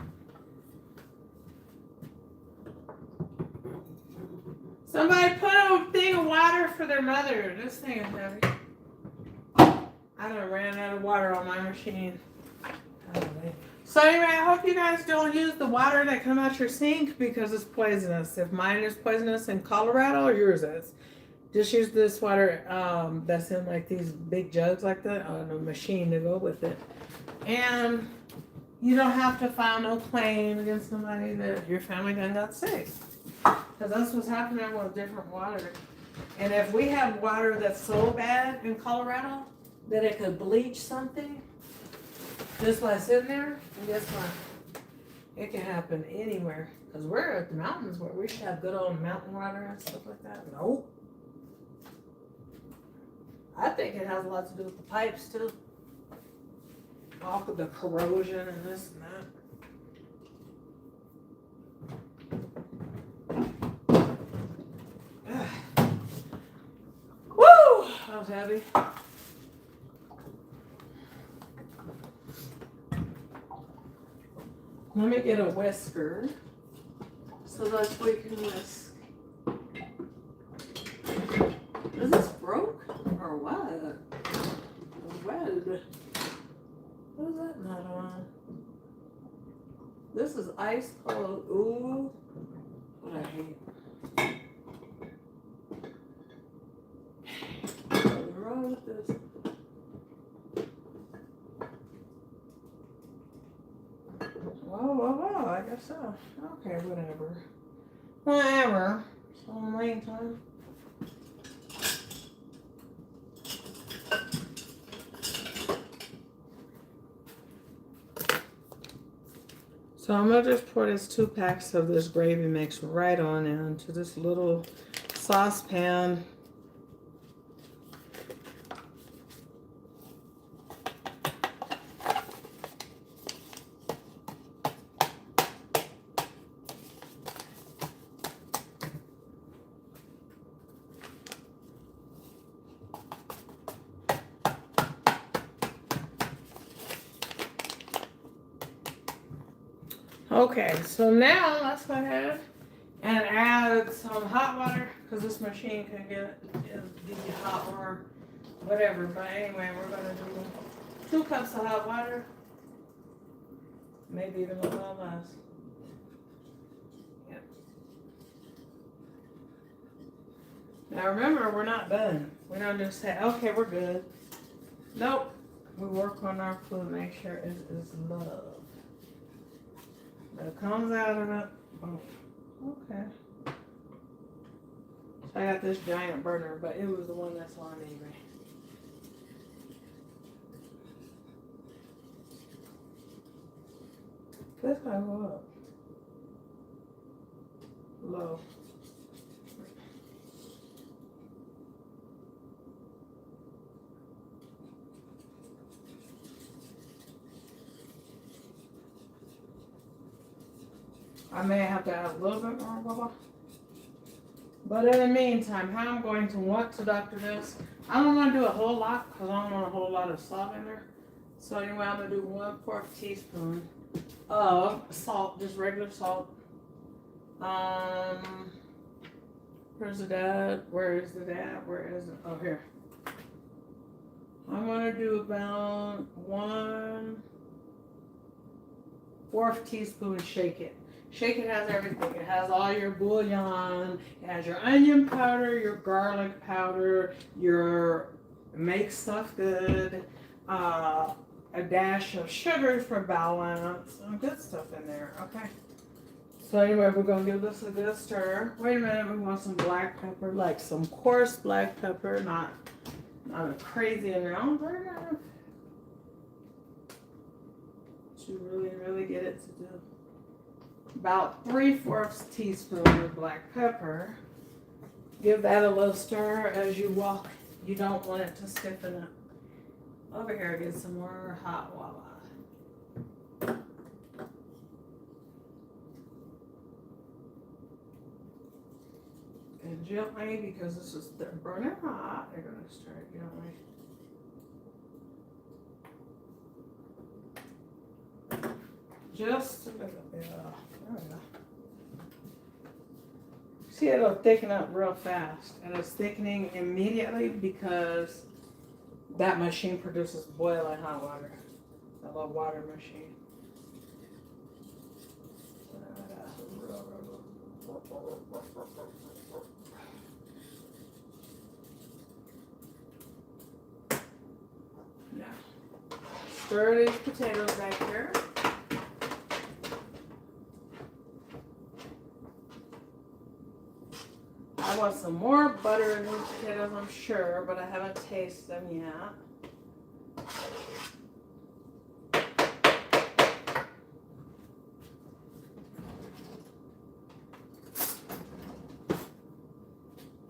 Somebody put a thing of water for their mother. This thing is heavy. I done ran out of water on my machine. So anyway, I hope you guys don't use the water that comes out your sink because it's poisonous. If mine is poisonous in Colorado, or yours is. Just use this water that's in like these big jugs like that on a machine to go with it. And you don't have to file no claim against somebody that your family done got sick. Because that's what's happening with different water. And if we have water that's so bad in Colorado that it could bleach something, just by sitting there, and guess what? It can happen anywhere. Because we're at the mountains where we should have good old mountain water and stuff like that. Nope. I think it has a lot to do with the pipes too. All of the corrosion and this and that. Woo! That was heavy. Let me get a whisker so that we can whisk. Is this broke or what? Red. What is that not on? This is ice cold. Ooh. What I hate. What's wrong with this? Well, I guess so. Okay, whatever. Whatever. So late time. So I'm gonna just pour this 2 packs of this gravy mix right on into this little saucepan. Okay, so now let's go ahead and add some hot water because this machine can give you hot or whatever. But anyway, we're gonna do 2 cups of hot water, maybe even a little less. Yep. Now remember, we're not done. We don't just say, okay, we're good. Nope. We work on our food, make sure it is love. It comes out of it. Oh, okay. So I got this giant burner, but it was the one that's on anyway. This gotta go up. Low. I may have to add a little bit more water. But in the meantime, how I'm going to want to doctor this, I don't want to do a whole lot because I don't want a whole lot of salt in there. So anyway, I'm going to do 1/4 teaspoon of salt, just regular salt. Where's the dad? Where is the dad? Where is it? Oh, here. I'm going to do about 1/4 teaspoon, shake it. Shake it has everything. It has all your bouillon, it has your onion powder, your garlic powder, your make stuff good, a dash of sugar for balance, some good stuff in there, okay? So anyway, we're gonna give this a good stir. Wait a minute, we want some black pepper, like some coarse black pepper, not a crazy amount, but enough to really get it to do. About 3/4 teaspoon of black pepper. Give that a little stir as you walk. You don't want it to stiffen up. Over here, get some more hot water. And gently, because this is they're burning hot, they're gonna stir it gently. Just a little bit. There we go. See, it'll thicken up real fast, and it's thickening immediately because that machine produces boiling hot water. That little water machine. Now, stir these potatoes back here. I want some more butter in these potatoes, I'm sure, but I haven't tasted them yet.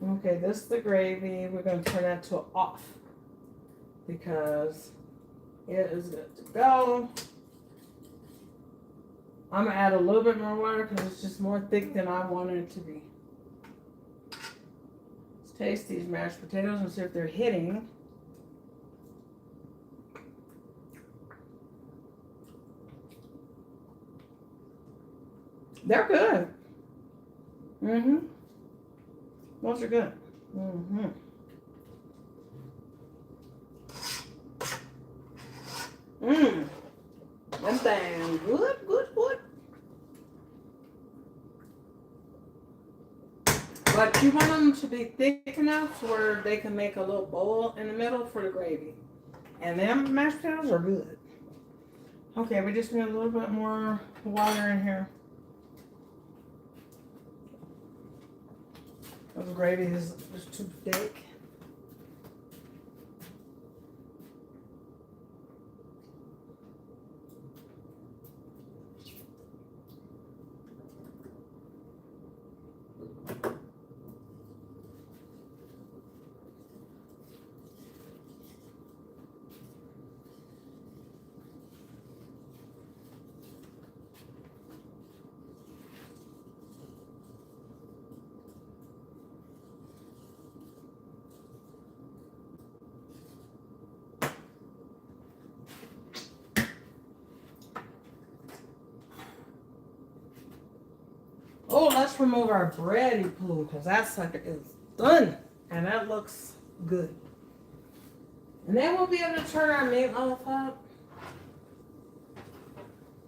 Okay, this is the gravy. We're going to turn that to off. because it is good to go. I'm gonna add a little bit more water because it's just more thick than I wanted it to be. Let's taste these mashed potatoes and see if they're hitting. They're good. Mm-hmm. Those are good. Mm-hmm. Mmm. Them things good, good, good. But you want them to be thick enough where they can make a little bowl in the middle for the gravy. And them mashed potatoes are good. Okay, we just need a little bit more water in here. The gravy is just too thick. Oh, let's remove our bready poo because that sucker is done. And that looks good. And then we'll be able to turn our meatloaf up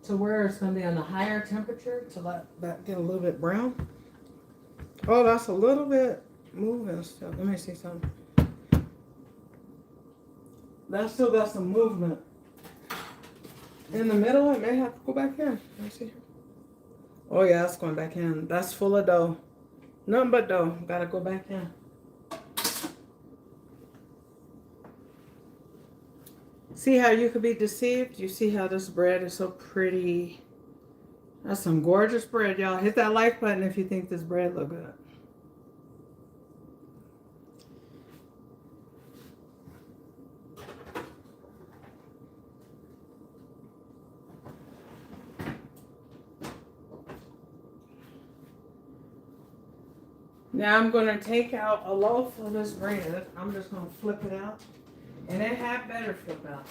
to where it's going to be on a higher temperature to let that get a little bit brown. Oh, that's a little bit moving still. Let me see something. That still got some movement. In the middle, it may have to go back in. Let me see. Oh yeah, it's going back in. That's full of dough. Nothing but dough. Gotta go back in. See how you could be deceived? You see how this bread is so pretty? That's some gorgeous bread, y'all. Hit that like button if you think this bread look good. Now I'm going to take out a loaf of this bread. I'm just going to flip it out. And it had better flip out.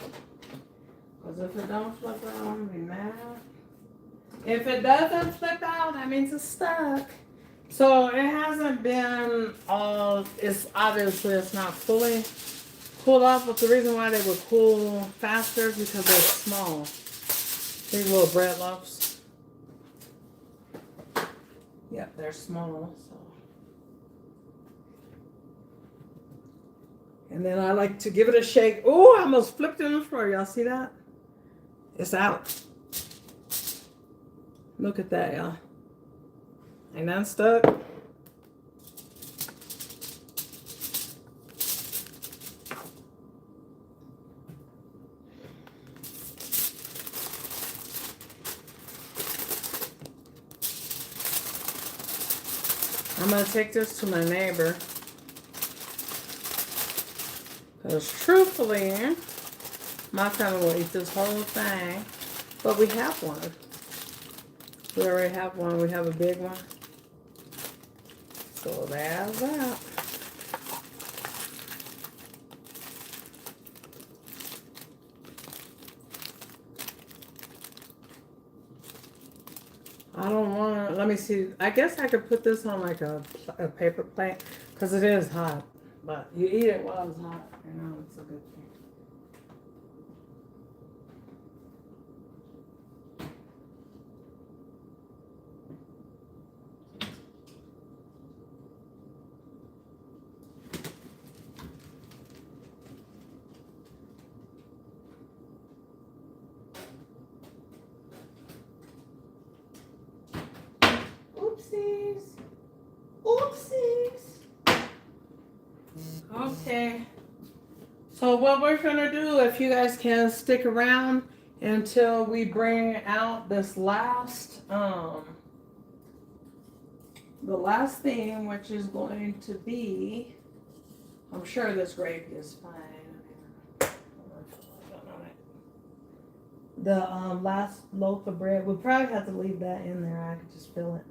Because if it don't flip out, I'm going to be mad. If it doesn't flip out, that means it's stuck. So it hasn't been all, it's obviously it's not fully cooled off. But the reason why they would cool faster is because they're small. These little bread loaves. Yep, they're small. So. And then I like to give it a shake. Oh, I almost flipped it on the floor. Y'all see that? It's out. Look at that, y'all. Ain't that stuck? I'm going to take this to my neighbor. Because truthfully, my family will eat this whole thing. But we have one. We already have one. We have a big one. So there's that. I don't want to, let me see. I guess I could put this on like a paper plate. Because it is hot. But you eat it while it's hot. You know, it's a good thing. Oopsies. Oopsies. Okay. So what we're gonna do, if you guys can stick around until we bring out this last, the last thing, which is going to be, I'm sure this gravy is fine. the last loaf of bread. We probably have to leave that in there. I could just fill it.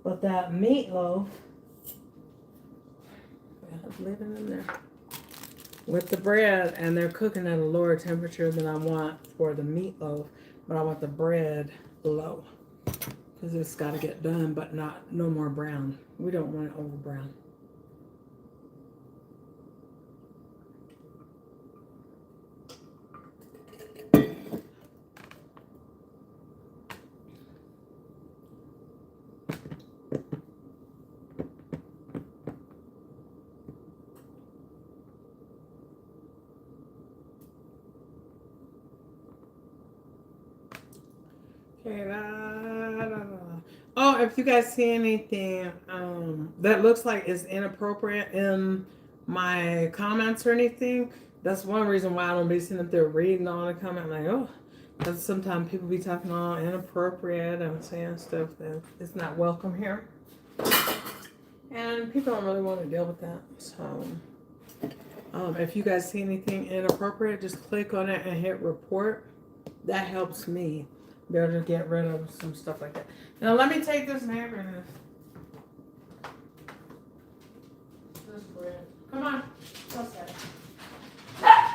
But that meatloaf, we have to leave it in there with the bread, and they're cooking at a lower temperature than I want for the meatloaf, but I want the bread low because it's got to get done, but no more brown. We don't want it over brown. Okay, oh, if you guys see anything that looks like it's inappropriate in my comments or anything, that's one reason why I don't be sitting up there reading all the comments. Like, oh, because sometimes people be talking all inappropriate and saying stuff that is not welcome here. And people don't really want to deal with that. So, if you guys see anything inappropriate, just click on it and hit report. That helps me be able to get rid of some stuff like that. Now let me take this neighbor and this bread. Come on. What's that? Hi.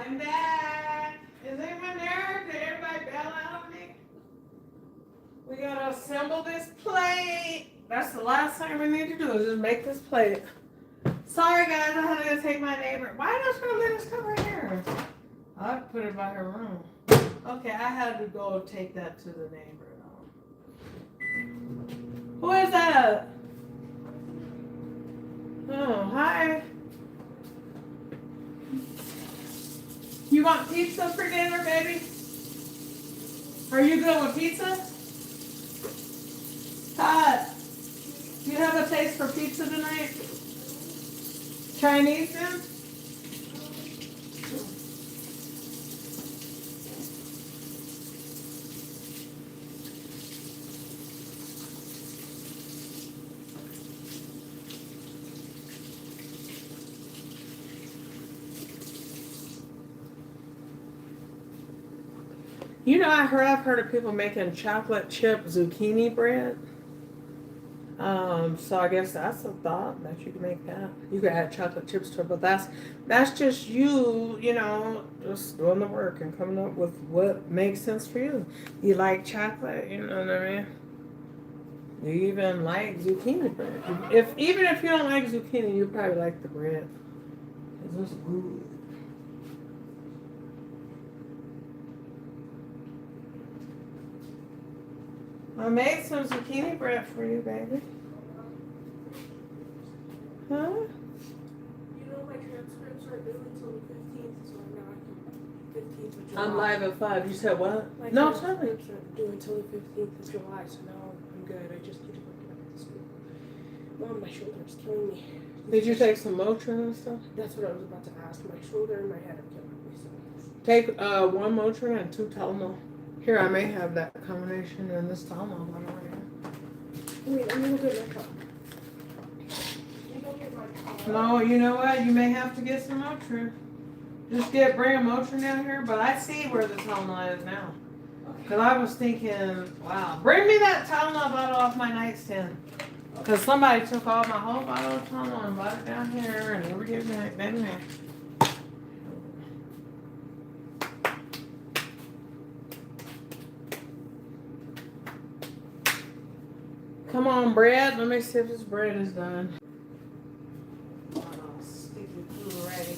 I'm back. Is anyone there? Did everybody bail out on me? We gotta assemble this plate. That's the last thing we need to do is just make this plate. Sorry guys, I had to go take my neighbor. Why are you gonna let us come right here? I put it by her room. Okay, I had to go take that to the neighbor though. Who is that? Oh, hi. You want pizza for dinner, baby? Are you good with pizza? Todd. pizza tonight? Chinese then? You know, I've heard of people making chocolate chip zucchini bread. So I guess that's a thought that you can make that. You could add chocolate chips to it, but that's just you know, just doing the work and coming up with what makes sense for you. You like chocolate, you know what I mean? You even like zucchini bread. Even if you don't like zucchini, you probably like the bread. It's just good. I made some zucchini bread for you, baby. Huh? You know my transcripts are due until the 15th, so I'm not 15th of July. I'm live at 5. You said what? My No, tell me. transcripts are due until the 15th of July, so now I'm good. I just need to go back to school. Mom, my shoulder is killing me. Did you take some Motrin and stuff? That's what I was about to ask. My shoulder and my head are killing me. So. Take 1 Motrin and 2 Tylenol. Here, I may have that combination in this Tylenol bottle right here. Wait, I'm gonna go get my cup. You go get my cup. No, you know what? You may have to get some Motrin. Just bring a Motrin down here, but I see where the Tylenol is now. Because I was thinking, wow, bring me that Tylenol bottle off my nightstand. Because somebody took all my whole bottle of Tylenol and brought it down here and never gave it back to me. Come on, bread. Let me see if this bread is done. Oh, sticky food ready.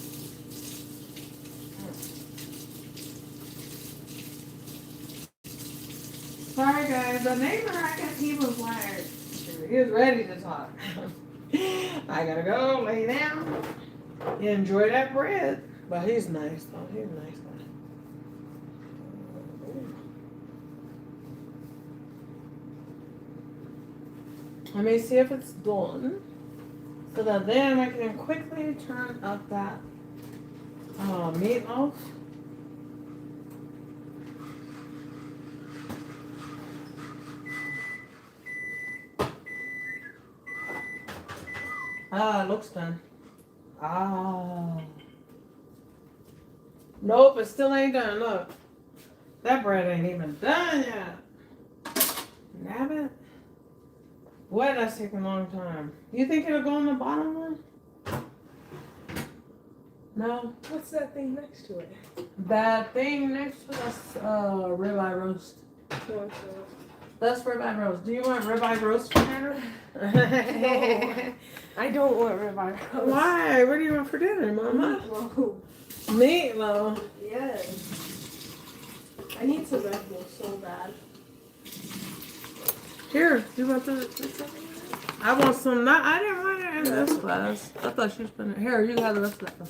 Sorry, guys. The neighbor, I guess he was wired. He was ready to talk. I gotta go lay down. You enjoy that bread. But he's nice, though. He's a nice guy. Let me see if it's done. So that then I can quickly turn up that meatloaf. Ah, it looks done. Ah. Nope, it still ain't done. Look. That bread ain't even done yet. Nab it. Boy, that's taking a long time. You think it'll go on the bottom one? No. What's that thing next to it? That thing next to us, ribeye roast. That's ribeye roast. Do you want ribeye roast for dinner? No, I don't want ribeye roast. Why? What do you want for dinner, Mama? Meatloaf. Meatloaf. Yes. I need some Red Bull so bad. Here, do you want the? I want some. I didn't want it in this glass. I thought she was putting it here. You got the rest of that one.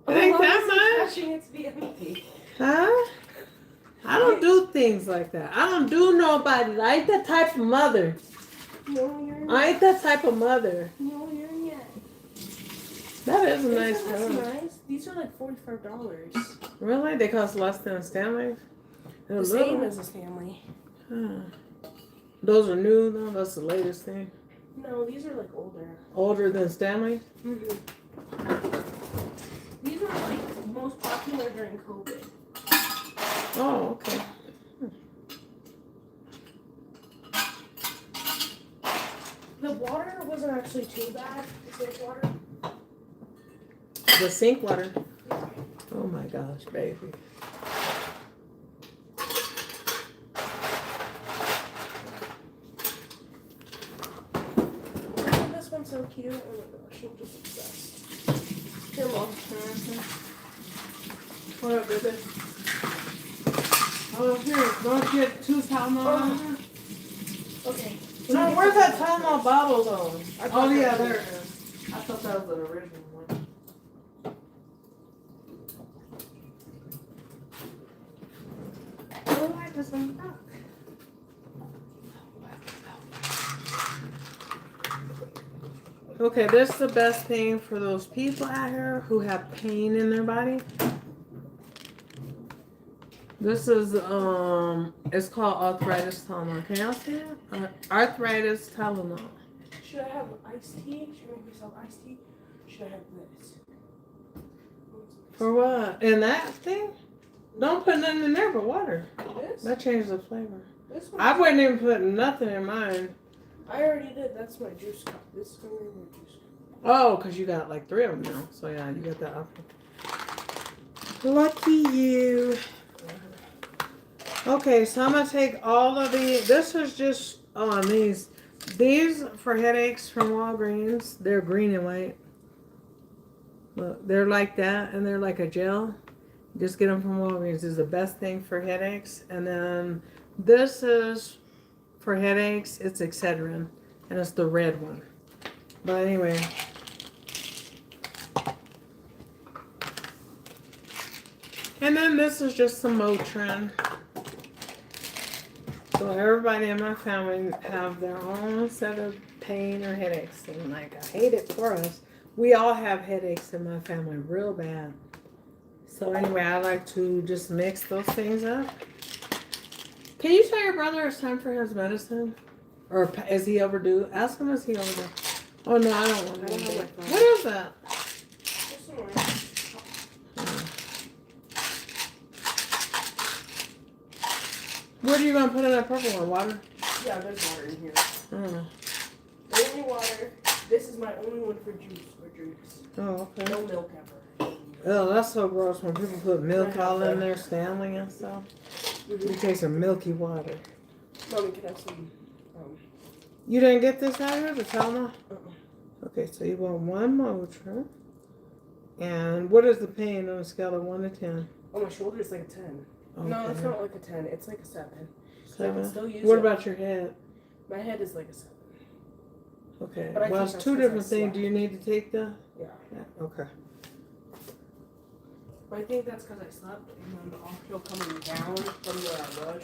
It ain't that much. Touching it to be empty. Huh? I don't do things like that. I don't do nobody. I ain't that type of mother. No, you're not. I ain't that type of mother. No, you're not. That is a nice Isn't this one. nice? These are like $45. Really? They cost less than a Stanley? The same as a Stanley. Huh. Those are new though? That's the latest thing? No, these are like older. Older than Stanley? Mm-hmm. These are like most popular during COVID. Oh, okay. The water wasn't actually too bad. The sink water. The sink water. Oh my gosh, baby. Oh, this one's so cute. Oh my gosh, I'm just obsessed. Here, Mom. What up, baby? Oh, here, don't get 2 Tylenol. Okay. No, where's that Tylenol bottle though? Oh yeah, there it is. is. I thought that was the original one. I like this one. Okay, this is the best thing for those people out here who have pain in their body. This is it's called arthritis Tylenol. Can y'all see it? Arthritis Tylenol. Should I have iced tea? Should I make myself iced tea? Should I have this? For what? And that thing? Don't put nothing in there but water. This? That changes the flavor. This one? I wouldn't even put nothing in mine. I already did. That's my juice cup. This is gonna be my juice cup. Oh, because you got like 3 of them now. So yeah, you got that option. Lucky you. Okay, so I'm gonna take all of the. This is just these. These for headaches from Walgreens. They're green and white. Look, they're like that, and they're like a gel. Just get them from Walgreens. This is the best thing for headaches. And then this is for headaches. It's Excedrin, and it's the red one. But anyway. And then this is just some Motrin. So everybody in my family have their own set of pain or headaches. And like, I hate it for us. We all have headaches in my family real bad. So anyway, I like to just mix those things up. Can you tell your brother it's time for his medicine? Or is he overdue? Ask him, is he overdue? Oh no, I don't want to. What is that? What are you going to put in that purple one? Water? Yeah, there's water in here. Oh. Only water. This is my only one for juice or drinks. Oh, okay. No milk ever. Oh, that's so gross when people put milk all in there, Stanley and stuff. You taste some milky water. Mommy, can I have some? You didn't get this out here, the Tylenol? Uh-uh. Okay, so you want 1 Motrin. And what is the pain on a scale of 1 to 10? On my shoulder, it's like a 10. Okay. No, it's not like a 10. It's like a 7. So I can 7? still use What it. about your head? My head is like a 7. Okay. But I Well, think it's that's 2 'cause I different things. slept. Do you need to take the? Yeah. Okay. But I think that's because I slept and then the off-hill coming down from where I was.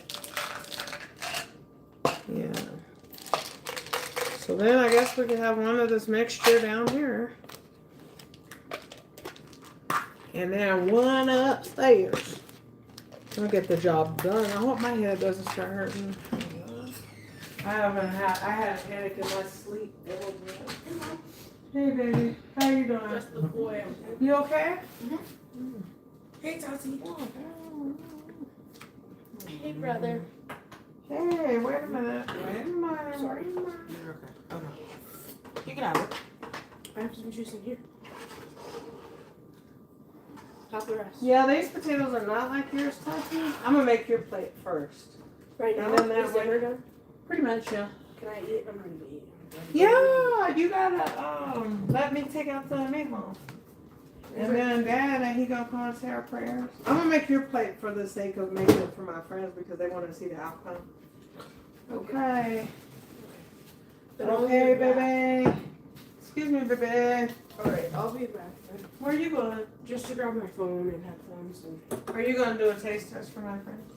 Yeah. So then I guess we could have one of this mixture down here. And then one upstairs. I'll get the job done. I hope my head doesn't start hurting. I had a headache in my sleep. Hey baby, how you doing? Just the boy. You okay? Mm-hmm. Hey, Tati. Hey, brother. Hey, wait a minute. Wait a minute. Sorry. You're okay. Okay. You can have it. I have some juice in here. Have the rest. Yeah, these potatoes are not like yours, Tati. I'm gonna make your plate first. Right now, And then that is way- dinner done? Pretty much, yeah. Can I eat? I'm ready to eat. Yeah, you gotta let me take out the meatloaf. And then Dad, and he gonna come and say our prayers. I'm gonna make your plate for the sake of making it for my friends because they want to see the outcome. Okay. Then I'll Okay, be back. baby. Excuse me, baby. Alright, I'll be back then. Where are you going? Just to grab my phone and headphones and. Are you gonna do a taste test for my friends?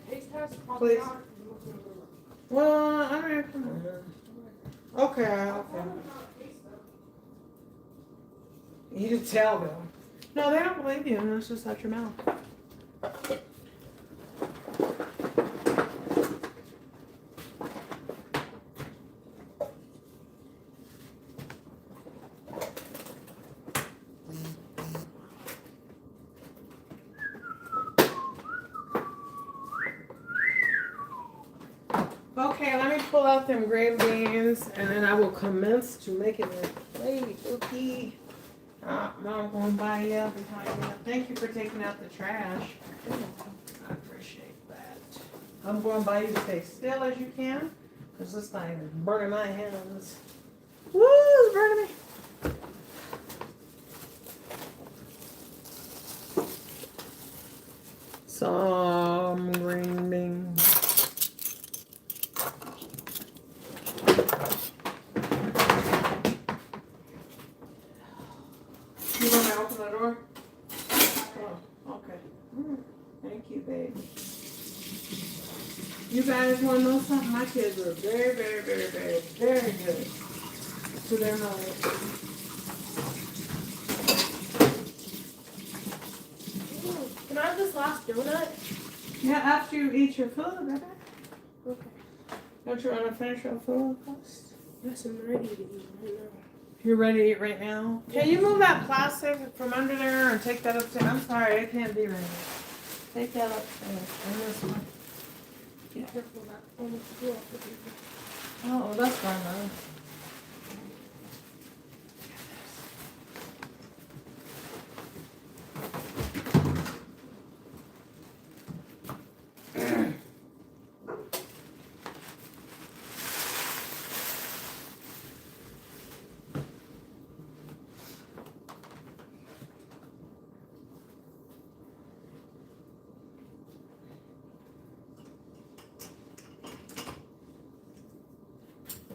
Taste test? Probably Please. not. Well, I mean, come on. Okay, okay. You tell them. No, they don't believe you unless it's out your mouth. Okay, let me pull out them green beans and then I will commence to making your plate. Okay. Now I'm going to buy you up and tie you up. Thank you for taking out the trash. I appreciate that. I'm going to buy you to stay still as you can because this thing is burning my hands. Woo, it's burning me. Some green beans. You want me to open the door? Oh, okay. Thank you, baby. You guys want to know something? My kids are very, very, very, very, very good. to their knowledge. Can I have this last donut? Yeah, after you eat your food, baby. Okay. Don't you want to finish your food first? Yes, I'm ready to eat right now. You're ready to eat right now? Can you move that plastic from under there and take that upstairs? I'm sorry, I can't be right here. Take that upstairs. And this one. Be careful that almost flew off the table. Oh, that's fine, though.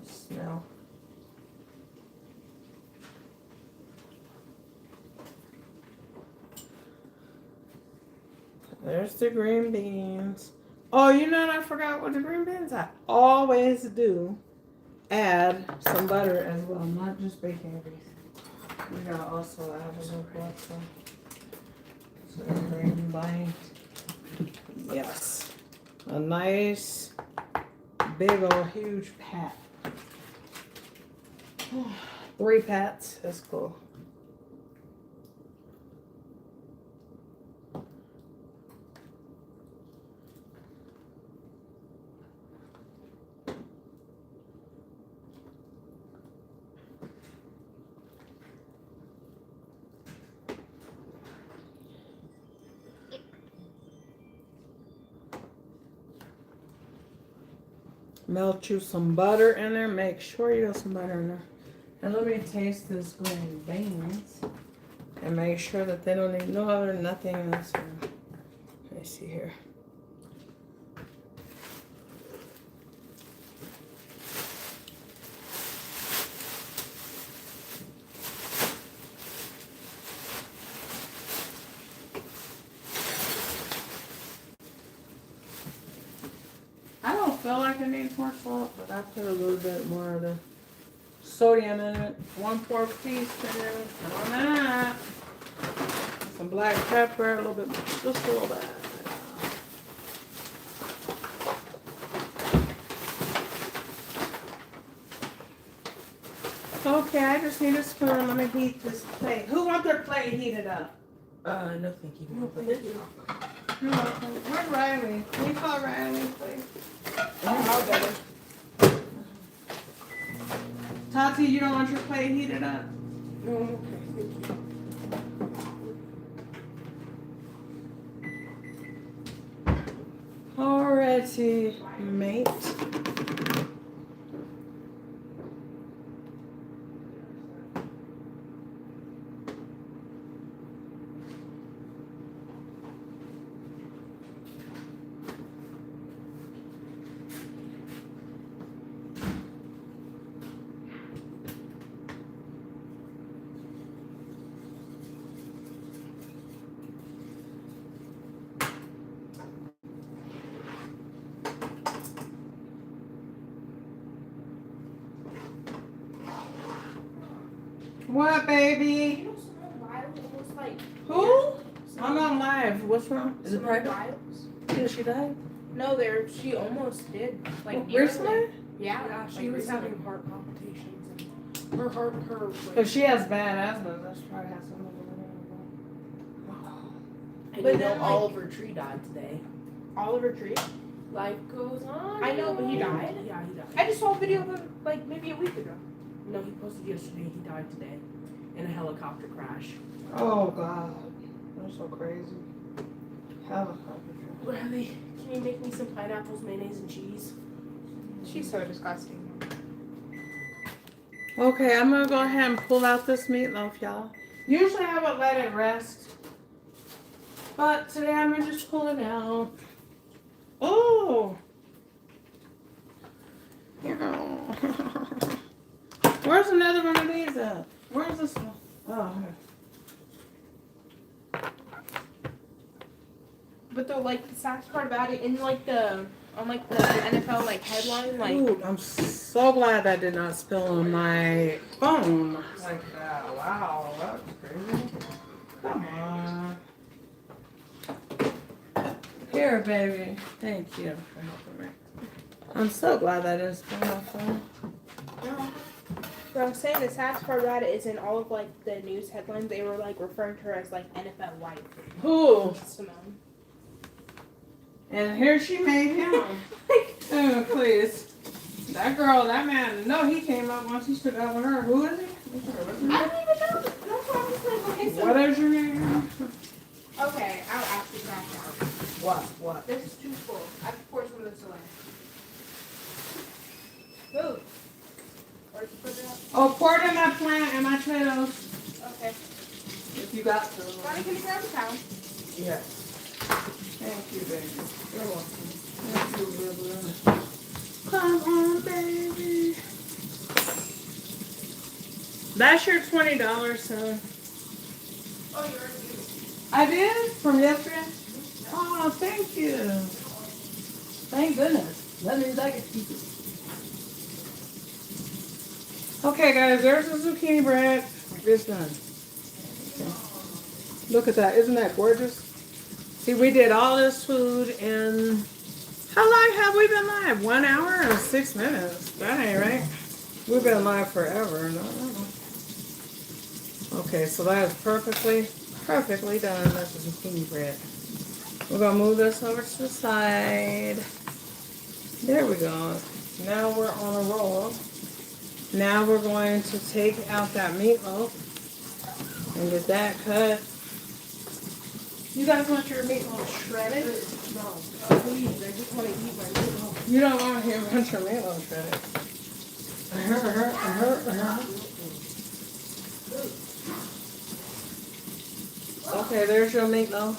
Smell. There's the green beans. Oh, you know what I forgot with the green beans? I always do add some butter as well, not just bacon grease. We gotta also add a little butter. So green beans. Yes. A nice, big old huge pat. 3 pats, that's cool. Melt you some butter in there. Make sure you got some butter in there. And let me taste this green beans and make sure that they don't need no other nothing else. Let me see here. I don't feel like I need more salt, but I put a little bit more of the sodium in it. 1/4 teaspoon on that. Some black pepper, a little bit, just a little bit. Okay, I just need a spoon. Let me heat this plate. Who wants their plate heated up? No thank you. No, thank you. You're welcome. Where's Riley? Can you call Riley, please? I'll get it. Tati, you don't want your plate heated up? No, I'm okay. Thank you. Alrighty, mate. What, baby? You know, someone wild almost like. Who? I'm on live. What's wrong? Is it Someone private? Wiles? Yeah, she died. No, she almost did. Like Recently? Yeah, she like was recently. having heart palpitations and her heart, like, If she has bad asthma, that's probably has something And But you then, know like- Oliver Tree died today. Oliver Tree. Life goes on. I know, but he died? Yeah, he died. I just saw a video of him like maybe a week ago. No, he posted yesterday. He died today in a helicopter crash. Oh, God. They're so crazy. Helicopter. Riley, can you make me some pineapples, mayonnaise, and cheese? She's so disgusting. Okay, I'm gonna go ahead and pull out this meatloaf, y'all. Usually I would let it rest, but today I'm gonna just pull it out. Oh! Where's another one of these at? Where's this one? Oh, here. But the like the saddest part about it, in like the on like the NFL like headline, like Ooh, I'm so glad that did not spill on my phone like that. Wow, that's crazy. Come on. Here, baby. Thank you for helping me. I'm so glad that didn't spill on my phone. But I'm saying the sad part about it is in all of like the news headlines they were like referring to her as like NFL wife. Ooh, Simone. and here she made him. Oh, please. That girl, that man, no, he came up once he stood out with her. Who is he? I don't even know. That's what I was like, okay, so What is your name? okay, I'll ask you back now. What? This is too full. I have to pour some of this away. Food. Where'd you put it up? Oh, pour it in my plant and my tomatoes. Okay. If you got to. Bonnie, can you grab the towel? Yes. Thank you, baby. You're welcome. Thank you, baby. Come on, baby. That's your $20, son. Oh, you already used it. I did? From yesterday? Oh, thank you. Thank goodness. That means I can keep it. Okay, guys, there's the zucchini bread. It's done. Okay. Look at that. Isn't that gorgeous? See, we did all this food in... How long have we been live? 1 hour and 6 minutes. That ain't right. We've been live forever. No. Okay, so that is perfectly done. That's the zucchini bread. We're going to move this over to the side. There we go. Now we're on a roll. Now we're going to take out that meatloaf and get that cut. You guys want your meatloaf shredded? No. Please, I just want to eat my meatloaf. You don't want to want your meatloaf shredded. Okay, there's your meatloaf.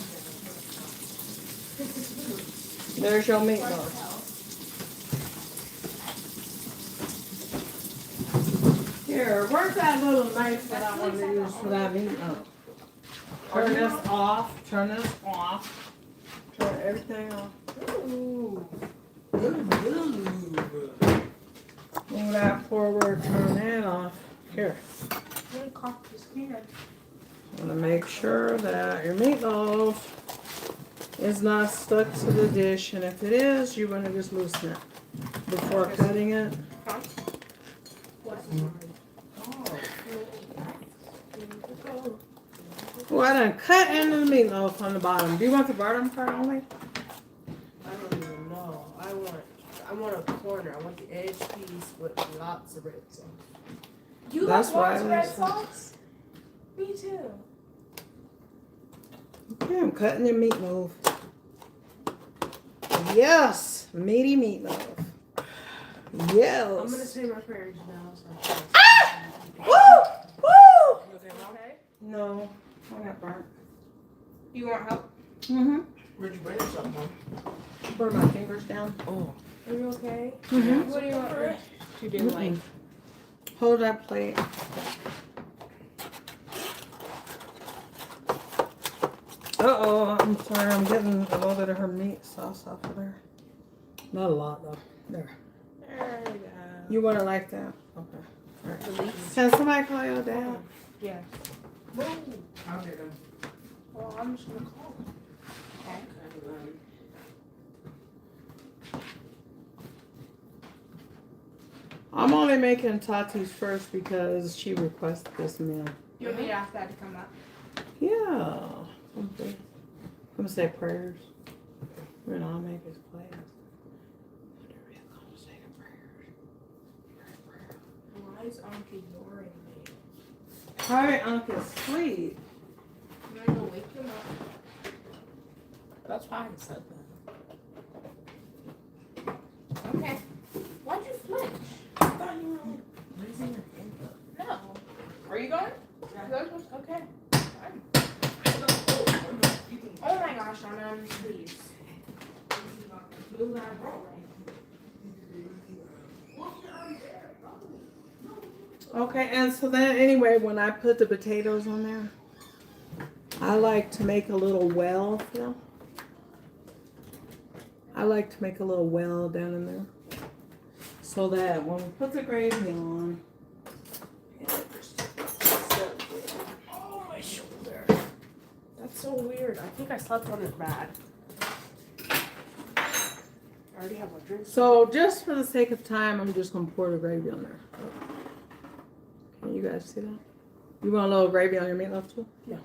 There's your meatloaf. Here, where's that little knife that I wanted to use for that meatloaf? Turn this off. Turn this off. Turn everything off. Ooh. Move that forward. Turn that off. Here. Really cough this can. I want to make sure that your meatloaf is not stuck to the dish, and if it is, you want to just loosen it before cutting it. Oh, I done cut into the meatloaf on the bottom. Do you want the bottom part only? I don't even know. I want a corner. I want the edge piece with lots of red sauce. You That's like lots why of I red listen. sauce? Me too. Okay, I'm cutting your meatloaf. Yes, meaty meatloaf. Yes. I'm gonna say my prayers now. So Woo! Woo! Okay. No, I got burnt. You want help? Mm-hmm. where'd you bring something from? Burn my fingers down. Oh. Are you okay? Mm-hmm. What do you want to do? Like, Hold that plate. Uh-oh, I'm sorry, I'm getting a little bit of her meat sauce off of there. Not a lot, though. There. there we go. You want it like that? Okay. All right. Release. Can somebody call your dad? Yes. I'll get them. Well, I'm just gonna call him. Okay. I'm only making Tati's first because she requested this meal. You want me to ask Dad to come up? Yeah. Okay. I'm gonna say prayers. When I'll make his plans. I'm gonna say the prayers. Why is Unc ignoring me? Probably Uncle asleep. I'm gonna go wake him up. That's why I said that. Okay. Why'd you flinch? I thought you were raising your hand up. No. Are you going? Okay. Fine. Oh my gosh, I'm please. Move that roll. Okay, and so then anyway, when I put the potatoes on there, I like to make a little well, you know. I like to make a little well down in there. So that when we put the gravy on, Oh, my shoulder. That's so weird. I think I slept on it bad. I already have my drink. so just for the sake of time, I'm just gonna pour the gravy on there. Can you guys see that? You want a little gravy on your meatloaf too? No.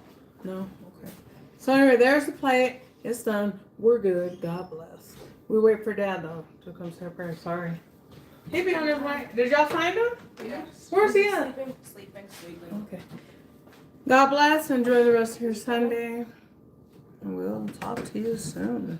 No? Okay. So anyway, there's the plate. It's done. We're good. God bless. We wait for Dad though to come say a prayer. Sorry. He be on his way. Did y'all find him? Yes. Where's he at? Sleeping. Okay. God bless. Enjoy the rest of your Sunday. And we'll talk to you soon.